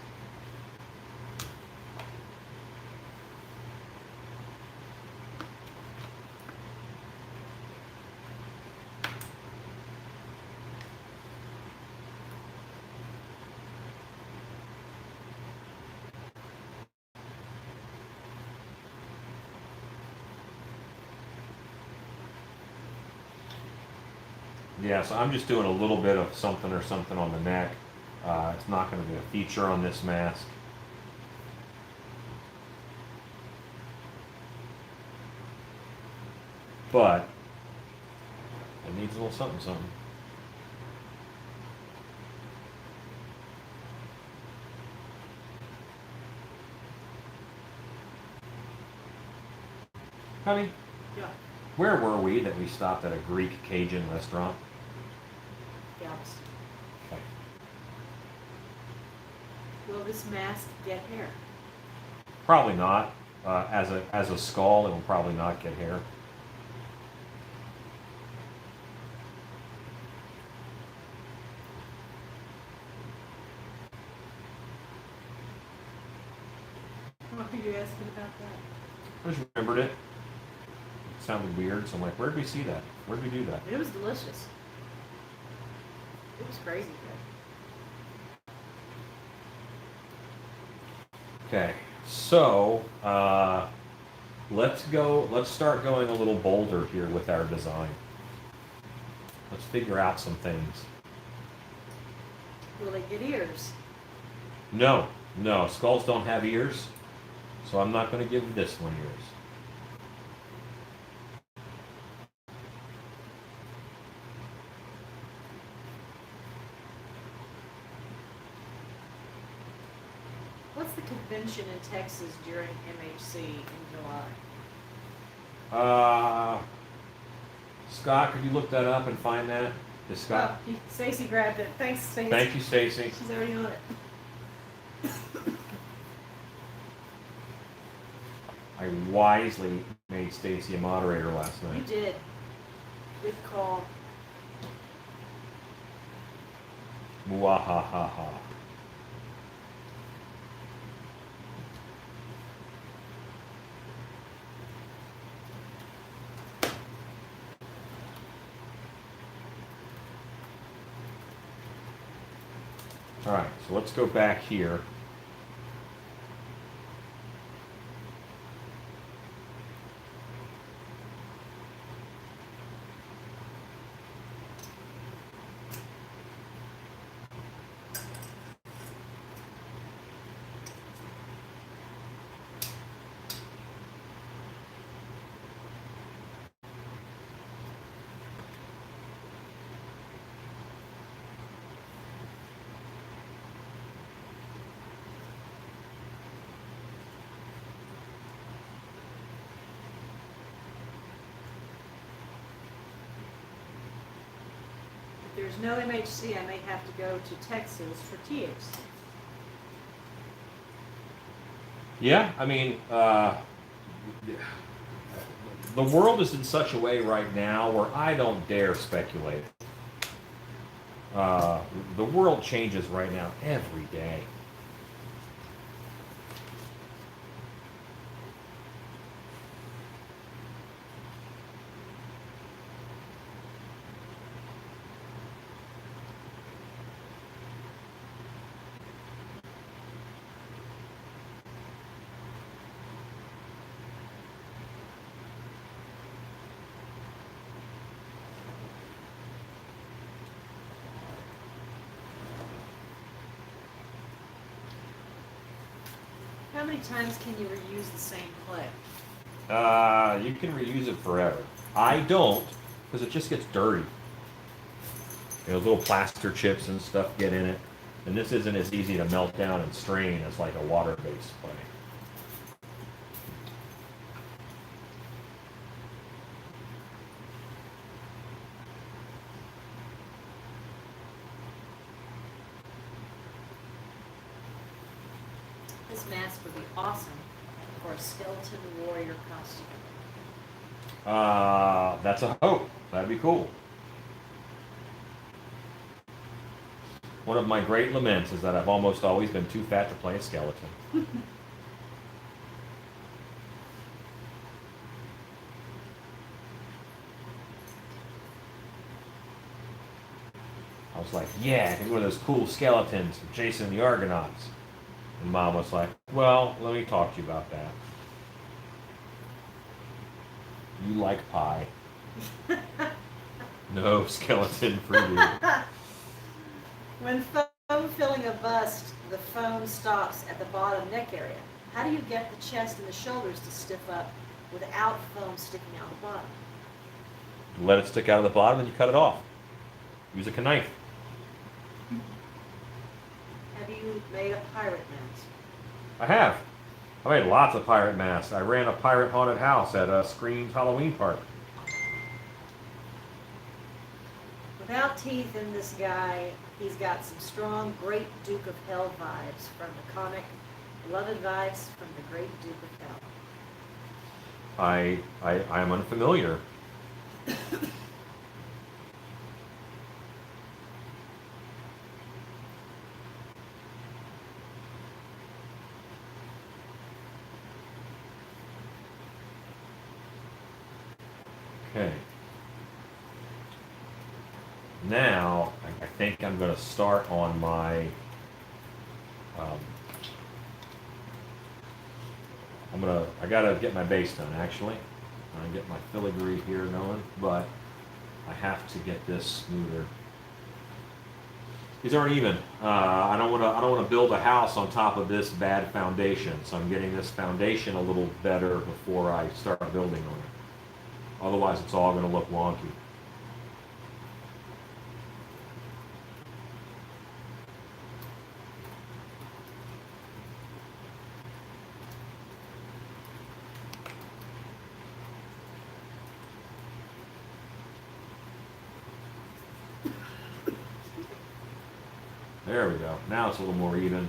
Yeah, so I'm just doing a little bit of something or something on the neck. It's not going to be a feature on this mask. But it needs a little something, something. Honey, Yeah. where were we that we stopped at a Greek Cajun restaurant? Galveston. Okay. Will this mask get hair? Probably not. As a skull, it will probably not get hair. you asking about that? I just remembered it. It sounded weird, so I'm like, where did we see that? Where did we do that? It was delicious. It was crazy good. Okay, so let's start going a little bolder here with our design. Let's figure out some things. Will they get ears? No, skulls don't have ears, so I'm not going to give this one ears. What's the convention in Texas during MHC in July? Scott, could you look that up and find that? Is Scott? Oh, Stacy grabbed it. Thanks, Stacy. Thank you, Stacy. She's already on it. I wisely made Stacy a moderator last You night. did. Good call. Mwahaha. All right, so let's go back here. If there's no MHC, I may have to go to Texas for THC. Yeah, I mean, the world is in such a way right now where I don't dare speculate. The world changes right now every day. How many times can you reuse the same clay? You can reuse it forever. I don't, because it just gets dirty. You know, little plaster chips and stuff get in it. And this isn't as easy to melt down and strain as like a water-based clay. This mask would be awesome for a skeleton warrior costume. That's a hope. That'd be cool. One of my great laments is that I've almost always been too fat to play a skeleton. I was like, yeah, I can be one of those cool skeletons from Jason and the Argonauts. And Mom was like, well, let me talk to you about that. You like pie. No skeleton for you. When foam filling a bust, the foam stops at the bottom neck area. How do you get the chest and the shoulders to stiff up without foam sticking out the bottom? Let it stick out of the bottom and you cut it off. Use a knife. Have you made a pirate mask? I have. I made lots of pirate masks. I ran a pirate haunted house at Scream's Halloween Park. Without teeth in this guy, he's got some strong Great Duke of Hell vibes from the comic, beloved vibes from the Great Duke of Hell. I am unfamiliar. Okay. Now, I think I'm going to start on my, I got to get my base done, actually. I get my filigree here going, but I have to get this smoother. These aren't even. I don't want to build a house on top of this bad foundation, so I'm getting this foundation a little better before I start building on it. Otherwise, it's all going to look wonky. There we go. Now it's a little more even.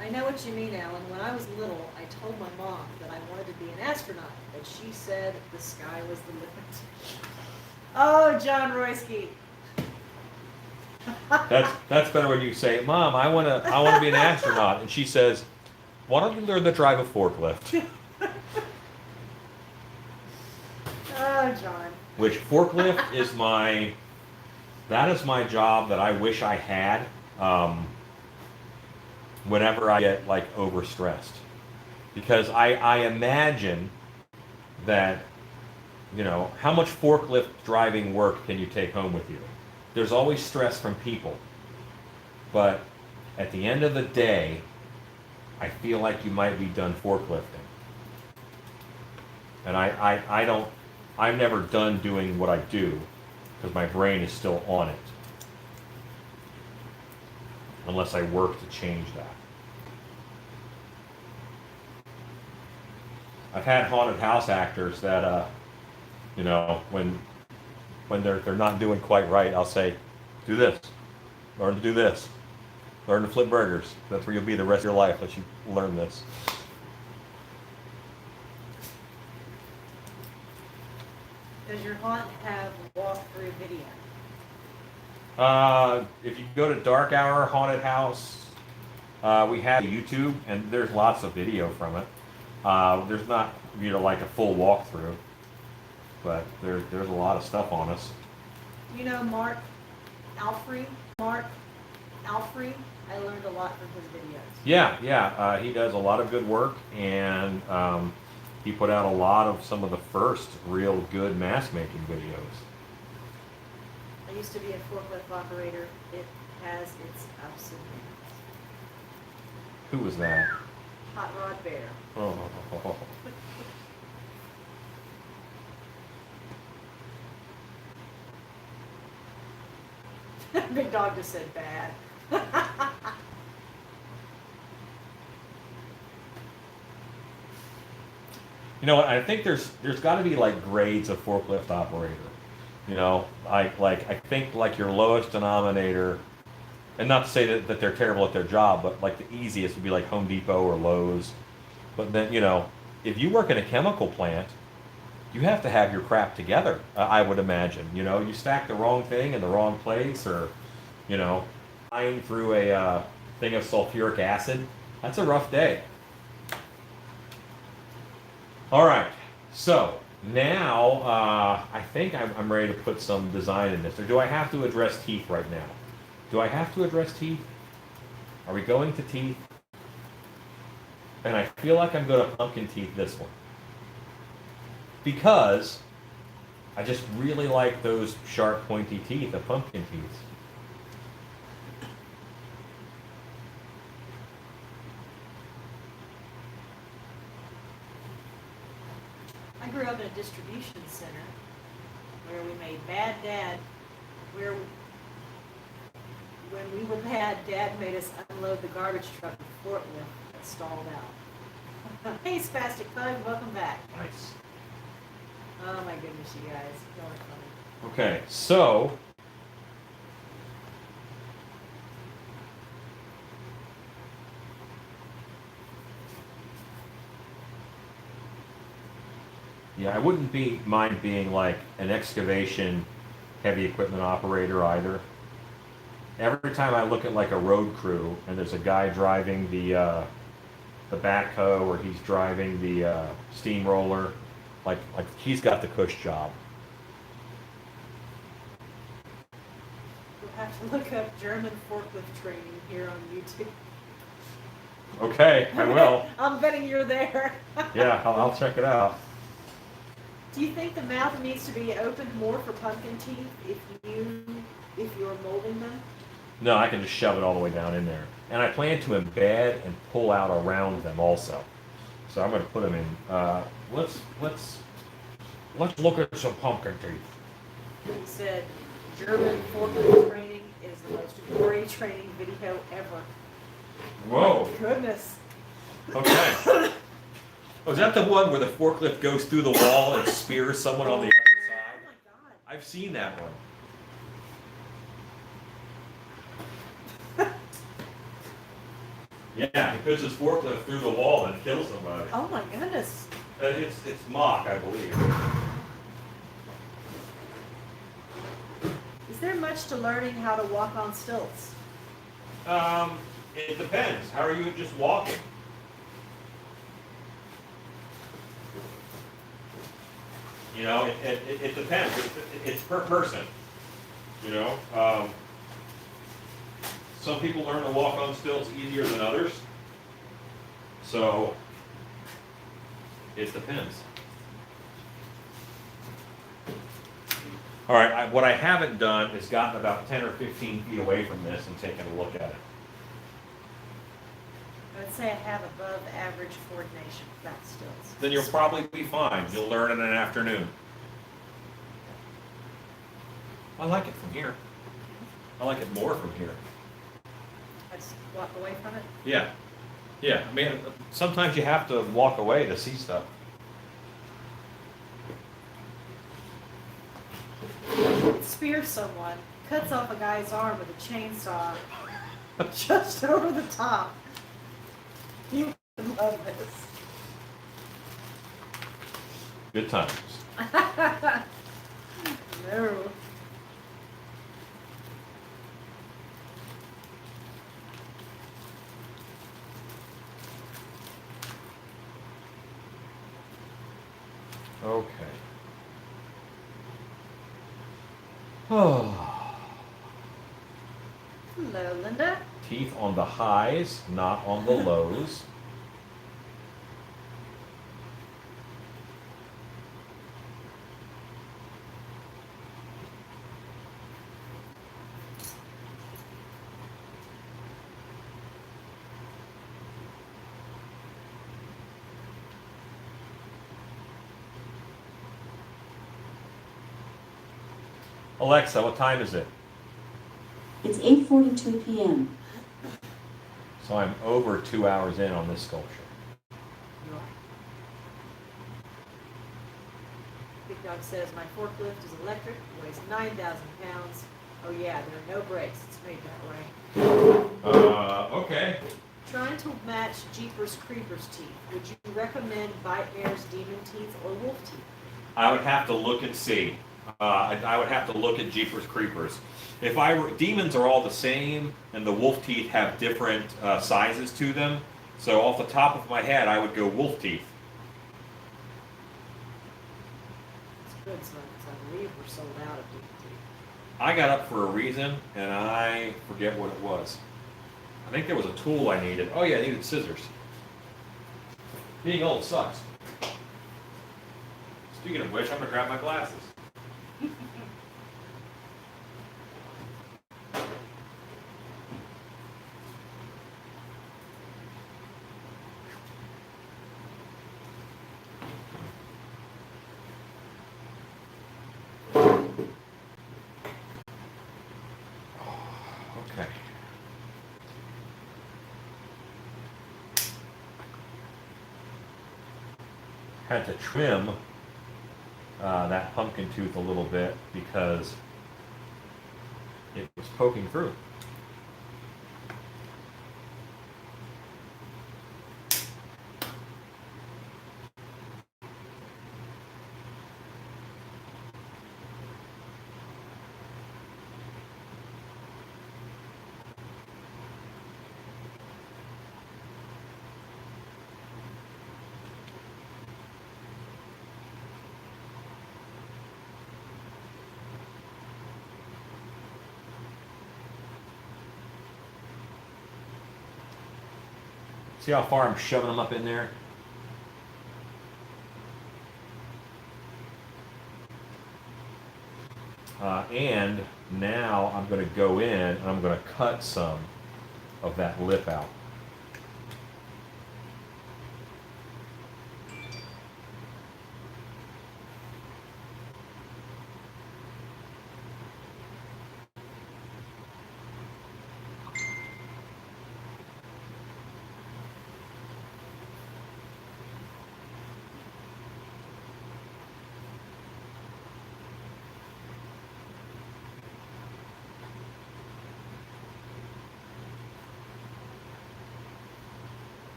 I know what you mean, Alan. When I was little, I told my mom that I wanted to be an astronaut, but she said the sky was the limit. Oh, John Royski. That's better when you say, "Mom, I wanna be an astronaut," and she says, "Why don't you learn to drive a forklift?" Oh, John. Which forklift is that is my job that I wish I had. Whenever I get like overstressed, because I imagine that, how much forklift driving work can you take home with you? There's always stress from people, but at the end of the day, I feel like you might be done forklifting, and I'm never done doing what I do because my brain is still on it. Unless I work to change that. I've had haunted house actors that, when they're not doing quite right, I'll say, "Do this, learn to do this, learn to flip burgers. That's where you'll be the rest of your life unless you learn this." Does your haunt have walkthrough video? If you go to Dark Hour Haunted House, we have YouTube, and there's lots of video from it. There's not, like a full walkthrough, but there's a lot of stuff on us. You know Mark Alfrey? I learned a lot from his videos. Yeah, he does a lot of good work, and he put out a lot of some of the first real good mask making videos. I used to be a forklift operator. It has its ups and downs. Who was that? Hot Rod Bear. Oh. Big Dog just said bad. You know what? I think there's got to be like grades of forklift operator. I think like your lowest denominator, and not to say that they're terrible at their job, but like the easiest would be like Home Depot or Lowe's. But then if you work in a chemical plant, you have to have your crap together. I would imagine. You stack the wrong thing in the wrong place, or flying through a thing of sulfuric acid. That's a rough day. All right, so now I think I'm ready to put some design in this. Or do I have to address teeth right now? Do I have to address teeth? Are we going to teeth? And I feel like I'm going to pumpkin teeth this one. Because I just really like those sharp, pointy teeth of pumpkin teeth. I grew up in a distribution center where we made Bad Dad, where when we were bad, Dad made us unload the garbage truck with forklift that stalled out. Hey, Spastic Bug, welcome back. Nice. Oh my goodness, you guys. Y'all are funny. Okay, so yeah, I wouldn't mind being like an excavation heavy equipment operator either. Every time I look at like a road crew and there's a guy driving the the backhoe or he's driving the steamroller. Like he's got the cush job. You'll have to look up German forklift training here on YouTube. Okay, I will. I'm betting you're there. Yeah, I'll check it out. Do you think the mouth needs to be opened more for pumpkin teeth if you're molding them? No, I can just shove it all the way down in there. And I plan to embed and pull out around them also. So I'm going to put them in. Let's look at some pumpkin teeth. He said German forklift training is the most gory training video ever. Whoa. Goodness. Okay. Oh, is that the one where the forklift goes through the wall and spears someone on the other Oh side? my God. I've seen that one. Yeah, he puts his forklift through the wall and kills somebody. Oh my goodness. It's mock, I believe. Is there much to learning how to walk on stilts? It depends. How are you just walking? You know, it depends. It's per person. You know, some people learn to walk on stilts easier than others. So it depends. All right, what I haven't done is gotten about 10 or 15 feet away from this and taken a look at it. I would say I have above average coordination with that stilts. Then you'll probably be fine. You'll learn in an afternoon. I like it from here. I like it more from here. I just walk away from it. Yeah. Yeah. I mean, sometimes you have to walk away to see stuff. It spears someone, cuts off a guy's arm with a chainsaw just over the top. You would love this. Good times. No. Okay. Oh. Hello, Linda. Teeth on the highs, not on the lows. Alexa, what time is it? It's 8:42 p.m. So I'm over 2 hours in on this sculpture. Big Dog says, my forklift is electric, weighs 9,000 pounds. Oh yeah, there are no brakes. It's made that way. Okay. Trying to match Jeepers Creepers teeth. Would you recommend Bite-Mare's demon teeth or wolf teeth? I would have to look and see. I would have to look at Jeepers Creepers. If I were, demons are all the same, and the wolf teeth have different sizes to them. So off the top of my head, I would go wolf teeth. It's good, so I believe we're sold out of demon teeth. I got up for a reason, and I forget what it was. I think there was a tool I needed. Oh yeah, I needed scissors. Being old sucks. Speaking of which, I'm gonna grab my glasses. Okay. Had to trim that pumpkin tooth a little bit because it was poking through. See how far I'm shoving them up in there? And now I'm going to go in and I'm going to cut some of that lip out.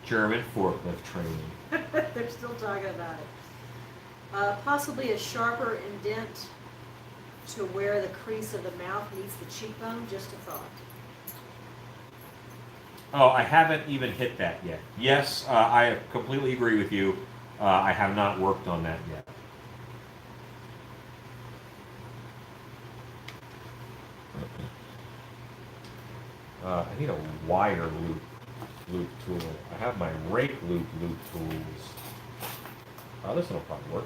German forklift training. They're still talking about it. Possibly a sharper indent to where the crease of the mouth meets the cheekbone. Just a thought. Oh, I haven't even hit that yet. Yes, I completely agree with you. I have not worked on that yet. I need a wire loop tool. I have my rake loop tools. Oh, this one will probably work.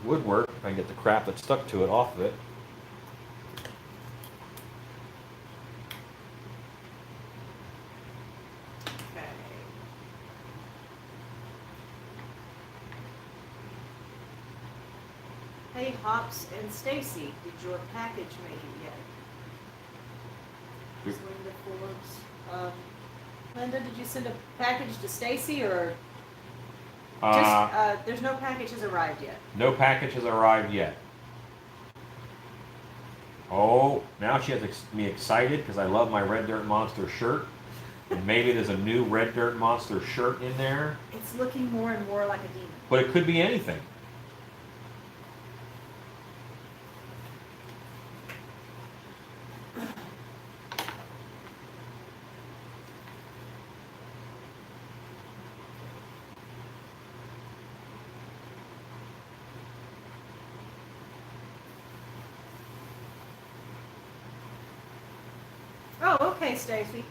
Would work if I can get the crap that stuck to it off of it. Okay. Hey, Hops and Stacy, did your package make it yet? It's Linda Forbes. Linda, did you send a package to Stacy or just, there's no package has arrived yet? No package has arrived yet. Oh, now she has me excited because I love my Red Dirt Monster shirt. And maybe there's a new Red Dirt Monster shirt in there. It's looking more and more like a demon. But it could be anything. Oh, okay, Stacy.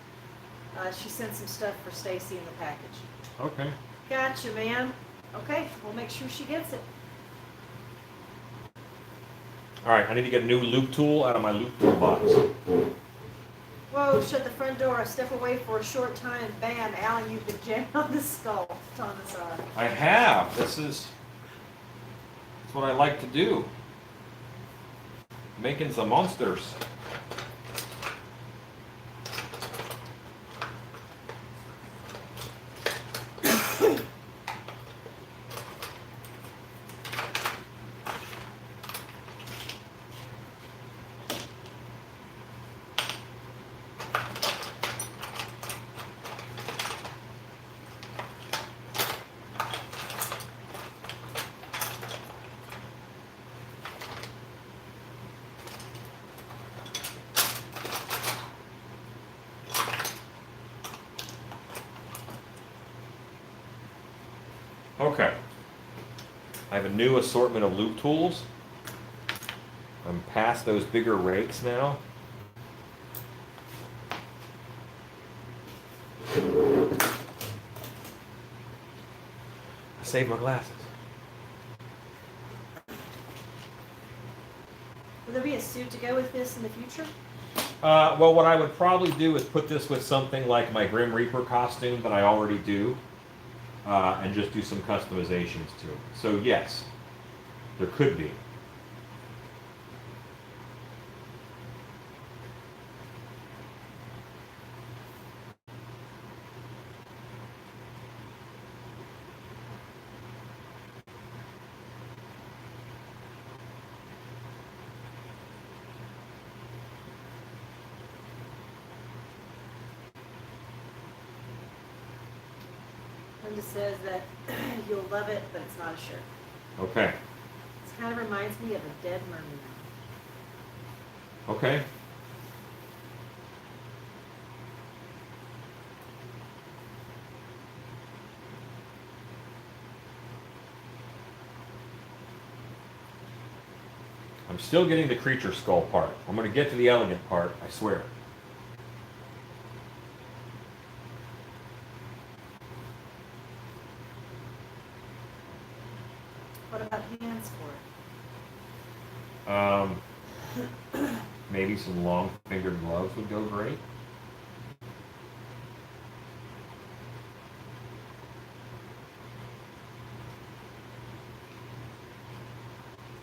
She sent some stuff for Stacy in the package. Okay. Gotcha, man. Okay, we'll make sure she gets it. All right, I need to get a new loop tool out of my loop tool box. Whoa, shut the front door. Step away for a short time. Bam, Alan, you've been jammed on the skull. It's on the side. I have. That's what I like to do. Making some monsters. Okay. I have a new assortment of loop tools. I'm past those bigger rakes now. I saved my glasses. Will there be a suit to go with this in the future? Well, what I would probably do is put this with something like my Grim Reaper costume that I already do, and just do some customizations to it. So yes, there could be. Linda says that you'll love it, but it's not a shirt. Okay. This kind of reminds me of a dead merman. Okay. I'm still getting the creature skull part. I'm going to get to the elegant part, I swear. What about hands for it? Maybe some long fingered gloves would go great.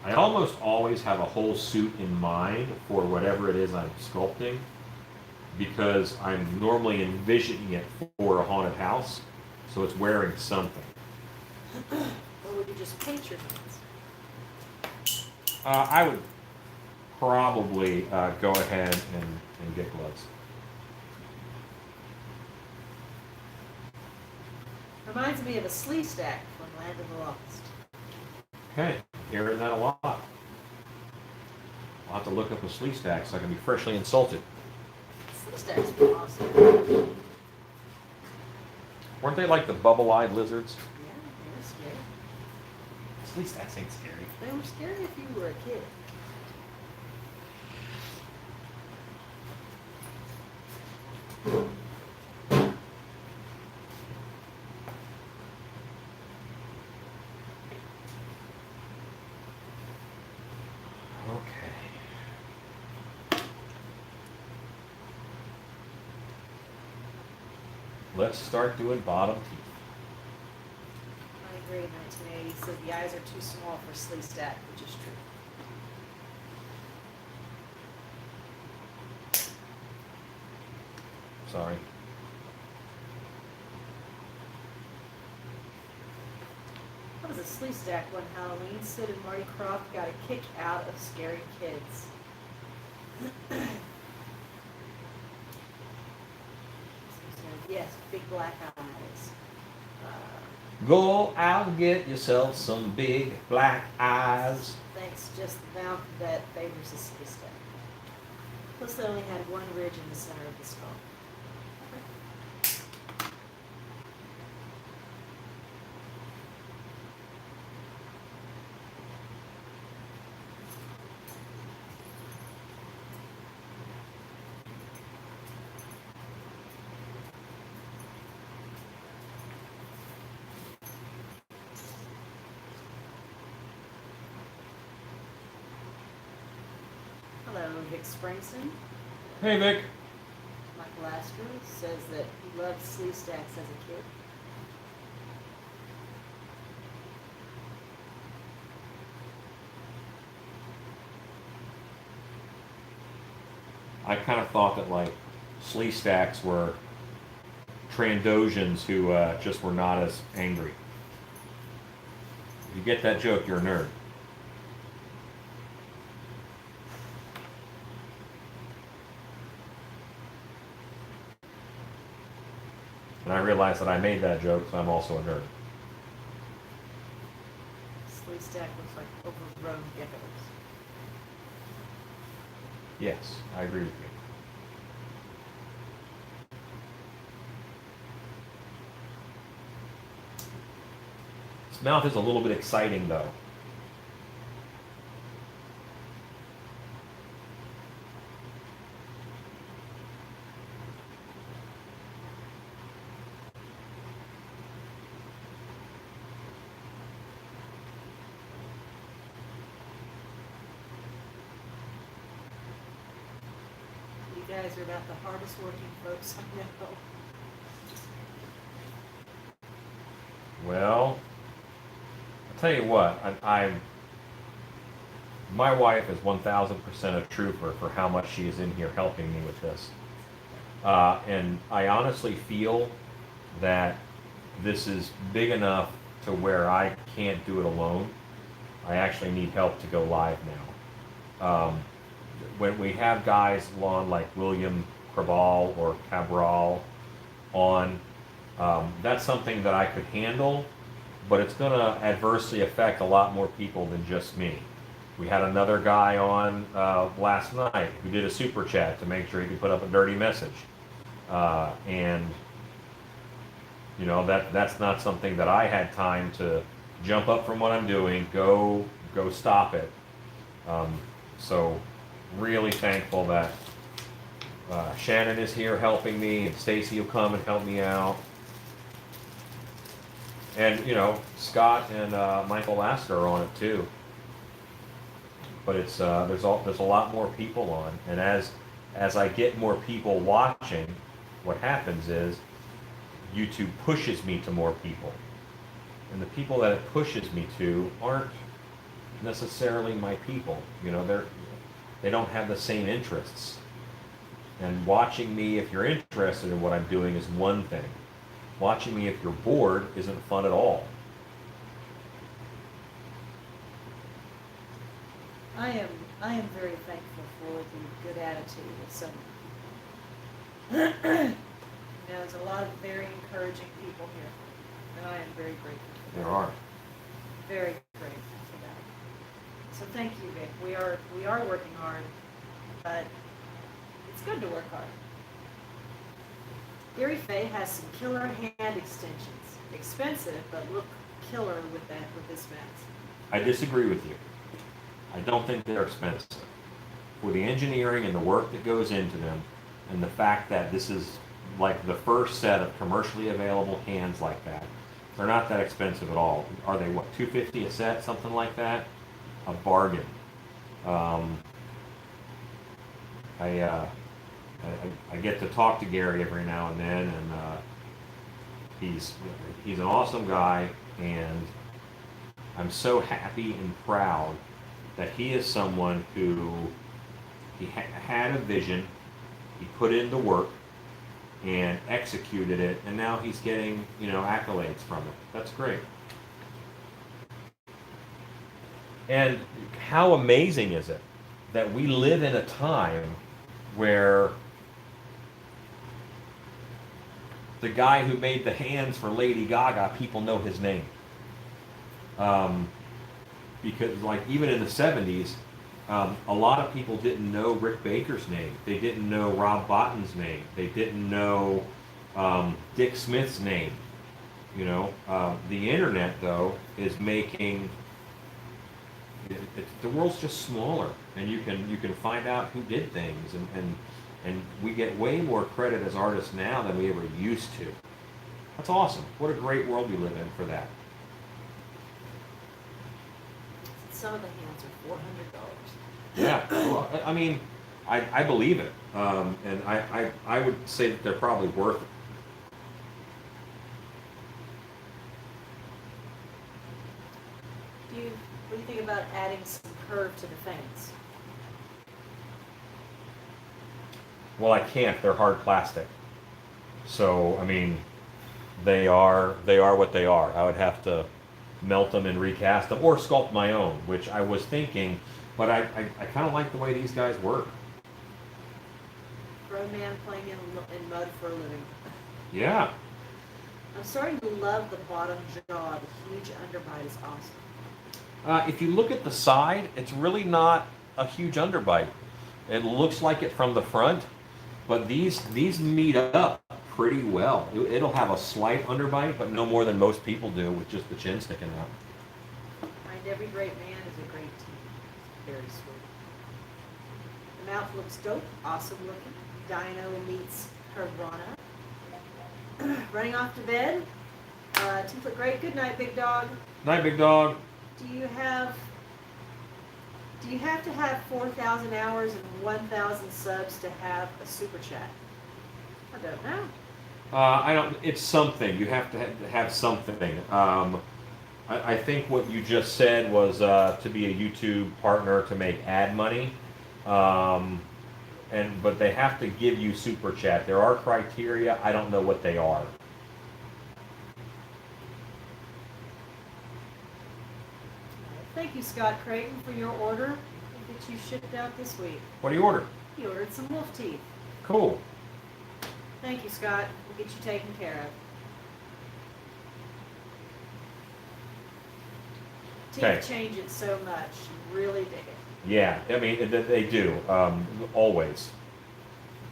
I almost always have a whole suit in mind for whatever it is I'm sculpting because I'm normally envisioning it for a haunted house, so it's wearing something. Or would you just paint your hands? I would probably go ahead and get gloves. Reminds me of a slee stack from Land of the Lost. Okay, hearing that a lot. I'll have to look up a slee stack so I can be freshly insulted. Slee stacks were awesome. Weren't they like the bubble-eyed lizards? Yeah, they were scary. Slee stacks ain't scary. They were scary if you were a kid. Okay. Let's start doing bottom teeth. I agree, 1980 said the eyes are too small for slee stack, which is true. Sorry. That was a slee stack one Halloween. Sid and Marty Croft got a kick out of scaring kids. Yes, big black eyes. Go out and get yourself some big black eyes. Thanks, just the mouth that favors a slee stack. Plus, they only had one ridge in the center of the skull. Hello, Vic Springson. Hey, Vic. Michael Astor says that he loved slee stacks as a kid. I kind of thought that like slee stacks were Trandosians who just were not as angry. If you get that joke, you're a nerd. And I realized that I made that joke, so I'm also a nerd. Slee stack looks like overgrown geckos. Yes, I agree with you. His mouth is a little bit exciting, though. You guys are about the hardest working folks I know. Well, I'll tell you what, my wife is 1,000% a trooper for how much she is in here helping me with this. And I honestly feel that this is big enough to where I can't do it alone. I actually need help to go live now. When we have guys on like William Cabral or Cabral on, That's something that I could handle, but it's going to adversely affect a lot more people than just me. We had another guy on last night who did a super chat to make sure he could put up a dirty message. And you know, that's not something that I had time to jump up from what I'm doing, go stop it. So really thankful that Shannon is here helping me, and Stacy will come and help me out. And you know, Scott and Michael Lasker are on it too. But it's there's a lot more people on, and as I get more people watching, what happens is YouTube pushes me to more people, and the people that it pushes me to aren't necessarily my people. You know, they don't have the same interests. And watching me, if you're interested in what I'm doing, is one thing. Watching me if you're bored isn't fun at all. I am very thankful for the good attitude of some. You know, there's a lot of very encouraging people here, and I am very grateful for that. There are. Very grateful for that. So thank you, Vic. We are working hard, but it's good to work hard. Gary Fay has some killer hand extensions. Expensive, but look killer with this mask. I disagree with you. I don't think they're expensive. For the engineering and the work that goes into them, and the fact that this is like the first set of commercially available hands like that, they're not that expensive at all. Are they, what, $250 a set, something like that? A bargain. I get to talk to Gary every now and then, and he's an awesome guy, and I'm so happy and proud that he is someone who had a vision, he put in the work, and executed it, and now he's getting, you know, accolades from it. That's great. And how amazing is it that we live in a time where the guy who made the hands for Lady Gaga, people know his name. Because like even in the 70s, a lot of people didn't know Rick Baker's name. They didn't know Rob Botton's name. They didn't know Dick Smith's name. You know, the internet though is making the world's just smaller, and you can find out who did things, and we get way more credit as artists now than we ever used to. That's awesome. What a great world we live in for that. Some of the hands are $400. Yeah, well, I mean, I believe it, and I would say that they're probably worth it. What do you think about adding some curve to the fans? Well, I can't. They're hard plastic. So, I mean, they are what they are. I would have to melt them and recast them, or sculpt my own, which I was thinking, but I kind of like the way these guys work. Grown man playing in mud for a living. Yeah. I'm starting to love the bottom jaw. The huge underbite is awesome. If you look at the side, it's really not a huge underbite. It looks like it from the front, but these meet up pretty well. It'll have a slight underbite, but no more than most people do with just the chin sticking out. Behind every great man is a great team. Very sweet. The mouth looks dope, awesome looking. Dino meets Herbrana. Running off to bed. 2 foot great. Good night, big dog. Night, big dog. Do you have to have 4,000 hours and 1,000 subs to have a super chat? I don't know. I don't. It's something. You have to have something. I think what you just said was to be a YouTube partner to make ad money, but they have to give you super chat. There are criteria. I don't know what they are. Thank you, Scott Creighton, for your order that you shipped out this week. What do you order? He ordered some wolf teeth. Cool. Thank you, Scott. We'll get you taken care of. Okay. Teeth change it so much. Really dig it. Yeah, I mean they do always.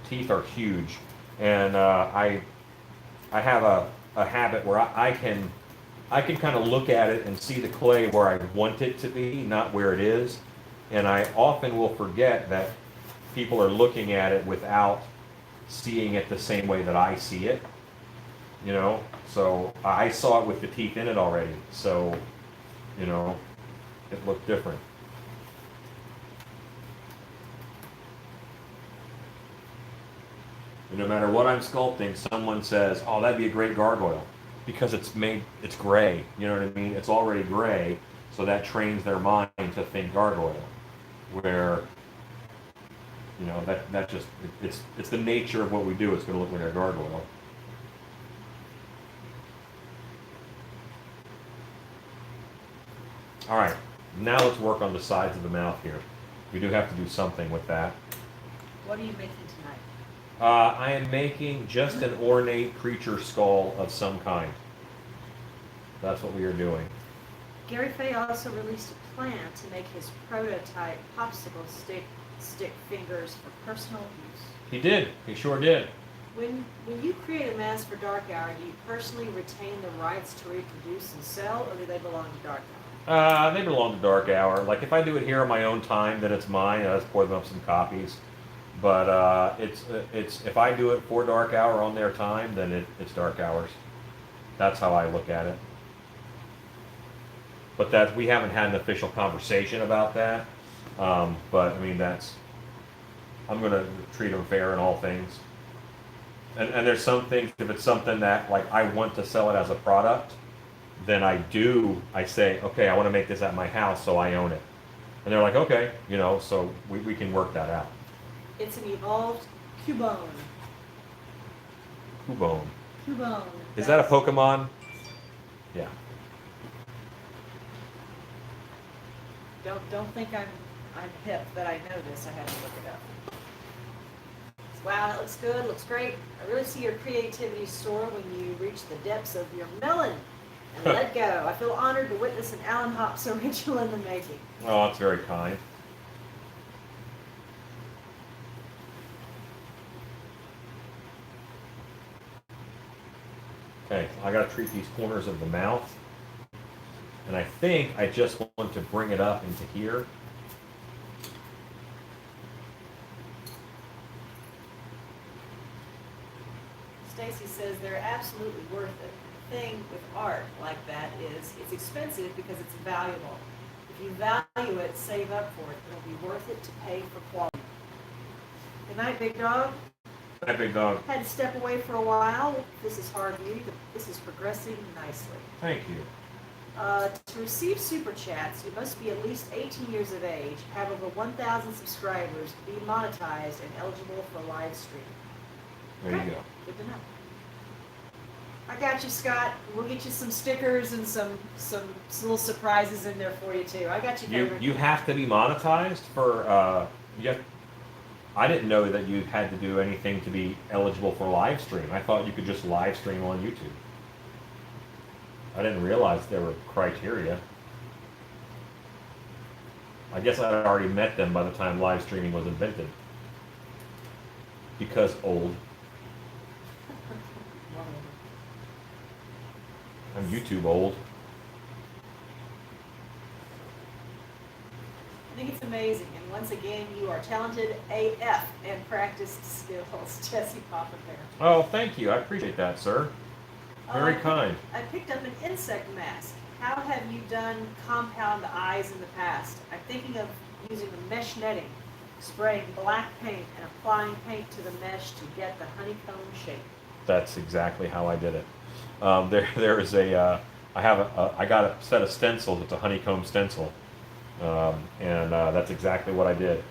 Teeth are huge, and I have a habit where I can kind of look at it and see the clay where I want it to be, not where it is, and I often will forget that people are looking at it without seeing it the same way that I see it. You know, so I saw it with the teeth in it already, so you know, it looked different. And no matter what I'm sculpting, someone says, "Oh, that'd be a great gargoyle," because it's gray. You know what I mean? It's already gray, so that trains their mind to think gargoyle. Where, you know, that just it's the nature of what we do. It's going to look like a gargoyle. All right, now let's work on the sides of the mouth here. We do have to do something with that. What are you making tonight? I am making just an ornate creature skull of some kind. That's what we are doing. Gary Fay also released a plan to make his prototype popsicle stick fingers for personal use. He did. He sure did. When you create a mask for Dark Hour, do you personally retain the rights to reproduce and sell, or do they belong to Dark Hour? They belong to Dark Hour. Like if I do it here on my own time, then it's mine. I just pour them up some copies. But it's if I do it for Dark Hour on their time, then it's Dark Hour's. That's how I look at it. But that we haven't had an official conversation about that. But I mean I'm gonna treat them fair in all things. And there's some things, if it's something that like I want to sell it as a product, then I say, okay, I want to make this at my house, so I own it. And they're like, okay, you know, so we can work that out. It's an evolved Cubone. Cubone. Cubone. Is that a Pokemon? Yeah. Don't think I'm hip that I know this. I had to look it up. Wow, that looks good. Looks great. I really see your creativity soar when you reach the depths of your melon and let go. I feel honored to witness an Alan Hops original in the making. Oh, that's very kind. Okay, I gotta treat these corners of the mouth. And I think I just want to bring it up into here. Stacy says they're absolutely worth it. The thing with art like that is it's expensive because it's valuable. If you value it, save up for it. It'll be worth it to pay for quality. Good night, big dog. That big dog. Had to step away for a while. This is hard beauty, but this is progressing nicely. Thank you. To receive super chats, you must be at least 18 years of age, have over 1,000 subscribers, be monetized, and eligible for live stream. There you go. Good to know. I got you, Scott. We'll get you some stickers and some little surprises in there for you too. I got you covered. You have to be monetized for I didn't know that you had to do anything to be eligible for live stream. I thought you could just live stream on YouTube. I didn't realize there were criteria. I guess I had already met them by the time live streaming was invented. Because old. I'm YouTube old. I think it's amazing, and once again, you are talented AF and practiced skills. Jesse Papa Bear. Oh, thank you. I appreciate that, sir. Very kind. I picked up an insect mask. How have you done compound eyes in the past? I'm thinking of using a mesh netting, spraying black paint, and applying paint to the mesh to get the honeycomb shape. That's exactly how I did it. There is I got a set of stencils. It's a honeycomb stencil, and that's exactly what I did.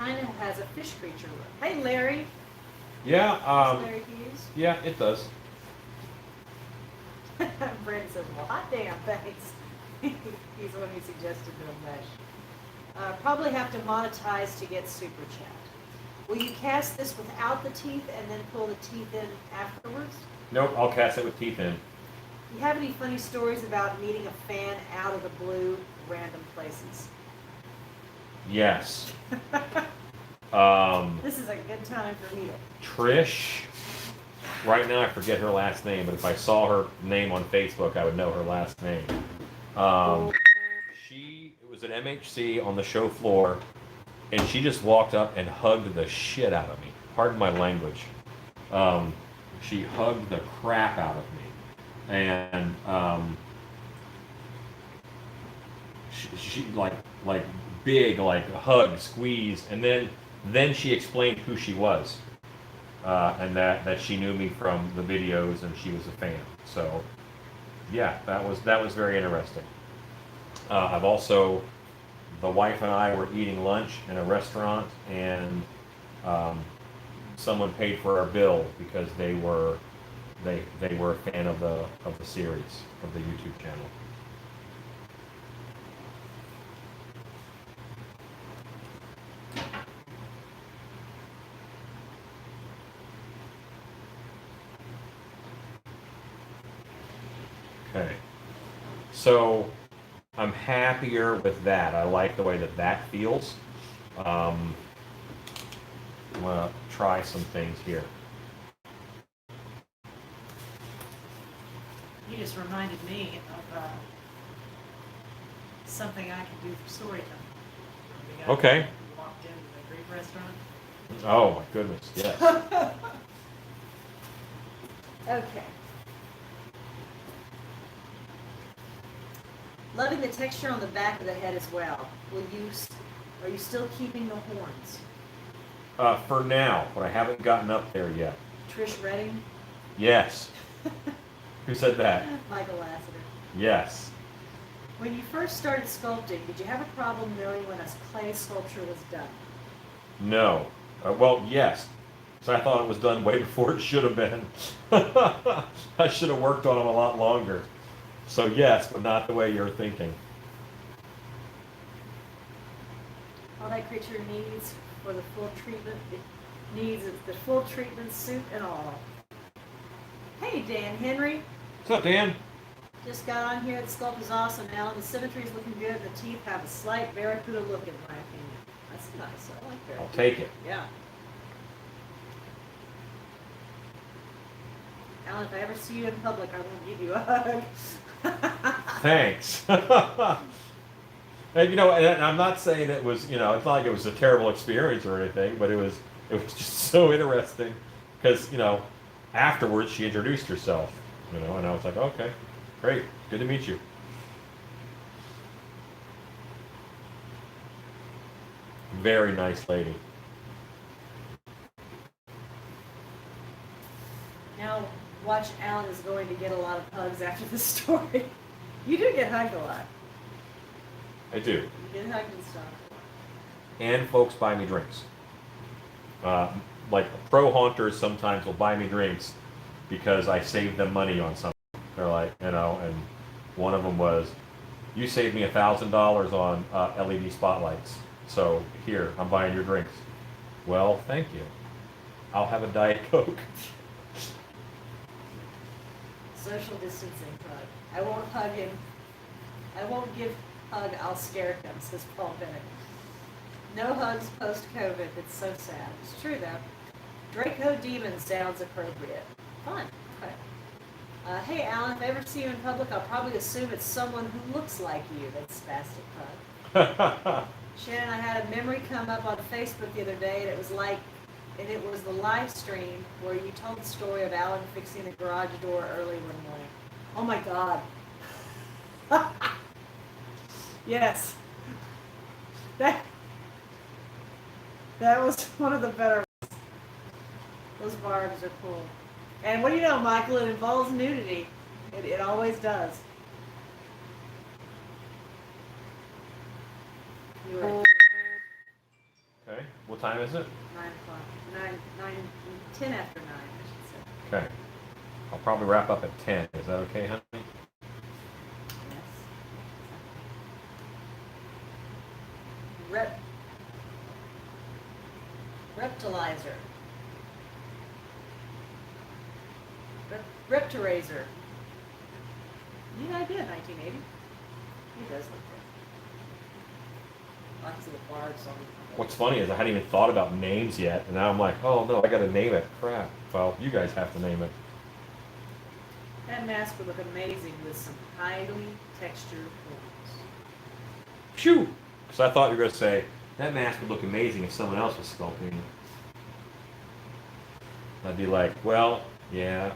kind of has a fish creature look. Hey, Larry. Yeah. Larry Hughes. Yeah, it does. Brent says, well, hot damn, thanks. He's the one who suggested no mesh. Probably have to monetize to get super chat. Will you cast this without the teeth and then pull the teeth in afterwards? Nope, I'll cast it with teeth in. Do you have any funny stories about meeting a fan out of the blue, random places? Yes. This is a good time for me to... Trish. Right now I forget her last name, but if I saw her name on Facebook, I would know her last name. It was at MHC on the show floor, and she just walked up and hugged the shit out of me. Pardon my language. She hugged the crap out of me, and she like big hug, squeeze, and then she explained who she was, and that she knew me from the videos and she was a fan. So yeah, that was very interesting. I've also, the wife and I were eating lunch in a restaurant, and someone paid for our bill because they were a fan of the series, of the YouTube channel. Okay, so I'm happier with that. I like the way that feels. I'm gonna try some things here. You just reminded me of something I can do for storytelling. The guy Okay. who walked into the Greek restaurant. Oh my goodness, yes. Okay. Loving the texture on the back of the head as well. Are you still keeping the horns? For now, but I haven't gotten up there yet. Trish Redding? Yes. Who said that? Michael Lassiter. Yes. When you first started sculpting, did you have a problem knowing when a clay sculpture was done? No. Well, yes. So I thought it was done way before it should have been. I should have worked on them a lot longer. So yes, but not the way you're thinking. All that creature needs for the full treatment, it needs the full treatment suit and all. Hey, Dan Henry. What's up, Dan? Just got on here. The sculpt is awesome, Alan. The symmetry is looking good. The teeth have a slight Barracuda look, in my opinion. That's nice. I like Barracuda. I'll take it. Yeah. Alan, if I ever see you in public, I won't give you a hug. Thanks. And, and I'm not saying it was, it's not like it was a terrible experience or anything, but it was just so interesting because, afterwards she introduced herself, and I was like, okay, great, good to meet you. Very nice lady. Now, watch Alan is going to get a lot of hugs after this story. You do get hugged a lot. I do. You get hugged and stuff. And folks buy me drinks. Like pro haunters sometimes will buy me drinks because I saved them money on something. They're like, and one of them was, you saved me $1,000 on LED spotlights. So here, I'm buying your drinks. Well, thank you. I'll have a Diet Coke. Social distancing hug. I won't hug him. I won't give hug, I'll scare him, says Paul Bennett. No hugs post-COVID. It's so sad. It's true, though. Draco Demon sounds appropriate. Fun. Okay. Hey, Alan, if I ever see you in public, I'll probably assume it's someone who looks like you. That's spastic hug. Shannon, I had a memory come up on Facebook the other day, and it was the live stream where you told the story of Alan fixing the garage door early one morning. Oh my God. Yes. That was one of the better ones. Those barbs are cool. And what do you know, Michael? It involves nudity. It always does. You were... Okay. What time is it? 9 o'clock. 10 after 9, I should say. Okay. I'll probably wrap up at 10. Is that okay, honey? Yes. Reptilizer. Reptirazer. Neat idea, 1980. He does look good. Lots of the barbs on What's funny is I hadn't even thought about names yet, and now I'm like, oh no, I gotta name it. Crap. Well, you guys have to name it. That mask would look amazing with some highly textured forms. Phew! Because I thought you were gonna say, that mask would look amazing if someone else was sculpting it. I'd be like, well, yeah.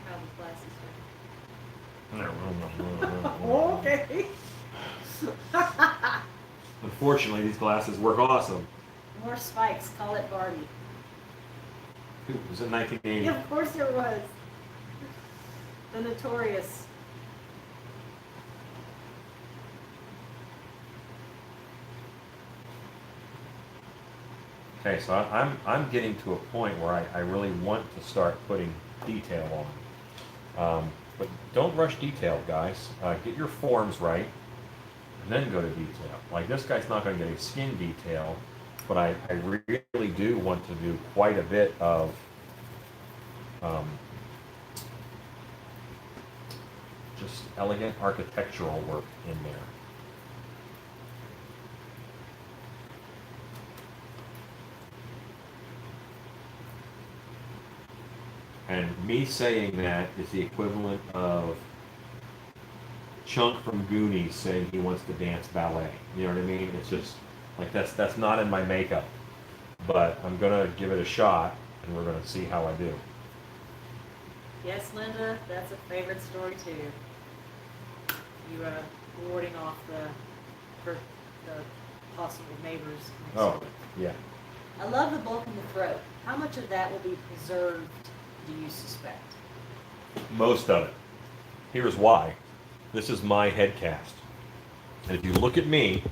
How the glasses work. Okay. Unfortunately, these glasses work awesome. More spikes. Call it Barbie. Was it 1980? Yeah, of course there was. The Notorious. Okay, so I'm getting to a point where I really want to start putting detail on. But don't rush detail, guys. Get your forms right, and then go to detail. Like this guy's not going to get a skin detail, but I really do want to do quite a bit of just elegant architectural work in there. And me saying that is the equivalent of Chunk from Goonies saying he wants to dance ballet. You know what I mean? It's just like that's not in my makeup. But I'm gonna give it a shot, and we're gonna see how I do. Yes, Linda, that's a favorite story too. You warding off the possible neighbors. next Oh, door. yeah. I love the bulk in the throat. How much of that will be preserved, do you suspect? Most of it. Here's why. This is my head cast. And if you look at me,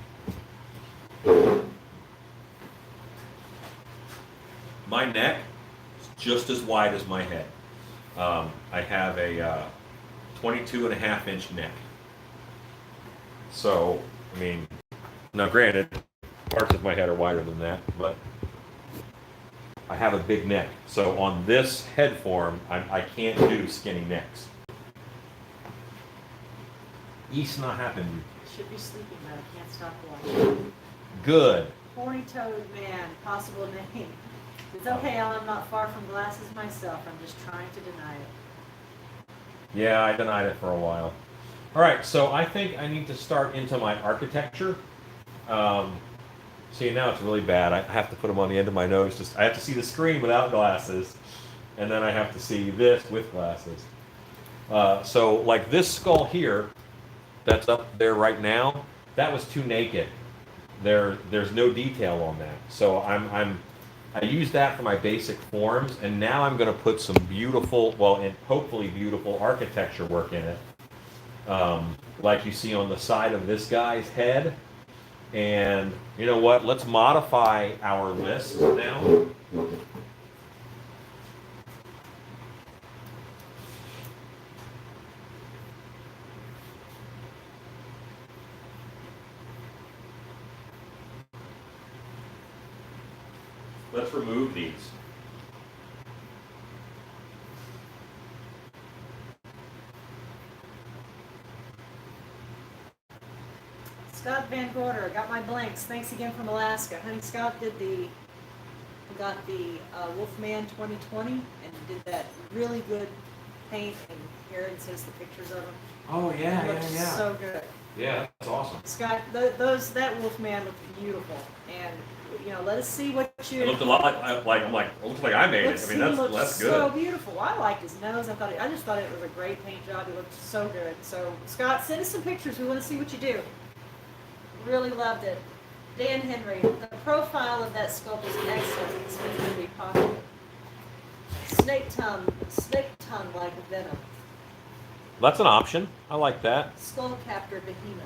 my neck is just as wide as my head. I have a 22.5-inch neck. So, I mean, now granted, parts of my head are wider than that, but I have a big neck. So on this head form, I can't do skinny necks. East not happening. Should be sleeping, but I can't stop watching. Good. Horny-toed man, possible name. It's okay, I'm not far from glasses myself. I'm just trying to deny it. Yeah, I denied it for a while. All right, so I think I need to start into my architecture. See, now it's really bad. I have to put them on the end of my nose. I have to see the screen without glasses, and then I have to see this with glasses. So, like this skull here, that's up there right now, that was too naked. There's no detail on that. So I use that for my basic forms, and now I'm going to put some beautiful, well, and hopefully beautiful architecture work in it, like you see on the side of this guy's head. And you know what? Let's modify our list now. Let's remove these. Scott Van Gorder, got my blanks. Thanks again from Alaska. Honey, Scott got the Wolfman 2020 and did that really good paint. And here it says the pictures of him. Oh yeah, It looks so good. Yeah, that's awesome. Scott, that Wolfman looked beautiful. And you know, let us see what you. It looked a lot like it looks like I made it. I mean, that's good. So beautiful. I liked his nose. I just thought it was a great paint job. It looked so good. So Scott, send us some pictures. We want to see what you do. Really loved it. Dan Henry, the profile of that sculpt is excellent. It's going to be popular. Snake tongue like a venom. That's an option. I like that. Skull captor behemoth.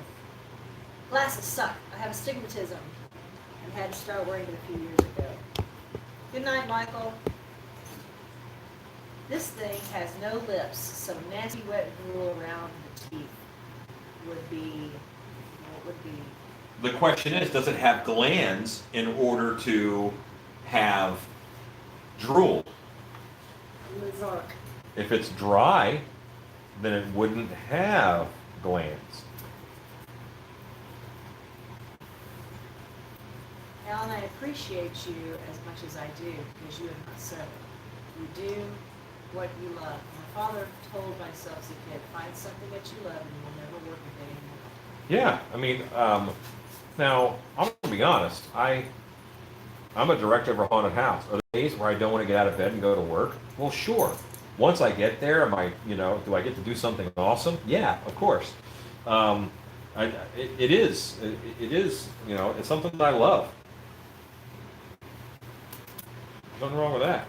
Glasses suck. I have astigmatism and had to start wearing it a few years ago. Good night, Michael. This thing has no lips, so nasty wet drool around the teeth would be, what would be? The question is, does it have glands in order to have drool? Lizark. If it's dry, then it wouldn't have glands. Alan, I appreciate you as much as I do because you have not settled. You do what you love. My father told myself as a kid, find something that you love and you will never work with it anymore. Yeah, I mean, now I'm gonna be honest. I'm a director of a haunted house. Are there days where I don't want to get out of bed and go to work? Well, sure. Once I get there, do I get to do something awesome? Yeah, of course. It is, it's something that I love. Nothing wrong with that.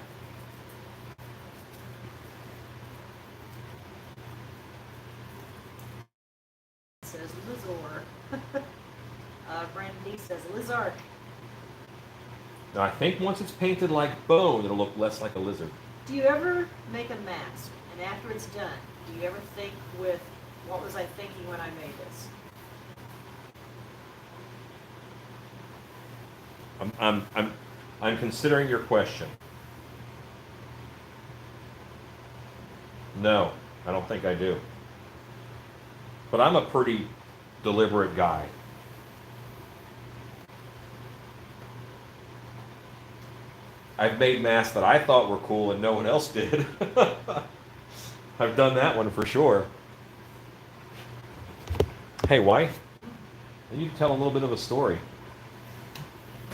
It says Lizor. Brandon D says Lizark. Now, I think once it's painted like bone, it'll look less like a lizard. Do you ever make a mask and after it's done, do you ever think with, what was I thinking when I made this? I'm considering your question. No, I don't think I do. But I'm a pretty deliberate guy. I've made masks that I thought were cool and no one else did. I've done that one for sure. Hey, wife, you tell a little bit of a story.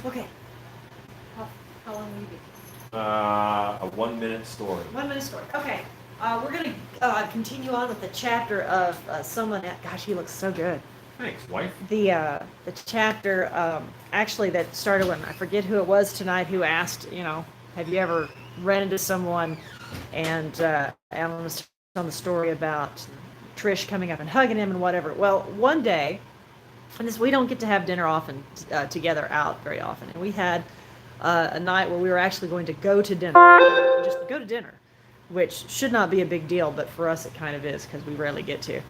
Okay. How long will you be? A 1 minute story. 1 minute story. Okay. We're going to continue on with the chapter of someone. Gosh, he looks so good. Thanks, wife. The chapter actually that started when I forget who it was tonight who asked, have you ever ran into someone? And Alan was telling the story about Trish coming up and hugging him and whatever. Well, one day, and we don't get to have dinner often together out very often, and we had a night where we were actually going to go to dinner, just go to dinner, which should not be a big deal, but for us it kind of is because we rarely get to.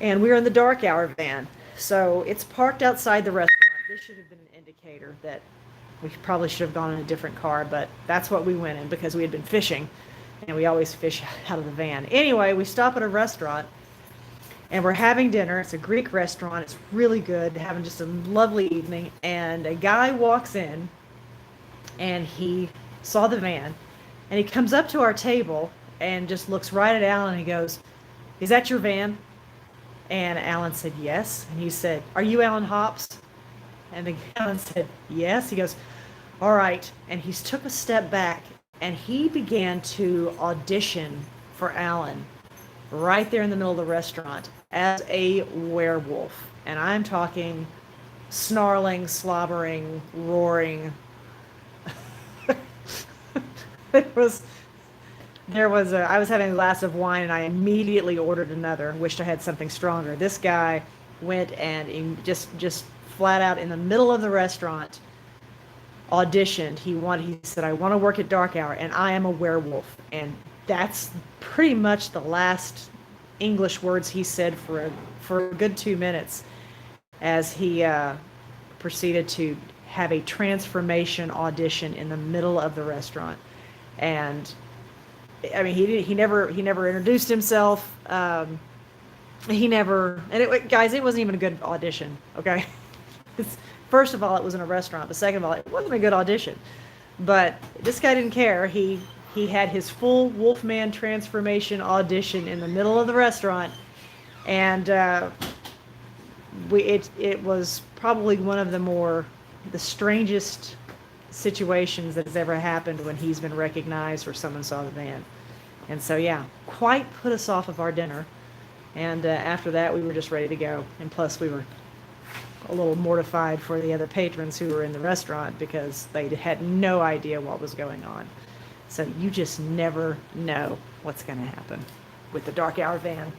And we were in the dark hour van, so it's parked outside the restaurant. This should have been an indicator that we probably should have gone in a different car, but that's what we went in because we had been fishing, and we always fish out of the van. Anyway, we stop at a restaurant, and we're having dinner. It's a Greek restaurant. It's really good, having just a lovely evening, and a guy walks in, and he saw the van, and he comes up to our table and just looks right at Alan, and he goes, "Is that your van?" And Alan said, "Yes." And he said, "Are you Alan Hops?" And Alan said, "Yes." He goes, "All right." And he took a step back and he began to audition for Alan right there in the middle of the restaurant as a werewolf. And I'm talking snarling, slobbering, roaring. I was having a glass of wine and I immediately ordered another, wished I had something stronger. This guy went and he just flat out in the middle of the restaurant auditioned. He said, "I want to work at dark hour and I am a werewolf." And that's pretty much the last English words he said for a good 2 minutes as he proceeded to have a transformation audition in the middle of the restaurant. And I mean, he never introduced himself. Guys, it wasn't even a good audition. Okay, first of all, it was in a restaurant, but second of all, it wasn't a good audition. But this guy didn't care. He had his full Wolfman transformation audition in the middle of the restaurant, and it was probably one of the strangest situations that has ever happened when he's been recognized or someone saw the van. And so, yeah, quite put us off of our dinner. And after that, we were just ready to go. And plus, we were a little mortified for the other patrons who were in the restaurant because they had no idea what was going on. So you just never know. what's going to happen with the dark hour van.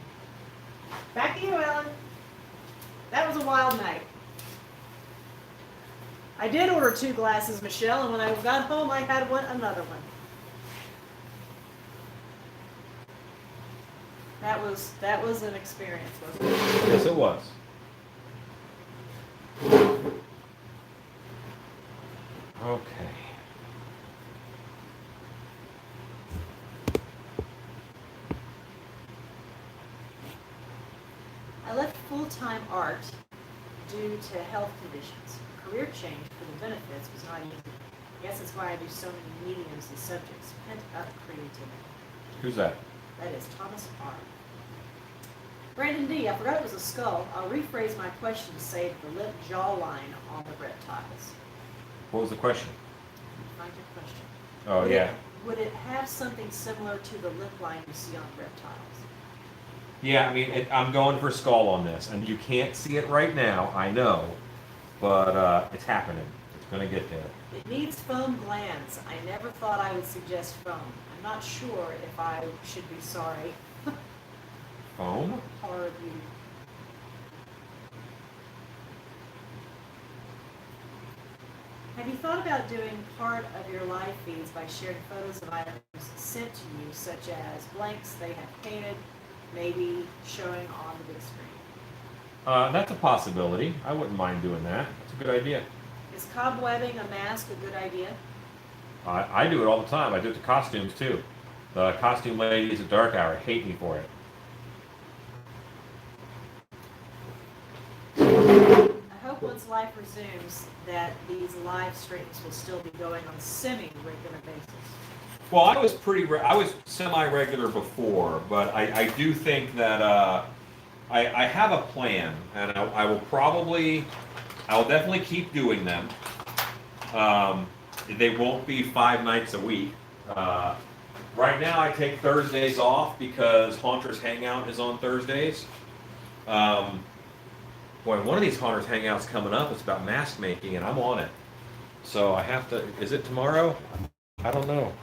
Back to you, Ellen. That was a wild night. I did order 2 glasses, Michelle, and when I got home, I had another one. That was an experience, wasn't it? Yes, it was. Okay. I left full-time art due to health conditions. Career change for the benefits was not easy. I guess that's why I do so many mediums and subjects. Pent up creativity. Who's that? That is Thomas R. Brandon D. I forgot it was a skull. I'll rephrase my question to say the lip jawline on the reptiles. What was the question? Find your question. Oh, Would yeah. Would it have something similar to the lip line you see on reptiles? Yeah, I mean, I'm going for skull on this, and you can't see it right now, I know, but it's happening. It's going to get there. It needs foam glands. I never thought I would suggest foam. I'm not sure if I should be sorry. Foam? Horror beauty. Have you thought about doing part of your live feeds by sharing photos of items sent to you, such as blanks they have painted, maybe showing on the big screen? That's a possibility. I wouldn't mind doing that. That's a good idea. Is cobwebbing a mask a good idea? I do it all the time. I do it to costumes, too. The costume ladies at Dark Hour hate me for it. I hope once life resumes that these live streams will still be going on a semi-regular basis. Well, I was I was semi-regular before, but I do think that I have a plan, and I will definitely keep doing them. They won't be 5 nights a week. Right now, I take Thursdays off because Haunters Hangout is on Thursdays. Boy, one of these Haunters Hangouts coming up. It's about mask making, and I'm on it. So I have to. Is it tomorrow? I don't know.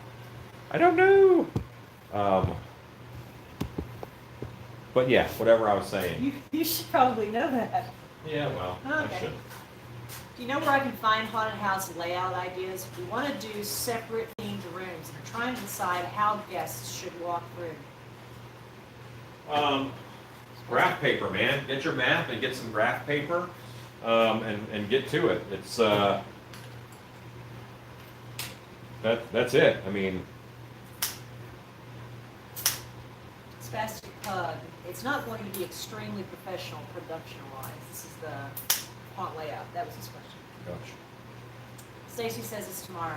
I don't know. But yeah, whatever I was saying. You should probably know that. Yeah, well, I Okay. should. Do you know where I can find haunted house layout ideas? We want to do separate themed rooms and are trying to decide how guests should walk through. Graph paper, man. Get your map and get some graph paper, and get to it. It's that's it. I mean, Spastic Pug. It's not going to be extremely professional production-wise. This is the haunt layout. That was his question. gosh, Stacy says it's tomorrow.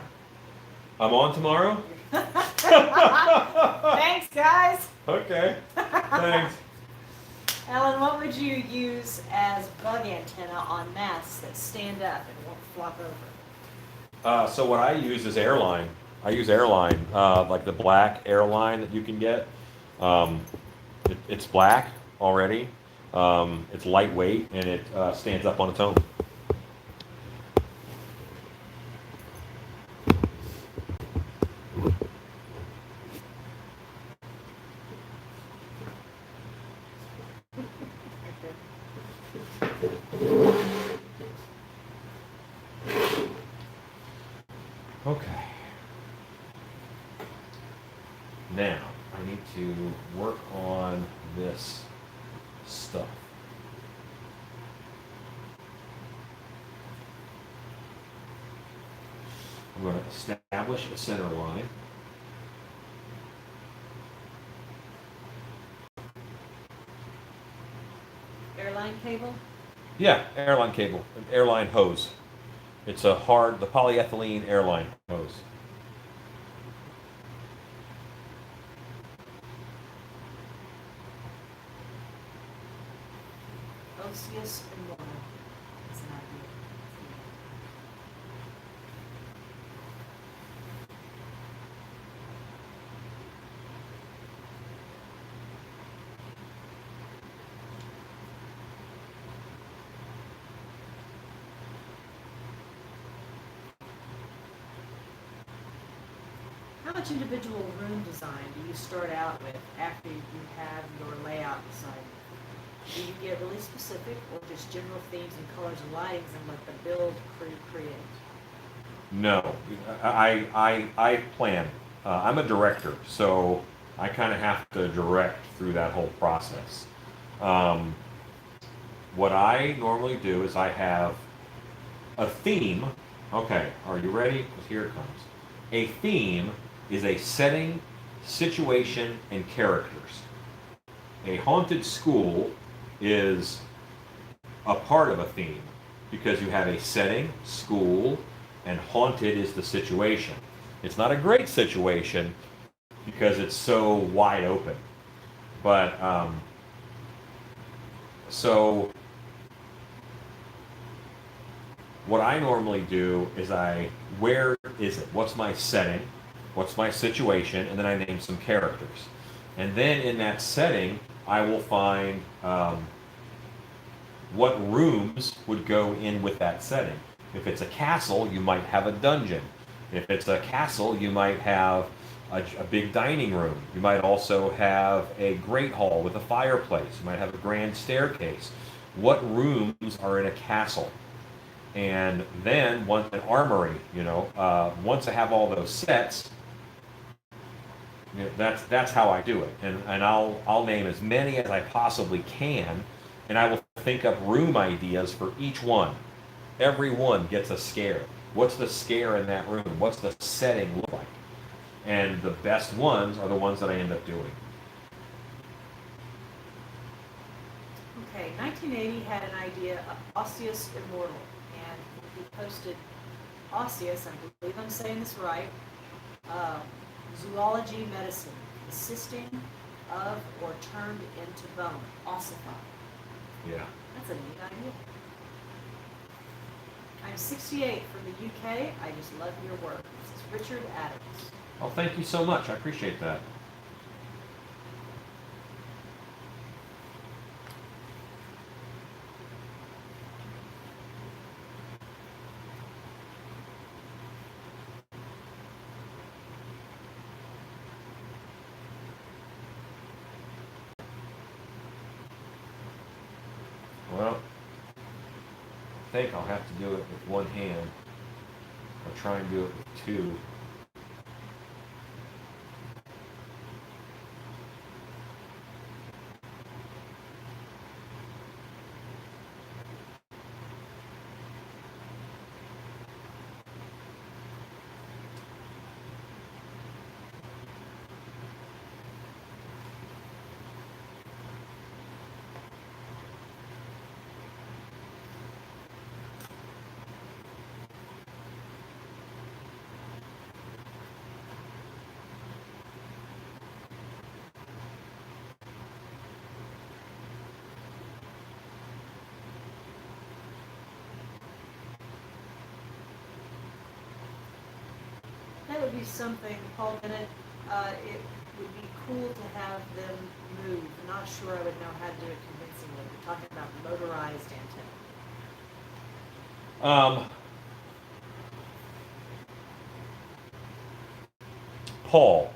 I'm on tomorrow. Thanks, guys. Okay, thanks. Ellen, what would you use as bug antenna on masts that stand up and won't flop over? So what I use is airline. I use airline, like the black airline that you can get. It's black already. It's lightweight and it stands up on its own. Okay. Now, I need to work on this stuff. I'm going to establish a center line. Airline cable? Yeah, airline cable, an airline hose. It's the polyethylene airline hose. Osius and Lorna. That's an idea. How much individual room design do you start out with after you have your layout decided? Do you get really specific, or just general themes and colors and lightings and let the build crew create? No, I plan. I'm a director, so I kind of have to direct through that whole process. Um, what I normally do is I have a theme. Okay, are you ready? 'Cause here it comes. A theme is a setting, situation, and characters. A haunted school is a part of a theme because you have a setting, school, and haunted is the situation. It's not a great situation because it's so wide open. But so what I normally do is where is it? What's my setting? What's my situation? And then I name some characters. And then in that setting, I will find what rooms would go in with that setting. If it's a castle, you might have a dungeon. If it's a castle, you might have a big dining room. You might also have a great hall with a fireplace. You might have a grand staircase. What rooms are in a castle? And then an armory, once I have all those sets, that's how I do it. And I'll name as many as I possibly can, and I will think up room ideas for each one. Every one gets a scare. What's the scare in that room? What's the setting look like? And the best ones are the ones that I end up doing. Okay, 1980 had an idea of Osseous Immortal, and he posted Osseous, I believe I'm saying this right, zoology medicine, assisting of or turned into bone, ossified. Yeah. That's a neat idea. I'm 68 from the UK. I just love your work. This is Richard Adams. Oh, thank you so much. I appreciate that. Well, I think I'll have to do it with one hand. I'll try and do it with two. That would be something, Paul Bennett, it would be cool to have them move. I'm not sure I would know how to do it convincingly. We're talking about motorized antenna. Paul.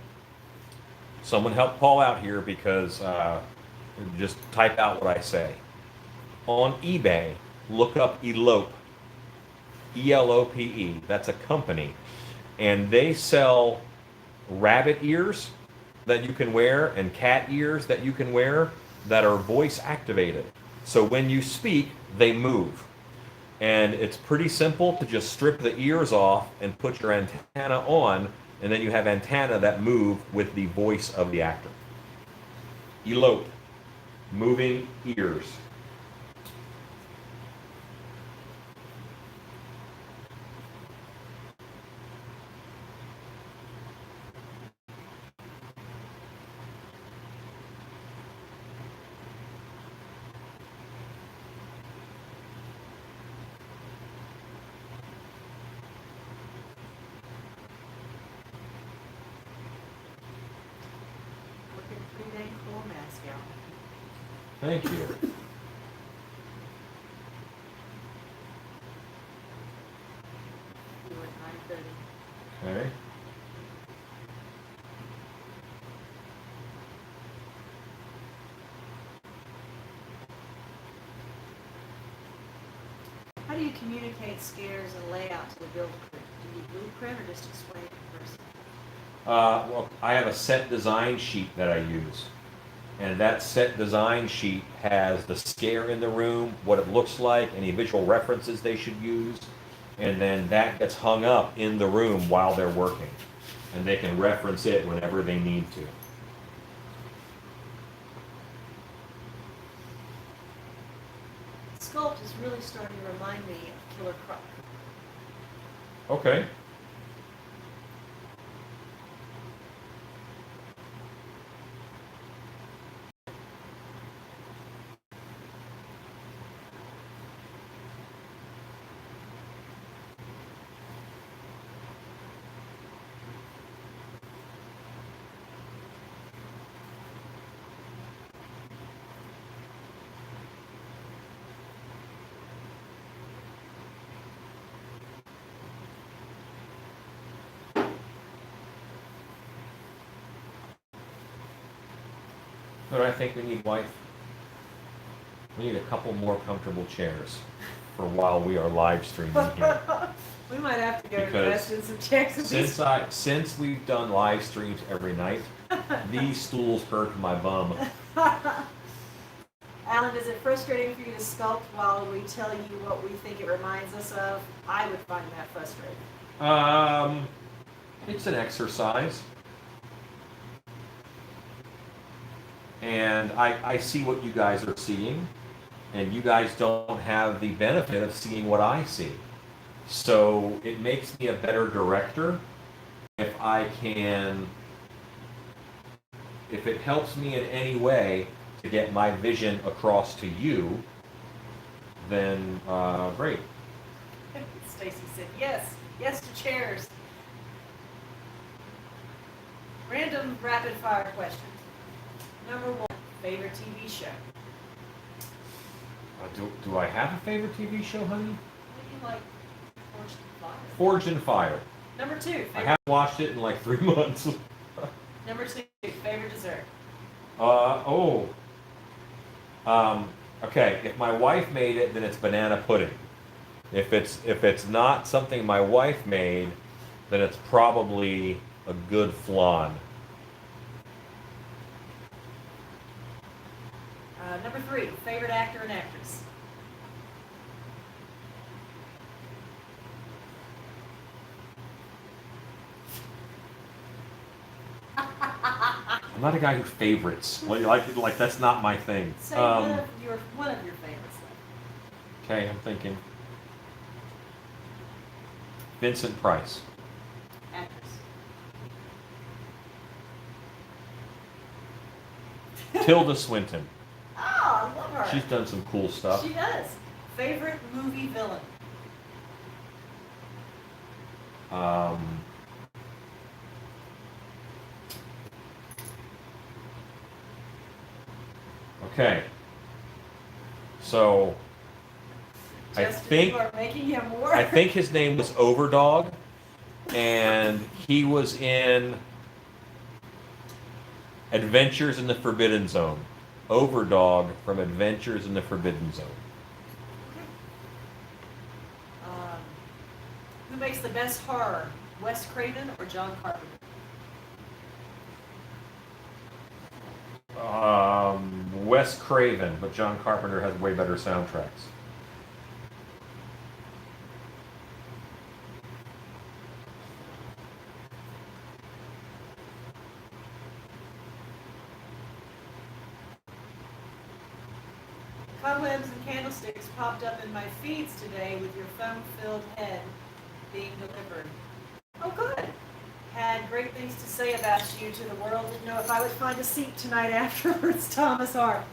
Someone help Paul out here because just type out what I say. On eBay, look up Elope. Elope. That's a company. And they sell rabbit ears that you can wear and cat ears that you can wear that are voice activated. So when you speak, they move. And it's pretty simple to just strip the ears off and put your antenna on, and then you have antenna that move with the voice of the actor. Elope. Moving ears. Looking pretty dang cool mask out. Thank you. You were at 9:30. Okay. you communicate scares and layout to the build crew? Do you blueprint or just explain it in person? Well, I have a set design sheet that I use. And that set design sheet has the scare in the room, what it looks like, any visual references they should use. And then that gets hung up in the room while they're working. And they can reference it whenever they need to. Sculpt is really starting to remind me of Killer Croc. Okay. But I think we need, wife, we need a couple more comfortable chairs for while we are live streaming here. We might have to go Because invest in some checks and these. Since we've done live streams every night, these stools hurt my bum. Alan, is it frustrating for you to sculpt while we tell you what we think it reminds us of? I would find that frustrating. It's an exercise. And I see what you guys are seeing, and you guys don't have the benefit of seeing what I see. So it makes me a better director if it helps me in any way to get my vision across to you, then great. Stacy said yes. Yes to chairs. Random rapid fire question. Number 1, favorite TV show? Do I have a favorite TV show, honey? What do you like? Forged in Fire. Forged in Fire. Number 2, I favorite. haven't watched it in like 3 months. Number 2, favorite dessert. Okay, if my wife made it, then it's banana pudding. If it's not something my wife made, then it's probably a good flan. Number 3, favorite actor and actress. I'm not a guy who favorites. Like that's not my thing. Say one of your favorites. Okay, I'm thinking. Vincent Price. Actress. Tilda Swinton. Oh, I love her. She's done some cool stuff. She does. Favorite movie villain. Okay. So I Justin, think you are making him more. I think his name was Overdog, and he was in Adventures in the Forbidden Zone. Overdog from Adventures in the Forbidden Zone. Who makes the best horror? Wes Craven or John Carpenter? Wes Craven, but John Carpenter has way better soundtracks. Cobwebs and candlesticks popped up in my feeds today with your foam-filled head being delivered. Oh, good. Had great things to say about you to the world. Didn't know if I would find a seat tonight afterwards, Thomas R.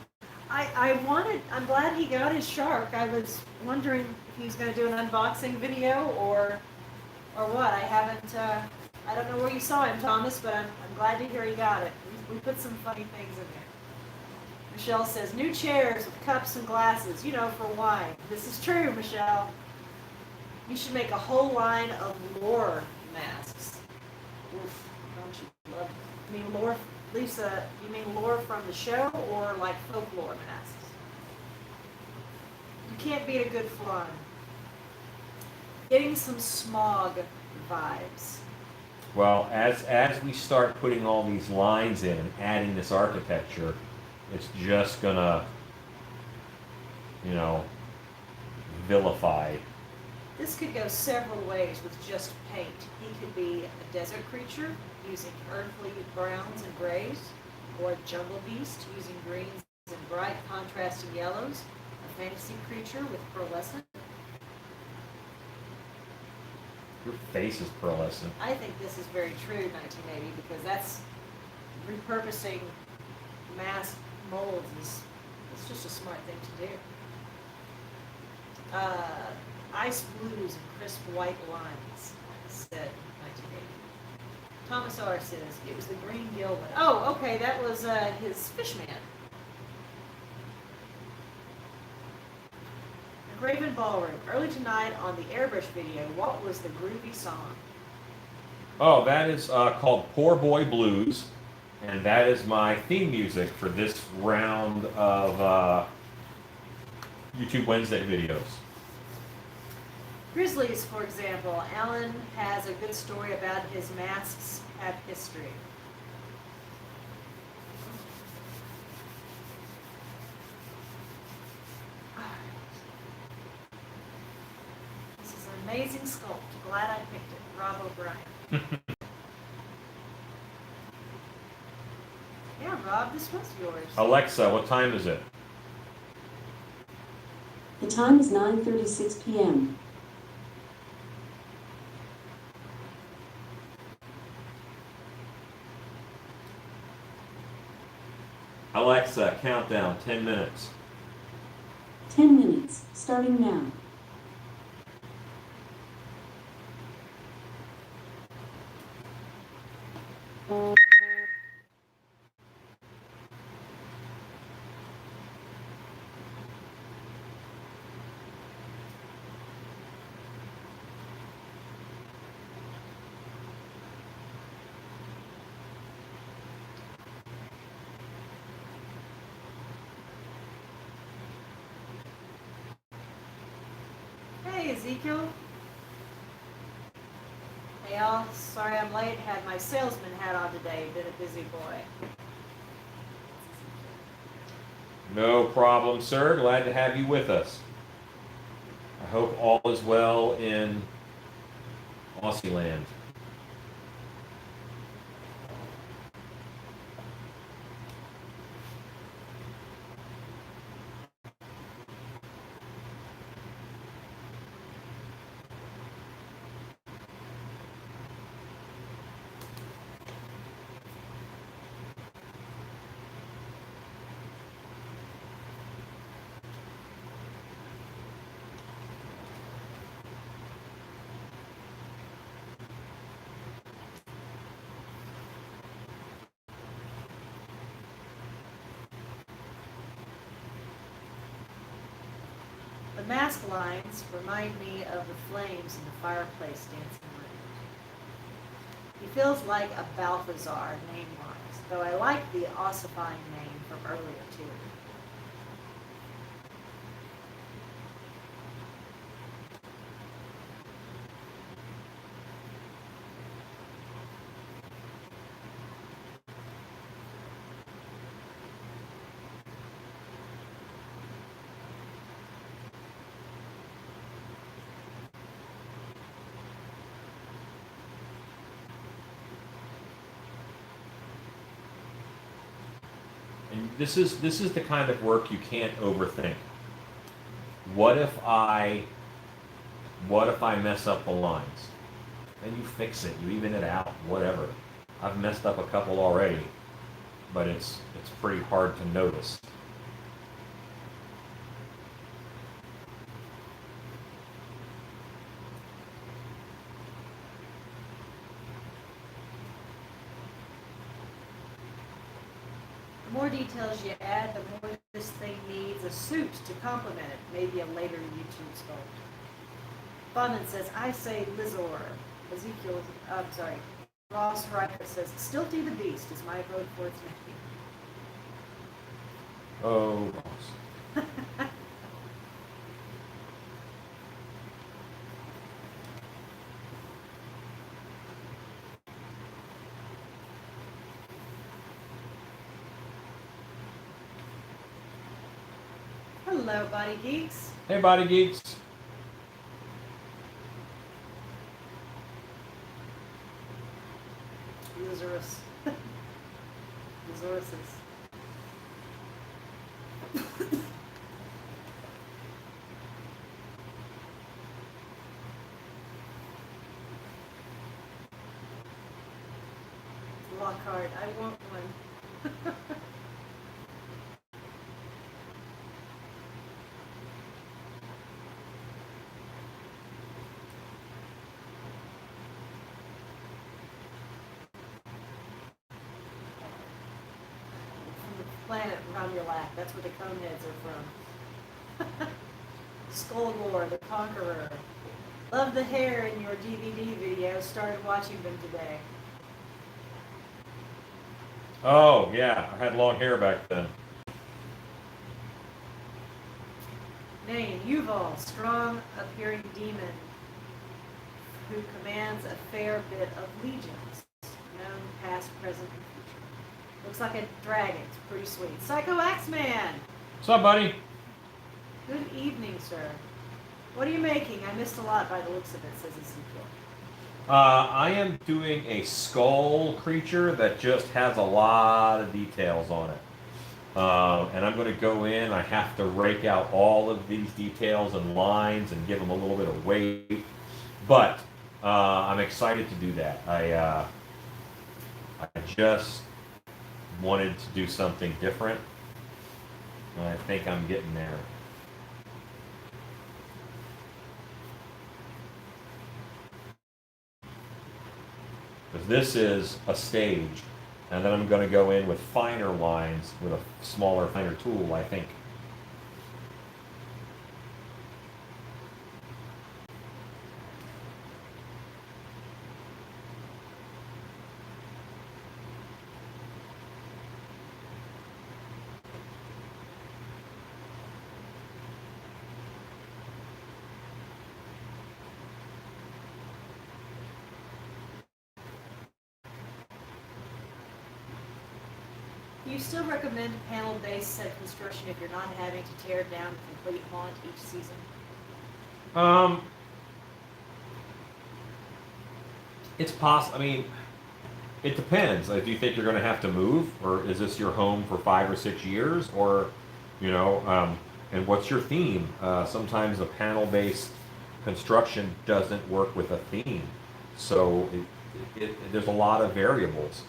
I'm glad he got his shark. I was wondering if he was going to do an unboxing video or what. I don't know where you saw him, Thomas, but I'm glad to hear he got it. We put some funny things in there. Michelle says, new chairs with cups and glasses, for wine. This is true, Michelle. You should make a whole line of lore masks. Oof, don't you love it? You mean lore, Lisa, you mean lore from the show or like folklore masks? You can't beat a good flan. getting some smog vibes. Well, as we start putting all these lines in and adding this architecture, it's just gonna, you know, vilify. This could go several ways with just paint. He could be a desert creature using earthly browns and grays, or a jungle beast using greens and bright contrasting yellows, a fantasy creature with pearlescent. Your face is pearlescent. I think this is very true, 1980, because that's repurposing mass molds is it's just a smart thing to do. Ice blues and crisp white lines, said 1980. Thomas R. says it was the green gill one. Oh, okay, that was his Fishman. Graven Ballroom. Early tonight on the Airbrush video, what was the groovy song? Oh, that is called Poor Boy Blues, and that is my theme music for this round of YouTube Wednesday videos. Grizzlies, for example. Alan has a good story about his masks have history. This is an amazing sculpt. Glad I picked it. Rob O'Brien. Yeah, Rob, this was yours. Alexa, what time is it? The time is 9:36 p.m. Alexa, countdown, 10 minutes. 10 minutes, starting now. Hey, Ezekiel. Hey, y'all. Sorry I'm late. Had my salesman hat on today. Been a busy boy. No problem, sir. Glad to have you with us. I hope all is well in Aussie land. The mask lines remind me of the flames in the fireplace dancing around. He feels like a Balthazar name-wise, though I like the ossifying name from earlier too. And this is the kind of work you can't overthink. What if I mess up the lines? Then you fix it, you even it out, whatever. I've messed up a couple already, but it's pretty hard to notice. The more details you add, the more this thing needs a suit to complement it, maybe a later YouTube sculpt. Fondant says, I say Lizor. Ezekiel, I'm sorry, Ross Riker says, Stilty the Beast is my vote for its name. Oh, Ross. Hello, Body Geeks. Hey, Body Geeks. Users. Resources. Lockhart, I want one. From the planet around your lap. That's where the coneheads are from. Skullgore, the Conqueror. Love the hair in your DVD video. Started watching them today. Oh, yeah. I had long hair back then. Name, Yuval, strong appearing demon who commands a fair bit of legions, known past, present, and future. Looks like a dragon. It's pretty sweet. Psycho Axeman! What's up, buddy? Good evening, sir. What are you making? I missed a lot by the looks of it, says Ezekiel. I am doing a skull creature that just has a lot of details on it. And I'm going to go in. I have to rake out all of these details and lines and give them a little bit of weight. But I'm excited to do that. I just wanted to do something different. And I think I'm getting there. Because this is a stage, and then I'm going to go in with finer lines with a smaller, finer tool, I think. Do you still recommend panel-based set construction if you're not having to tear down a complete haunt each season? It's possible. I mean, it depends. Like, do you think you're going to have to move, or is this your home for 5 or 6 years, or, and what's your theme? Sometimes a panel-based construction doesn't work with a theme, so there's a lot of variables.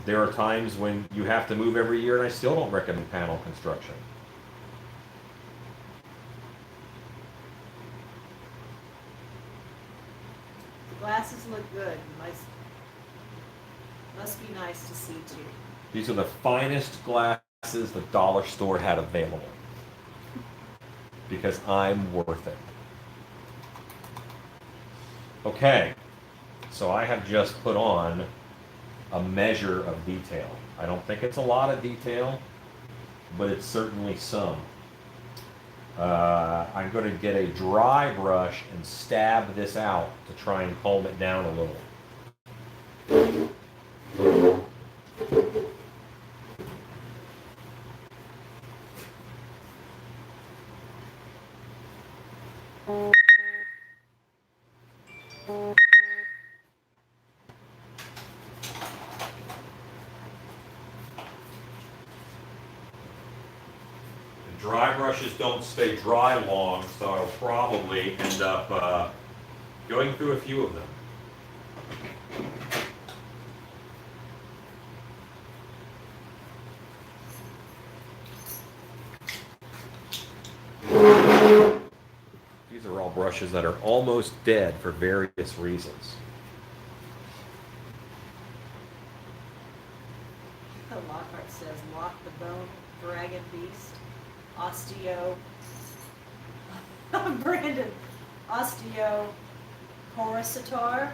There are times when you have to move every year, and I still don't recommend panel construction. The glasses look good. Must be nice to see too. These are the finest glasses the dollar store had available. Because I'm worth it. Okay, so I have just put on a measure of detail. I don't think it's a lot of detail, but it's certainly some. I'm going to get a dry brush and stab this out to try and calm it down a little. Dry brushes don't stay dry long, so I'll probably end up going through a few of them. These are all brushes that are almost dead for various reasons. Lockhart says, lock the bone, dragon beast, osteo. Brandon, osteo Coruscator.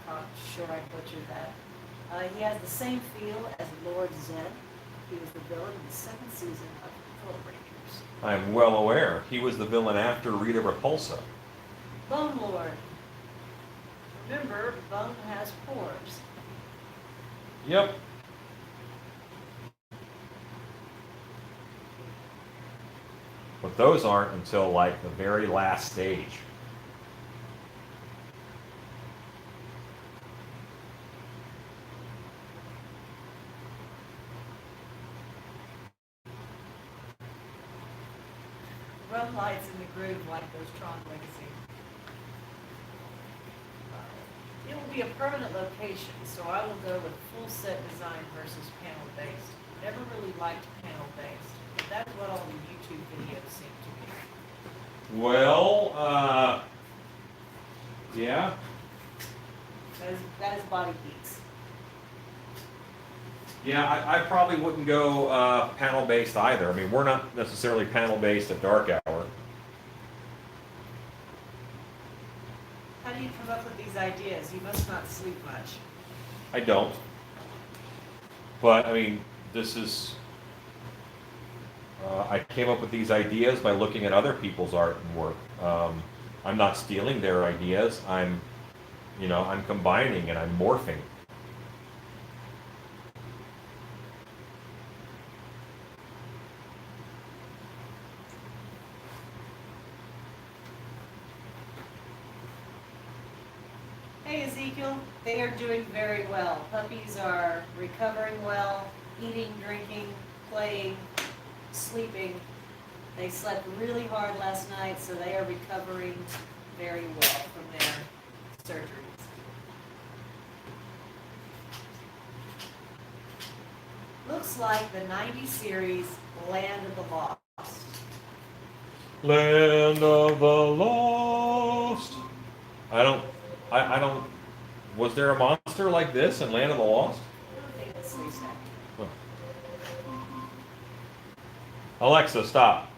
I'm sure I butchered that. He has the same feel as Lord Zed. He was the villain in the second season of Photo Rangers. I'm well aware. He was the villain after Rita Repulsa. Bone Lord. Remember, bone has pores. But those aren't until like the very last stage. Run lights in the groove like those Tron Legacy. It will be a permanent location, so I will go with full set design versus panel based. Never really liked panel based, but that's what all the YouTube videos seem to be. Well, yeah. That is body beats. Yeah, I probably wouldn't go panel based either. I mean, we're not necessarily panel based at dark hour. How do you come up with these ideas? You must not sleep much. I don't. But I mean, this is. I came up with these ideas by looking at other people's art and work. I'm not stealing their ideas. I'm combining and I'm morphing. Hey Ezekiel, they are doing very well. Puppies are recovering well, eating, drinking, playing, sleeping. They slept really hard last night, so they are recovering very well from their surgeries. Looks like the 90 series Land of the Lost. Land of the Lost. I don't. Was there a monster like this in Land of the Lost? I don't think it's Lisa. Huh. Alexa, stop.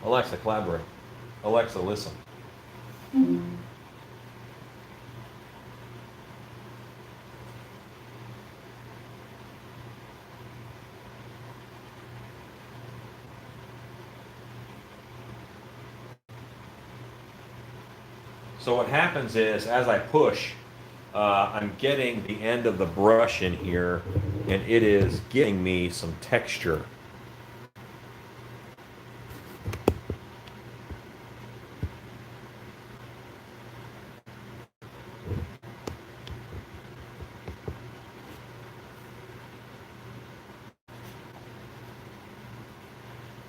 Alexa, collaborate. Alexa, listen. So what happens is, as I push, I'm getting the end of the brush in here, and it is giving me some texture.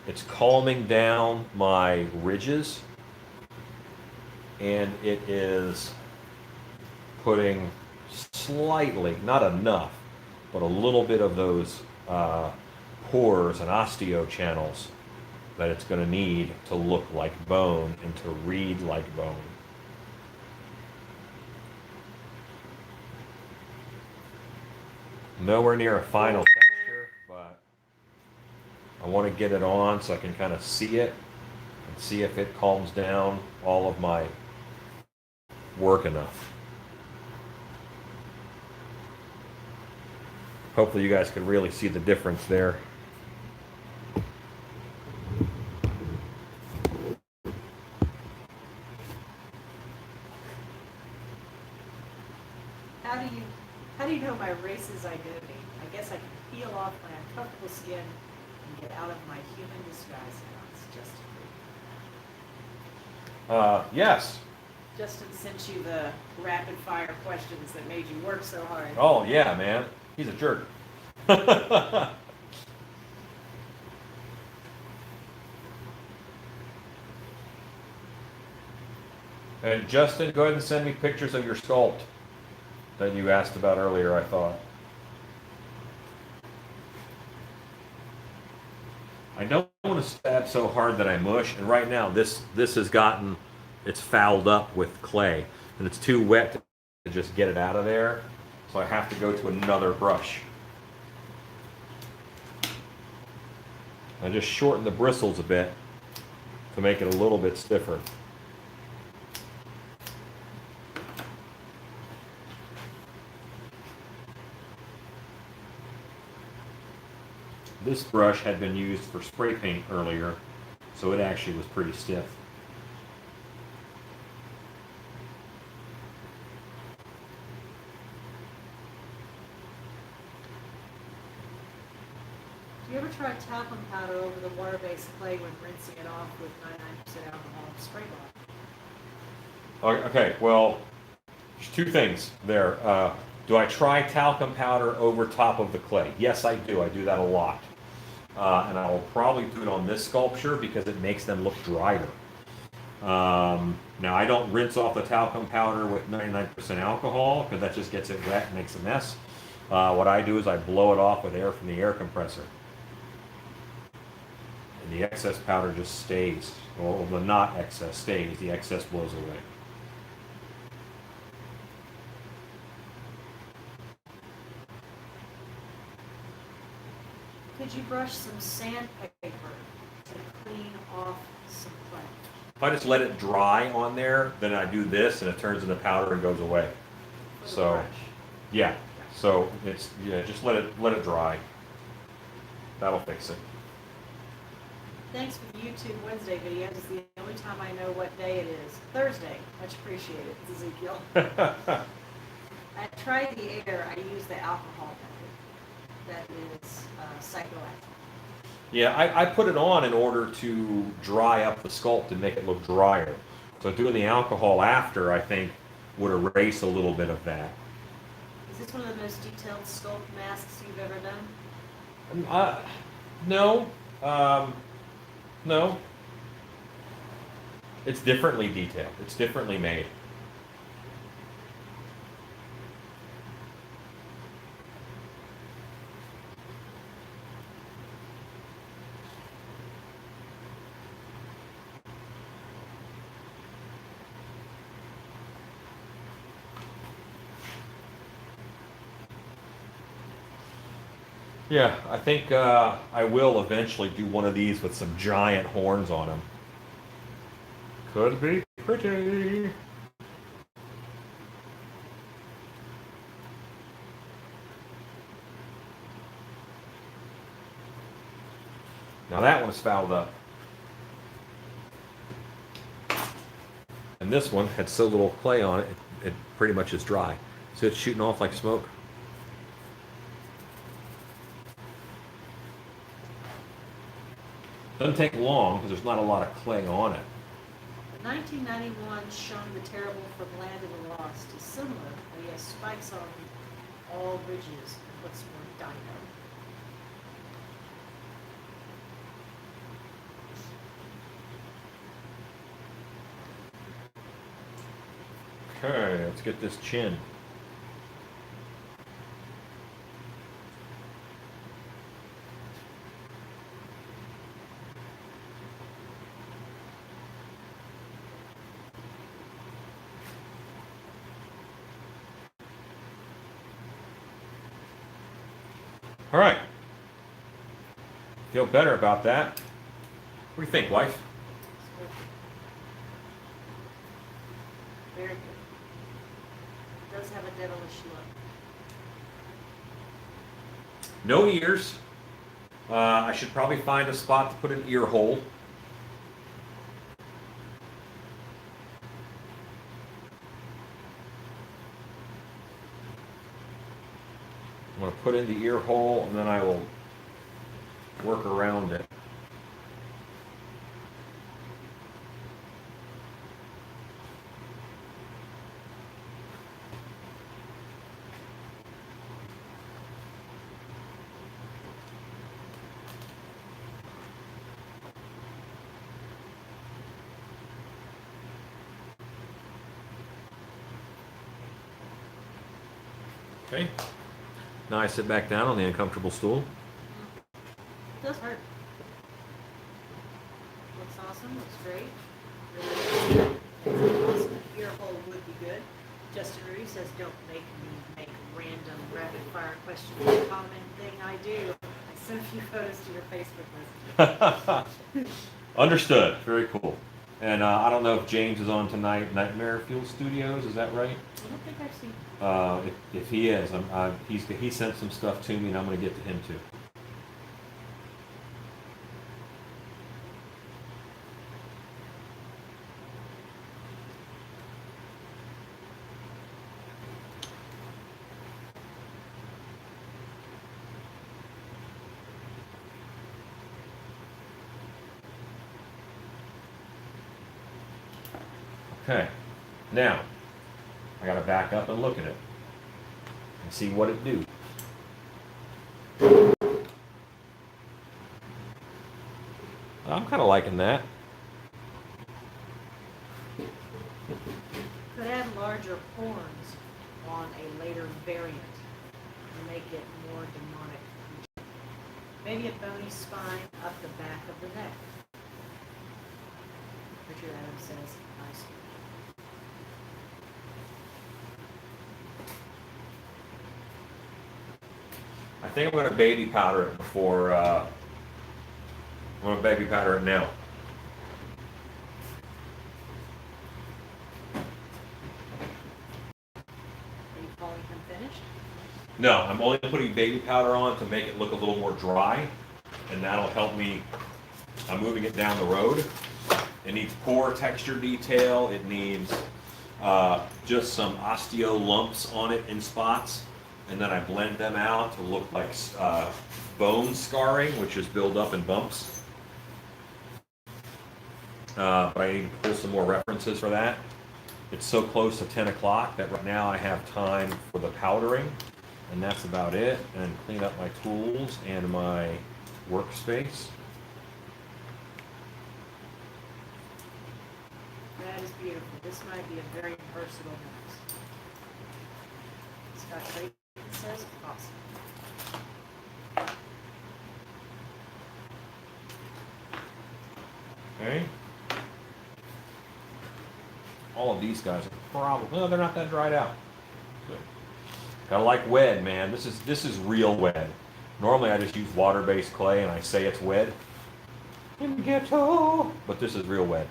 It's calming down my ridges, and it is putting slightly, not enough, but a little bit of those pores and osteo channels that it's going to need to look like bone and to read like bone. Nowhere near a final texture, but I want to get it on so I can kind of see it and see if it calms down all of my work enough. Hopefully you guys can really see the difference there. How do you know my race's identity? I guess I can peel off my uncomfortable skin and get out of my human disguise now. It's just Yes. Justin sent you the rapid fire questions that made you work so hard. Oh, yeah, man. He's a jerk. And Justin, go ahead and send me pictures of your sculpt that you asked about earlier, I thought. I don't want to stab so hard that I mush, and right now this has gotten, it's fouled up with clay, and it's too wet to just get it out of there, so I have to go to another brush. I just shorten the bristles a bit to make it a little bit stiffer. This brush had been used for spray paint earlier, so it actually was pretty stiff. You ever tried talcum powder over the water-based clay when rinsing it off with 99% alcohol and spray bottle? Okay, well, there's two things there. Do I try talcum powder over top of the clay? Yes, I do. I do that a lot. And I will probably do it on this sculpture because it makes them look drier. Now, I don't rinse off the talcum powder with 99% alcohol because that just gets it wet and makes a mess. What I do is I blow it off with air from the air compressor. And the excess powder just stays. Well, the not excess stays. The excess blows away. Could you brush some sandpaper to clean off some clay? If I just let it dry on there, then I do this and it turns into powder and goes away. For the So, brush? yeah. So it's, yeah, just let it dry. That'll fix it. Thanks for the YouTube Wednesday videos. It's the only time I know what day it is. Thursday. Much appreciated. It's Ezekiel. At Try the Air, I use the alcohol method. That is psychoactive. Yeah, I put it on in order to dry up the sculpt and make it look drier. So doing the alcohol after, I think, would erase a little bit of that. Is this one of the most detailed sculpt masks you've ever done? No. No. It's differently detailed. It's differently made. Yeah, I think I will eventually do one of these with some giant horns on them. Could be pretty. Now that one's fouled up. And this one had so little clay on it, it pretty much is dry. So it's shooting off like smoke. Doesn't take long because there's not a lot of clay on it. The 1991 Shown the Terrible from Land of the Lost is similar, but he has spikes on all ridges and looks more dino. Okay, let's get this chin. All right. Feel better about that. What do you think, wife? So, very good. It does have a devilish look. No ears. I should probably find a spot to put an ear hole. I'm going to put in the ear hole and then I will work around it. Okay. Now I sit back down on the uncomfortable stool. It does hurt. Looks awesome, looks great. Really awesome. Ear hole would be good. Justin Rudy says, don't make me make random rapid fire question and comment thing I do. I sent a few photos to your Facebook message. Understood. Very cool. And I don't know if James is on tonight. Nightmare Fuel Studios, is that right? I don't think I've seen. If he is, he sent some stuff to me, and I'm going to get to him too. Okay, now I gotta back up and look at it and see what it do. I'm kind of liking that. Could add larger horns on a later variant and make it more demonic. Maybe a bony spine up the back of the neck. Richard Adams says, nice. I think I'm gonna baby powder it before. I'm gonna baby powder it now. Are you calling him finished? No, I'm only putting baby powder on to make it look a little more dry, and that'll help me. I'm moving it down the road. It needs pore texture detail. It needs just some osteo lumps on it in spots, and then I blend them out to look like bone scarring, which is buildup in bumps. But I need to pull some more references for that. It's so close to 10 o'clock that right now I have time for the powdering, and that's about it. And clean up my tools and my workspace. That is beautiful. This might be a very versatile mask. Scott Clayton says, awesome. Okay. All of these guys are probably, no, they're not that dried out. Good. Gotta like wet, man. This is real wet. Normally I just use water-based clay and I say it's wet. In the ghetto. But this is real wet.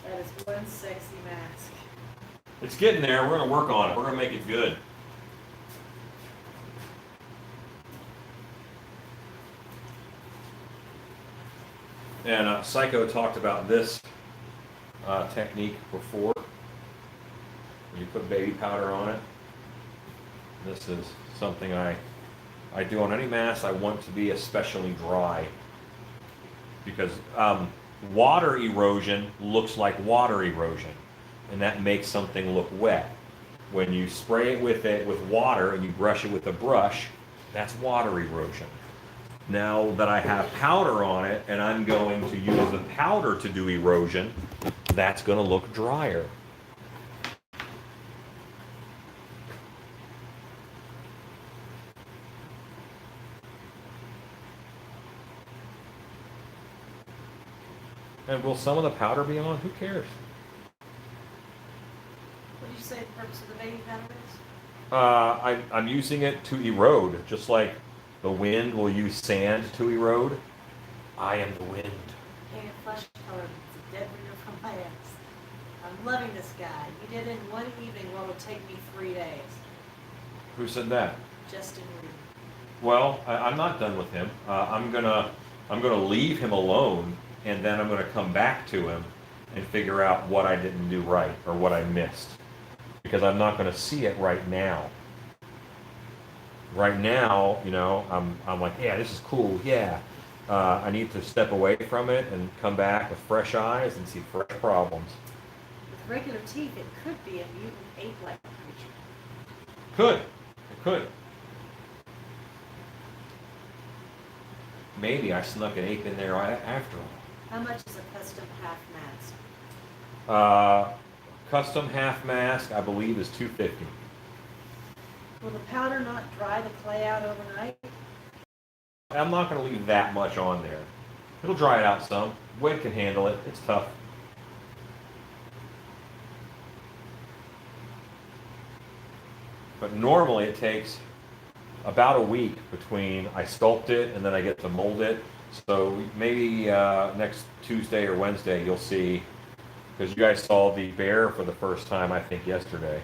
That is one sexy mask. It's getting there. We're gonna work on it. We're gonna make it good. And Psycho talked about this technique before. You put baby powder on it. This is something I do on any mask I want to be especially dry. Because water erosion looks like water erosion, and that makes something look wet. When you spray it with water and you brush it with a brush, that's water erosion. Now that I have powder on it and I'm going to use the powder to do erosion, that's going to look drier. And will some of the powder be on? Who cares? What did you say the purpose of the baby powder is? I'm using it to erode, just like the wind will use sand to erode. I am the wind. Painted flesh color. It's a dead ringer from my ex. I'm loving this guy. He did in one evening what would take me 3 days. Who said that? Justin Reed. Well, I'm not done with him. I'm gonna leave him alone, and then I'm gonna come back to him and figure out what I didn't do right or what I missed, because I'm not gonna see it right now. Right now, you know, I'm like, yeah, this is cool, yeah. I need to step away from it and come back with fresh eyes and see fresh problems. With regular teeth, it could be a mutant ape-like creature. Could. It could. Maybe I snuck an ape in there after all. How much is a custom half mask? Custom half mask, I believe, is $250. Will the powder not dry the clay out overnight? I'm not going to leave that much on there. It'll dry it out some. Wind can handle it. It's tough. But normally it takes about a week between I sculpt it and then I get to mold it. So maybe next Tuesday or Wednesday you'll see, because you guys saw the bear for the first time, I think, yesterday.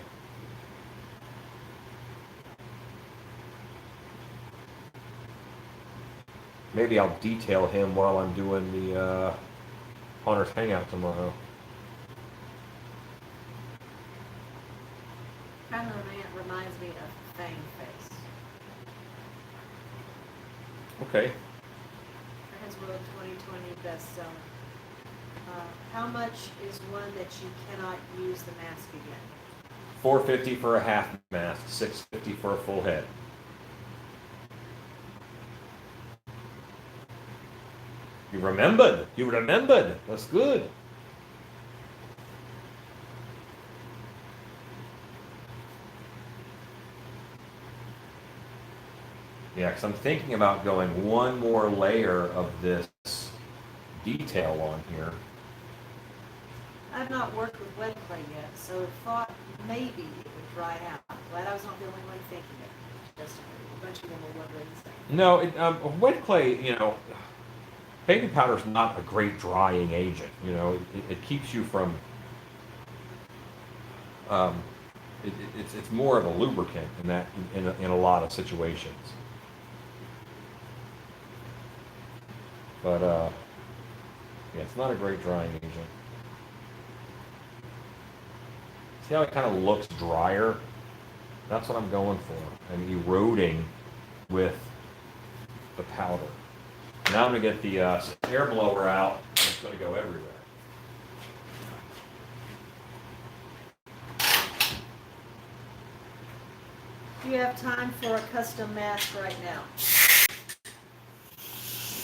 Maybe I'll detail him while I'm doing the Hunter's Hangout tomorrow. Kind of reminds me of Fang Face. Okay. His World 2020 bestseller. How much is one that you cannot use the mask again? $450 for a half mask, $650 for a full head. You remembered. You remembered. That's good. Yeah, because I'm thinking about going one more layer of this detail on here. I've not worked with wet clay yet, so thought maybe it would dry out. Glad I was not the only one thinking it. Just a bunch of them were wondering the same. No, wet clay, baking powder is not a great drying agent. It keeps you from. It's more of a lubricant in a lot of situations. But yeah, it's not a great drying agent. See how it kind of looks drier? That's what I'm going for. I'm eroding with the powder. Now I'm going to get the air blower out. It's going to go everywhere. Do you have time for a custom mask right now?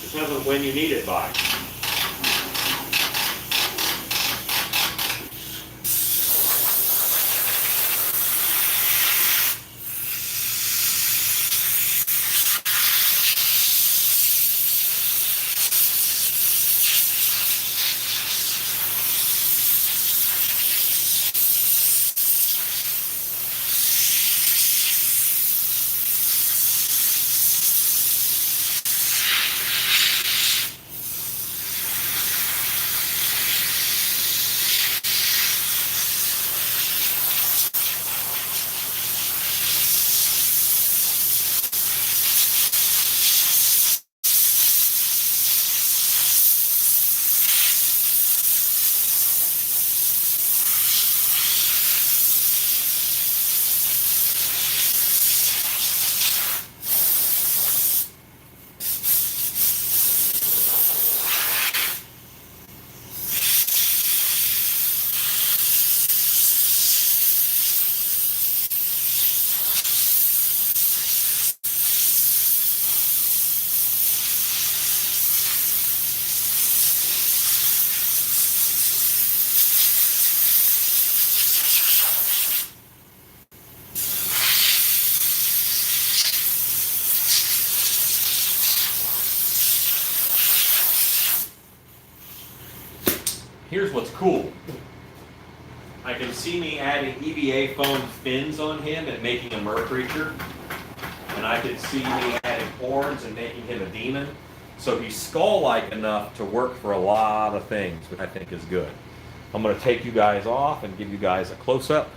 Depends on when you need it by. Here's what's cool. I can see me adding EVA foam fins on him and making him a creature. And I could see me adding horns and making him a demon. So he's skull-like enough to work for a lot of things, which I think is good. I'm going to take you guys off and give you guys a close-up.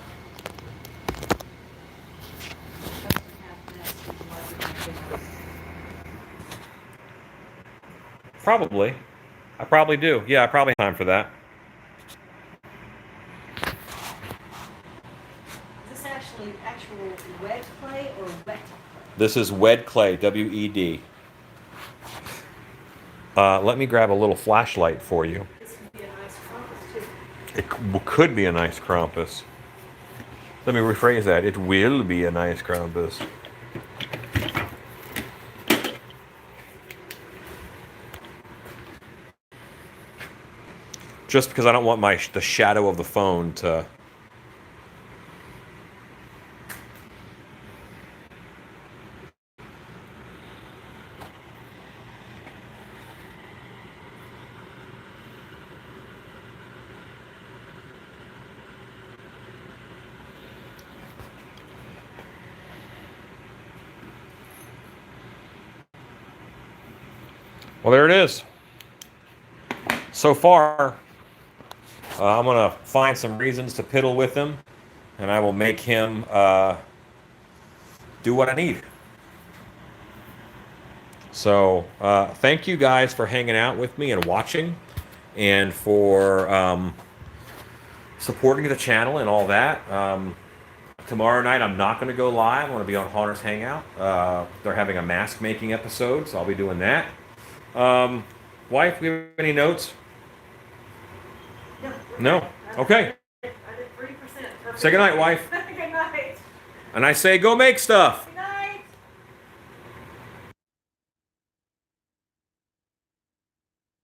Probably. I probably do. Yeah, I probably have time for that. Is this actually actual wet clay or wet clay? This is wed clay, W-E-D. Let me grab a little flashlight for you. This would be a nice compass too. It could be a nice Krampus. Let me rephrase that. It will be a nice Krampus. Just because I don't want the shadow of the phone to... Well, there it is. So far, I'm going to find some reasons to piddle with him, and I will make him do what I need. So, thank you guys for hanging out with me and watching, and for supporting the channel and all that. Tomorrow night, I'm not going to go live. I'm going to be on Haunters Hangout. They're having a mask making episode, so I'll be doing that. Wife, we have any notes? No. Okay. I did 3%. Say goodnight, wife. Good night. And I say, go make stuff.